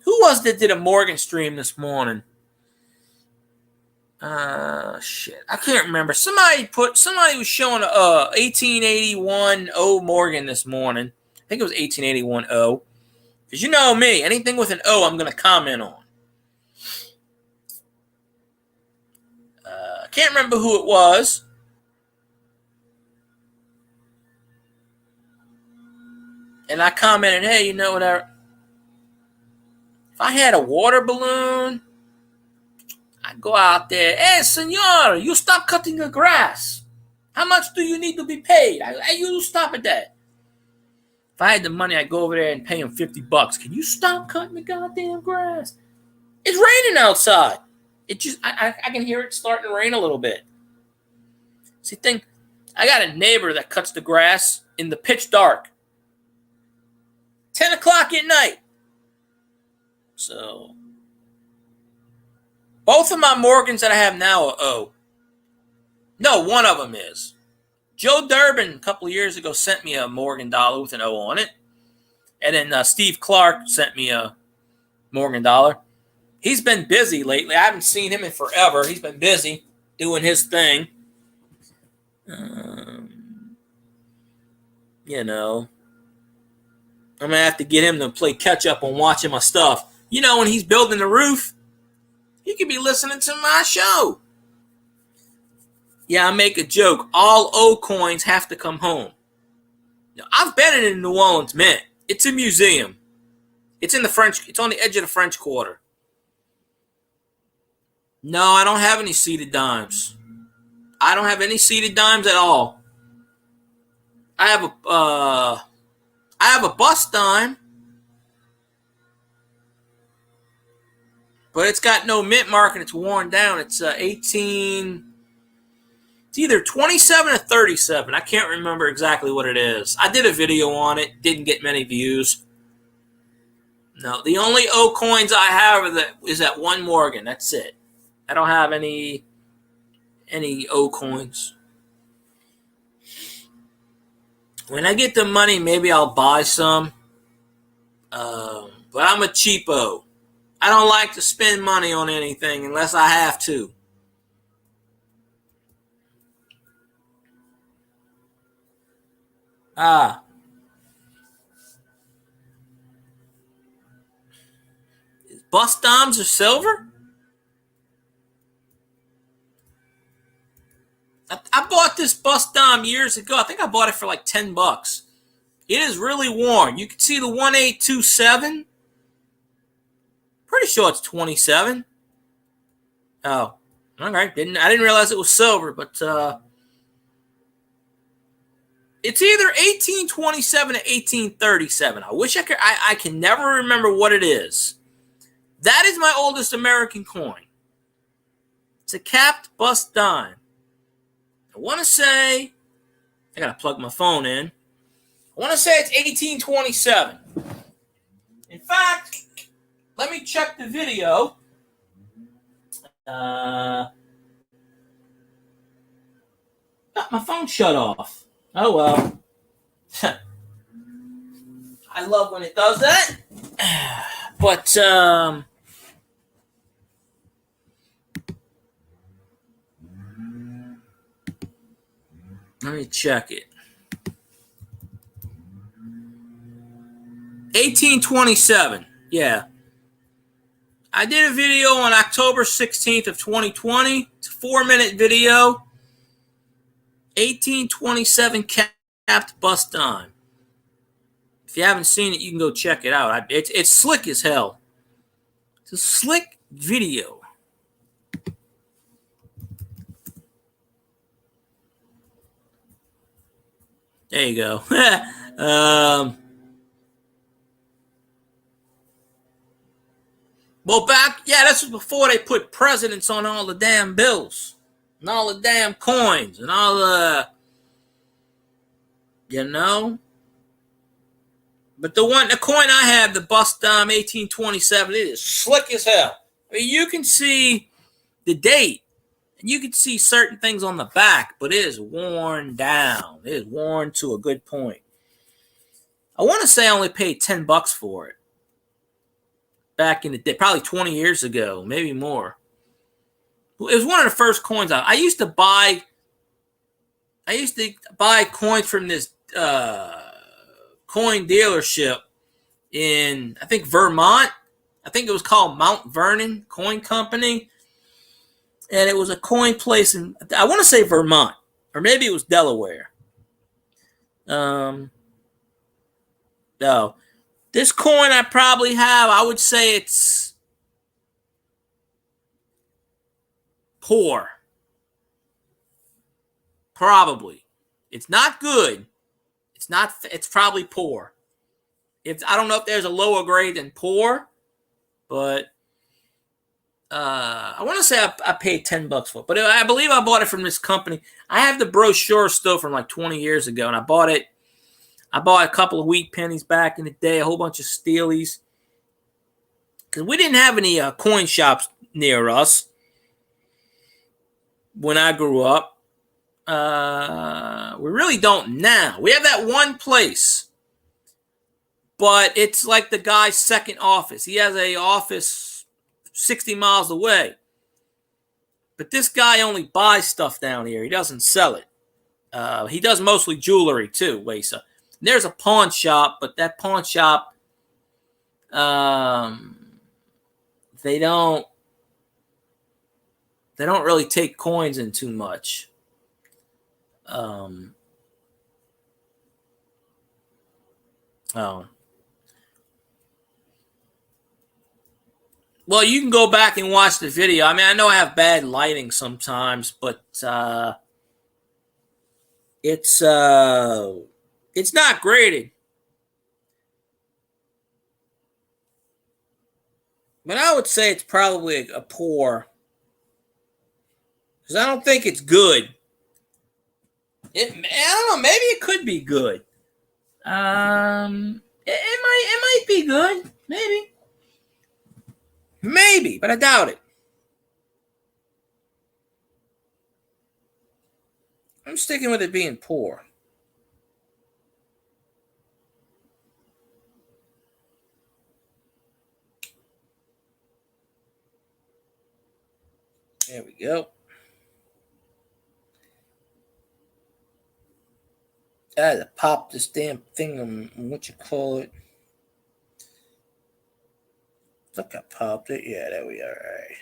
Who was that did a Morgan stream this morning? Shit, I can't remember. Somebody was showing 1881 O Morgan this morning. I think it was 1881 O. Because you know me, anything with an O, I'm going to comment on. I can't remember who it was. And I commented, hey, you know whatever. If I had a water balloon, I'd go out there. Hey, senor, you stop cutting the grass. How much do you need to be paid? You stop at that. If I had the money, I'd go over there and pay him $50. Can you stop cutting the goddamn grass? It's raining outside. I can hear it starting to rain a little bit. See, I got a neighbor that cuts the grass in the pitch dark. 10 o'clock at night. So, both of my Morgans that I have now are O. No, one of them is. Joe Durbin, a couple of years ago, sent me a Morgan dollar with an O on it. And then Steve Clark sent me a Morgan dollar. He's been busy lately. I haven't seen him in forever. He's been busy doing his thing. I'm going to have to get him to play catch up on watching my stuff. You know, when he's building the roof, he could be listening to my show. Yeah, I make a joke. All O coins have to come home. Now, I've been in New Orleans Mint. It's a museum. It's on the edge of the French Quarter. No, I don't have any seated dimes. I don't have any seated dimes at all. I have a bus dime, but it's got no mint mark and it's worn down. It's 18. It's either 27 or 37. I can't remember exactly what it is. I did a video on it. Didn't get many views. No, the only O coins I have is that one Morgan. That's it. I don't have any O coins. When I get the money, maybe I'll buy some. But I'm a cheapo. I don't like to spend money on anything unless I have to. Bus dimes are silver? I bought this bus dime years ago. I think I bought it for like $10. It is really worn. You can see the 1827. Pretty sure it's 27. Oh, all right. I didn't realize it was silver, but it's either 1827 or 1837. I wish I could. I can never remember what it is. That is my oldest American coin. It's a capped bust dime. I want to say, I got to plug my phone in. I want to say it's 1827. In fact, let me check the video. My phone shut off. Oh well. I love when it does that. But let me check it. 1827. Yeah. I did a video on October 16th of 2020. It's a 4-minute video. 1827 capped bust dime. If you haven't seen it, you can go check it out. It's slick as hell. It's a slick video. There you go. Well, this was before they put presidents on all the damn bills and all the damn coins and all the, But the coin I have, the bust dime 1827, it is slick as hell. I mean, you can see the date and you can see certain things on the back, but it is worn down. It is worn to a good point. I want to say I only paid $10 for it. Back in the day, probably 20 years ago, maybe more. It was one of the first coins I used to buy. I used to buy coins from this coin dealership in, I think, Vermont. I think it was called Mount Vernon Coin Company. And it was a coin place in, I want to say Vermont, or maybe it was Delaware. No. This coin I probably have, I would say it's poor. Probably. It's not good. It's probably poor. I don't know if there's a lower grade than poor, but I want to say I paid $10 for it. But I believe I bought it from this company. I have the brochure still from like 20 years ago, and I bought a couple of wheat pennies back in the day, a whole bunch of steelies. Because we didn't have any coin shops near us when I grew up. We really don't now. We have that one place. But it's like the guy's second office. He has an office 60 miles away. But this guy only buys stuff down here. He doesn't sell it. He does mostly jewelry too, Wesa. There's a pawn shop, but that pawn shop, they don't really take coins in too much. Well, you can go back and watch the video. I mean, I know I have bad lighting sometimes, but it's not graded. But I would say it's probably a poor. Because I don't think it's good. I don't know. Maybe it could be good. It might be good. Maybe, but I doubt it. I'm sticking with it being poor. There we go. I had to pop this damn thing on what you call it. Look, I popped it. Yeah, there we are. All right.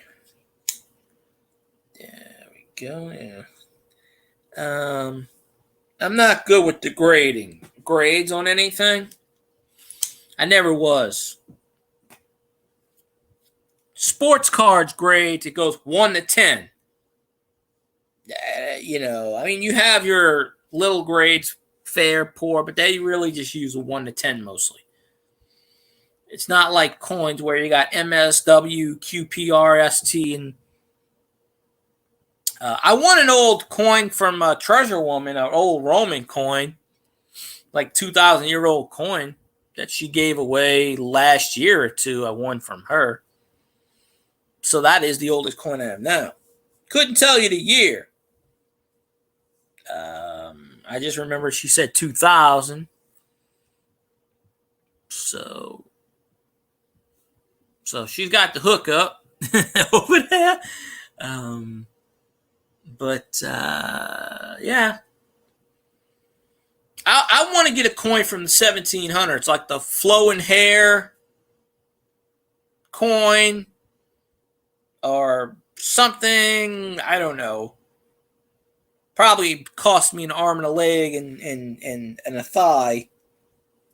There we go. Yeah. I'm not good with the grades on anything. I never was. Sports cards grades, it goes 1 to 10. I mean, you have your little grades, fair, poor, but they really just use a 1 to 10 mostly. It's not like coins where you got MSW, QPR, ST, and I won an old coin from a Treasure Woman, an old Roman coin, like 2,000-year-old coin that she gave away last year or two. I won from her. So that is the oldest coin I have now. Couldn't tell you the year. I just remember she said 2000. So she's got the hookup over there. Yeah. I want to get a coin from the 1700s, like the flowing hair coin or something. I don't know. Probably cost me an arm and a leg and a thigh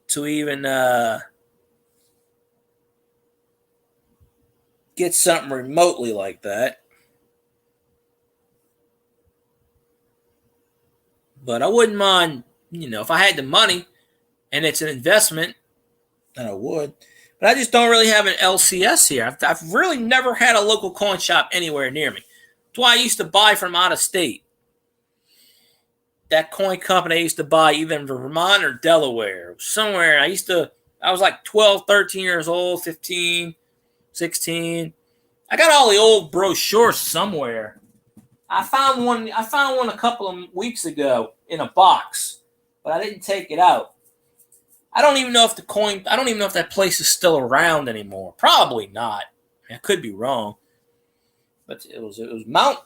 to even get something remotely like that. But I wouldn't mind, if I had the money and it's an investment, then I would. But I just don't really have an LCS here. I've really never had a local coin shop anywhere near me. That's why I used to buy from out of state. That coin company I used to buy either in Vermont or Delaware. Somewhere. I was like 12, 13 years old, 15, 16. I got all the old brochures somewhere. I found one a couple of weeks ago in a box, but I didn't take it out. I don't even know if that place is still around anymore. Probably not. I could be wrong. But it was Mount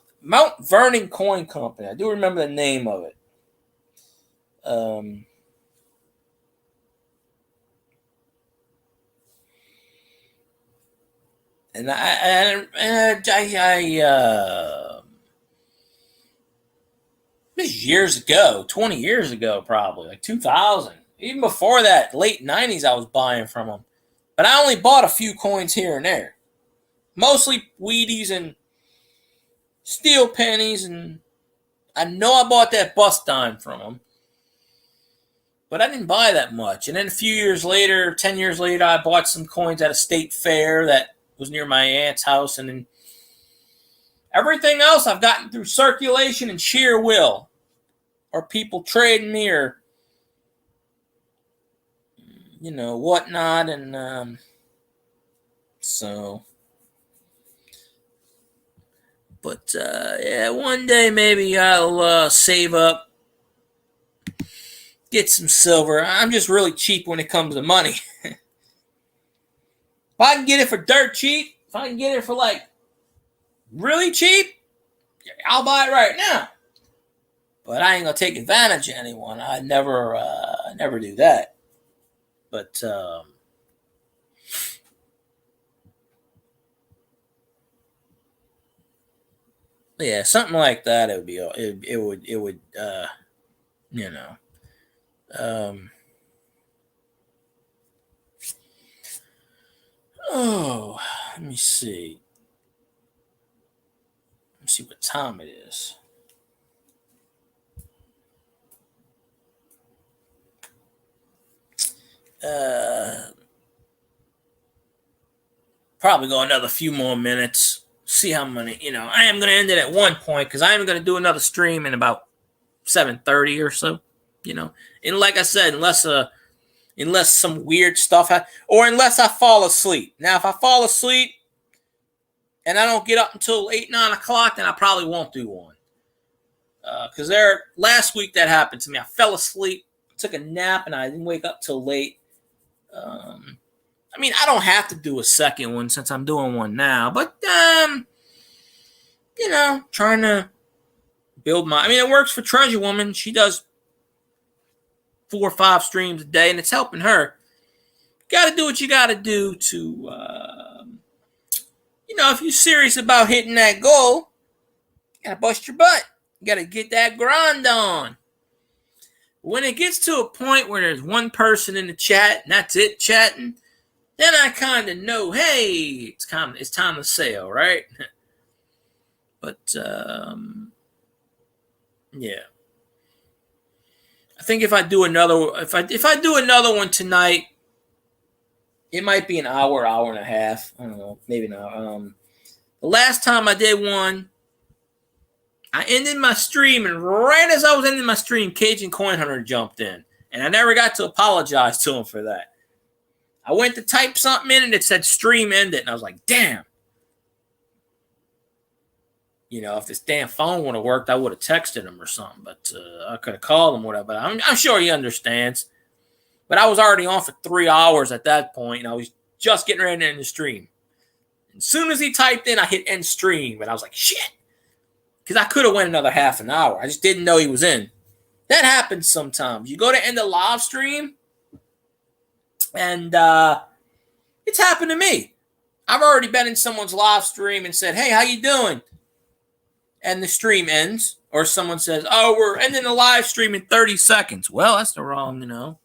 Vernon Coin Company. I do remember the name of it. And this years ago, 20 years ago, probably like 2000. Even before that, late 90s, I was buying from them. But I only bought a few coins here and there. Mostly Wheaties and steel pennies, and I know I bought that bust dime from them. But I didn't buy that much. And then a few years later, 10 years later, I bought some coins at a state fair that was near my aunt's house. And then everything else I've gotten through circulation and sheer will. Or people trading me or, whatnot. And so. But, one day maybe I'll save up. Get some silver. I'm just really cheap when it comes to money. If I can get it for dirt cheap, if I can get it for like really cheap, I'll buy it right now. But I ain't gonna take advantage of anyone. I never do that. But yeah, something like that. It would be. It would. Let me see. Let's see what time it is. Probably go another few more minutes. See how many, I am going to end it at one point because I am going to do another stream in about 7:30 or so, And like I said, unless some weird stuff or unless I fall asleep. Now, if I fall asleep and I don't get up until 8, 9 o'clock, then I probably won't do one. Because last week that happened to me. I fell asleep, took a nap, and I didn't wake up till late. I don't have to do a second one since I'm doing one now, but trying to build it works for Treasure Woman. She does 4 or 5 streams a day, and it's helping her. Got to do what you got to do to, if you're serious about hitting that goal, you got to bust your butt. You got to get that grind on. When it gets to a point where there's one person in the chat, and that's it chatting, then I kind of know, hey, it's time to sell, right? But yeah, I think if I do another one tonight, it might be an hour, hour and a half. I don't know, maybe not. The last time I did one, I ended my stream, and right as I was ending my stream, Cajun Coin Hunter jumped in, and I never got to apologize to him for that. I went to type something in, and it said stream ended, and I was like, damn. If this damn phone would have worked, I would have texted him or something, but I could have called him, whatever. But I'm sure he understands. But I was already on for 3 hours at that point, and I was just getting ready to end the stream. As soon as he typed in, I hit end stream, and I was like, shit. Because I could have went another half an hour. I just didn't know he was in. That happens sometimes. You go to end a live stream, and it's happened to me. I've already been in someone's live stream and said, hey, how you doing? And the stream ends. Or someone says, oh, we're ending the live stream in 30 seconds. Well, that's the wrong,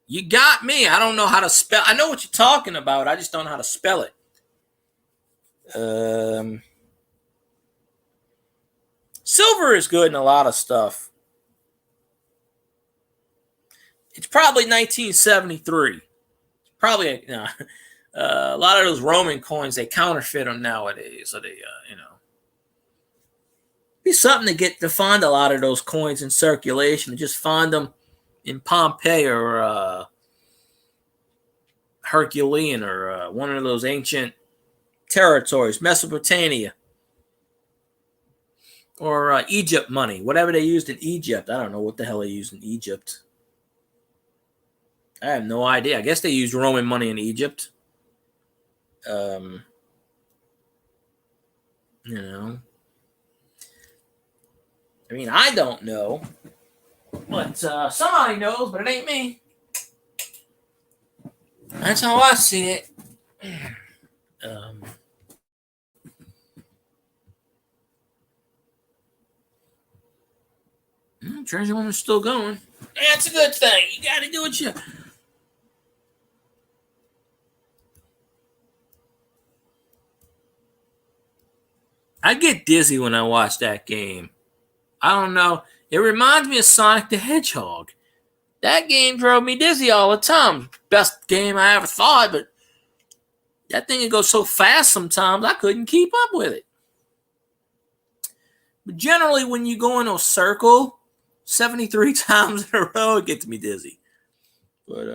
You got me. I don't know how to spell. I know what you're talking about. I just don't know how to spell it. Silver is good in a lot of stuff. It's probably 1973. Probably a lot of those Roman coins, they counterfeit them nowadays. So they, be something to find a lot of those coins in circulation and just find them in Pompeii or Herculean or one of those ancient territories, Mesopotamia. Or Egypt money, whatever they used in Egypt. I don't know what the hell they used in Egypt. I have no idea. I guess they used Roman money in Egypt. I mean, I don't know. But somebody knows, but it ain't me. That's how I see it. Treasure hunt is still going. That's a good thing. You got to do what you. I get dizzy when I watch that game. I don't know. It reminds me of Sonic the Hedgehog. That game drove me dizzy all the time. Best game I ever thought, but that thing would go so fast sometimes I couldn't keep up with it. But generally, when you go in a circle 73 times in a row, it gets me dizzy. But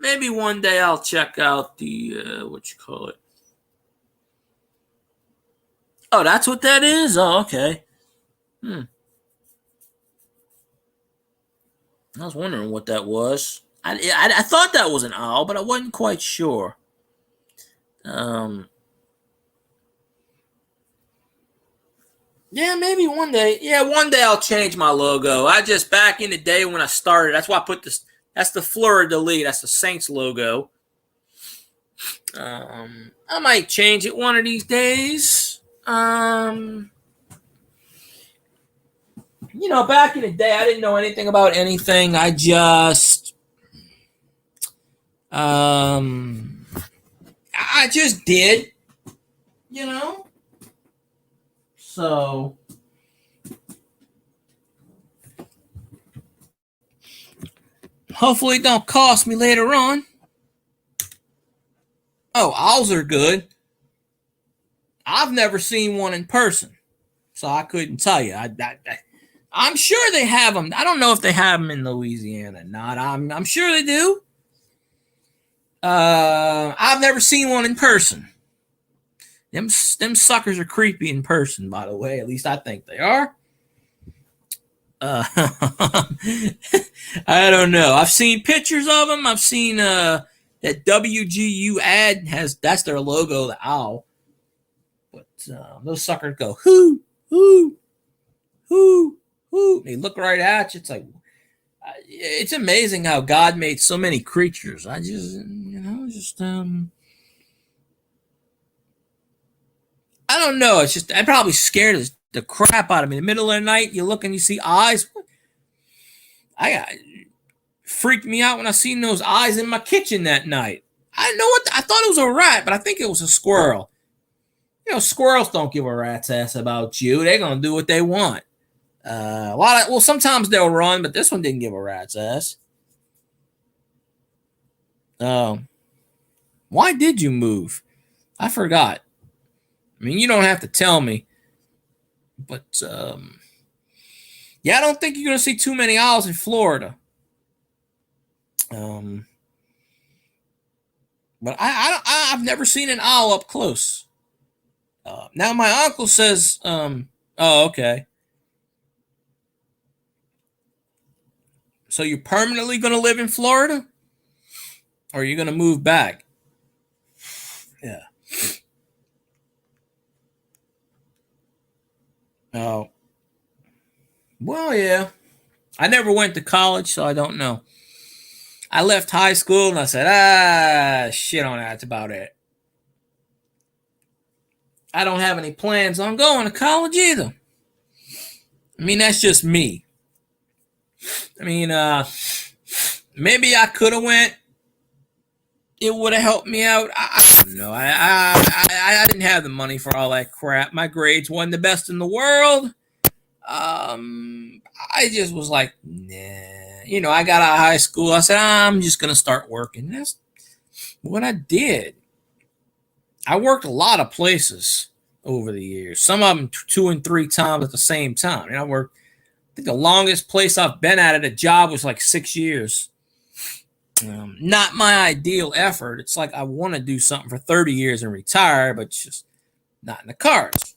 maybe one day I'll check out the, Oh, that's what that is? Oh, okay. I was wondering what that was. I thought that was an owl, but I wasn't quite sure. Yeah, maybe one day. Yeah, one day I'll change my logo. Back in the day when I started, that's why I put this. That's the Fleur de Lis. That's the Saints logo. I might change it one of these days. Back in the day, I didn't know anything about anything. I just did, So hopefully it don't cost me later on. Oh, owls are good. I've never seen one in person, so I couldn't tell you. I'm sure they have them. I don't know if they have them in Louisiana or not. I'm sure they do. I've never seen one in person. Them suckers are creepy in person, by the way. At least I think they are. I don't know. I've seen pictures of them. I've seen that WGU ad that's their logo, the owl. But those suckers go hoo hoo hoo hoo. They look right at you. It's like it's amazing how God made so many creatures. I just I don't know. It's just I'm probably scared the crap out of me. In the middle of the night, you look and you see eyes. I got freaked me out when I seen those eyes in my kitchen that night. I know what I thought it was a rat, but I think it was a squirrel. You know, squirrels don't give a rat's ass about you. They're gonna do what they want. Sometimes they'll run, but this one didn't give a rat's ass. Why did you move? I forgot. I mean, you don't have to tell me, but yeah, I don't think you're gonna see too many owls in Florida. But I've never seen an owl up close. Now my uncle says, oh, okay. So you're permanently going to live in Florida? Or are you going to move back? Yeah. Oh. Well, yeah. I never went to college, so I don't know. I left high school and I said, shit on that. That's about it. I don't have any plans on going to college either. I mean, that's just me. I mean, maybe I could have went. It would have helped me out. I don't know. I didn't have the money for all that crap. My grades weren't the best in the world. I just was like, nah. You know, I got out of high school. I said, I'm just going to start working. That's what I did. I worked a lot of places over the years. Some of them 2 and 3 times at the same time. And I think the longest place I've been at a job was like 6 years. Not my ideal effort. It's like I want to do something for 30 years and retire, but it's just not in the cards.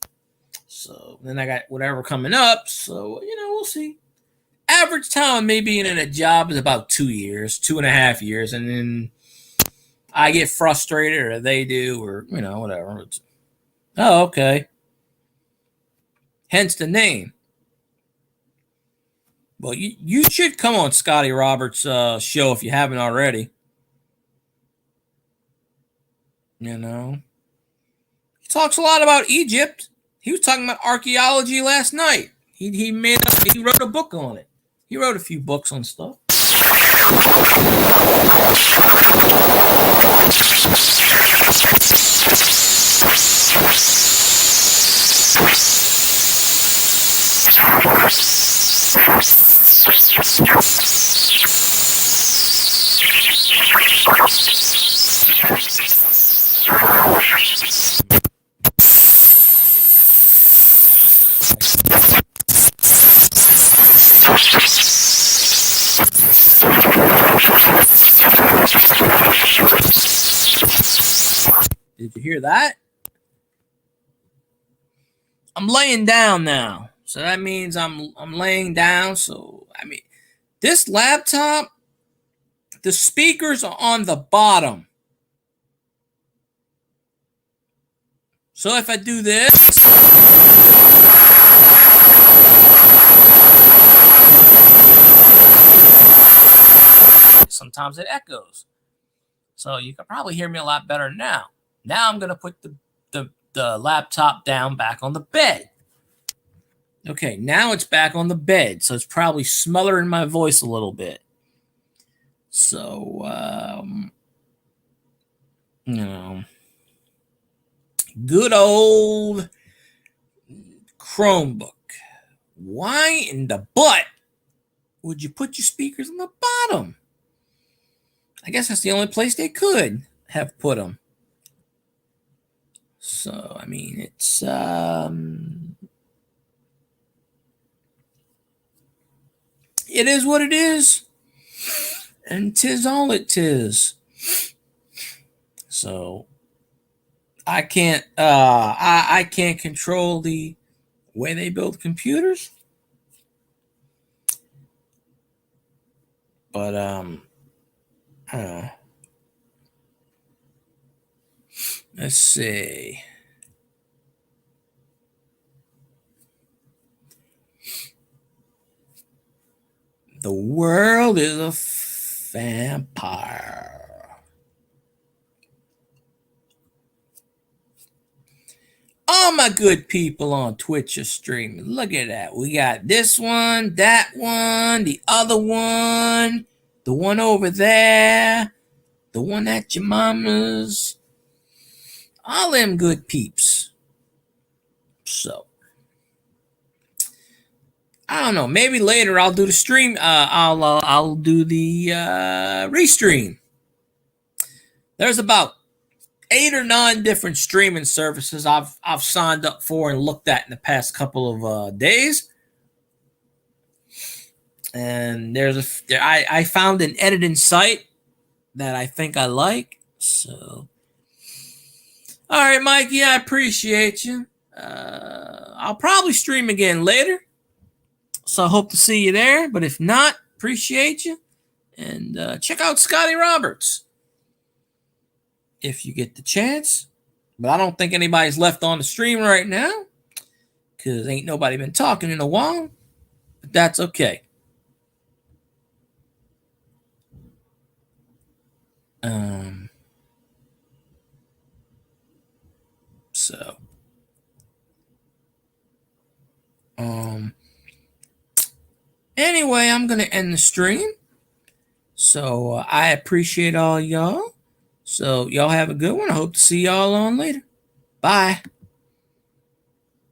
So then I got whatever coming up. So, you know, we'll see. Average time of me being in a job is about 2 years, 2.5 years. And then I get frustrated, or they do, or, you know, whatever. Oh, okay. Hence the name. Well, you should come on Scotty Roberts' show if you haven't already. You know, he talks a lot about Egypt. He was talking about archaeology last night. He wrote a book on it. He wrote a few books on stuff. Did you hear that? I'm laying down now. So that means I'm laying down. So, I mean, this laptop, the speakers are on the bottom. So if I do this, sometimes it echoes. So you can probably hear me a lot better now. Now I'm going to put the laptop down back on the bed. Okay, now it's back on the bed, so it's probably smothering my voice a little bit. So, you know, good old Chromebook. Why in the butt would you put your speakers on the bottom? I guess that's the only place they could have put them. So, I mean, it's, it is what it is, and 'tis all it 'tis. So, I can't, I can't control the way they build computers, but, let's see. The world is a vampire. All my good people on Twitch are streaming. Look at that. We got this one, that one, the other one. the one over there, the one at your mama's, all them good peeps. So, I don't know. Maybe later I'll do the stream. I'll do the restream. There's about 8 or 9 different streaming services I've signed up for and looked at in the past couple of days. And I found an editing site that I think I like. So, all right, Mikey, I appreciate you. I'll probably stream again later. So I hope to see you there. But if not, appreciate you. And check out Scotty Roberts if you get the chance. But I don't think anybody's left on the stream right now because ain't nobody been talking in a while. But that's okay. So anyway, I'm gonna end the stream. So I appreciate all y'all. So y'all have a good one. I hope to see y'all on later. Bye.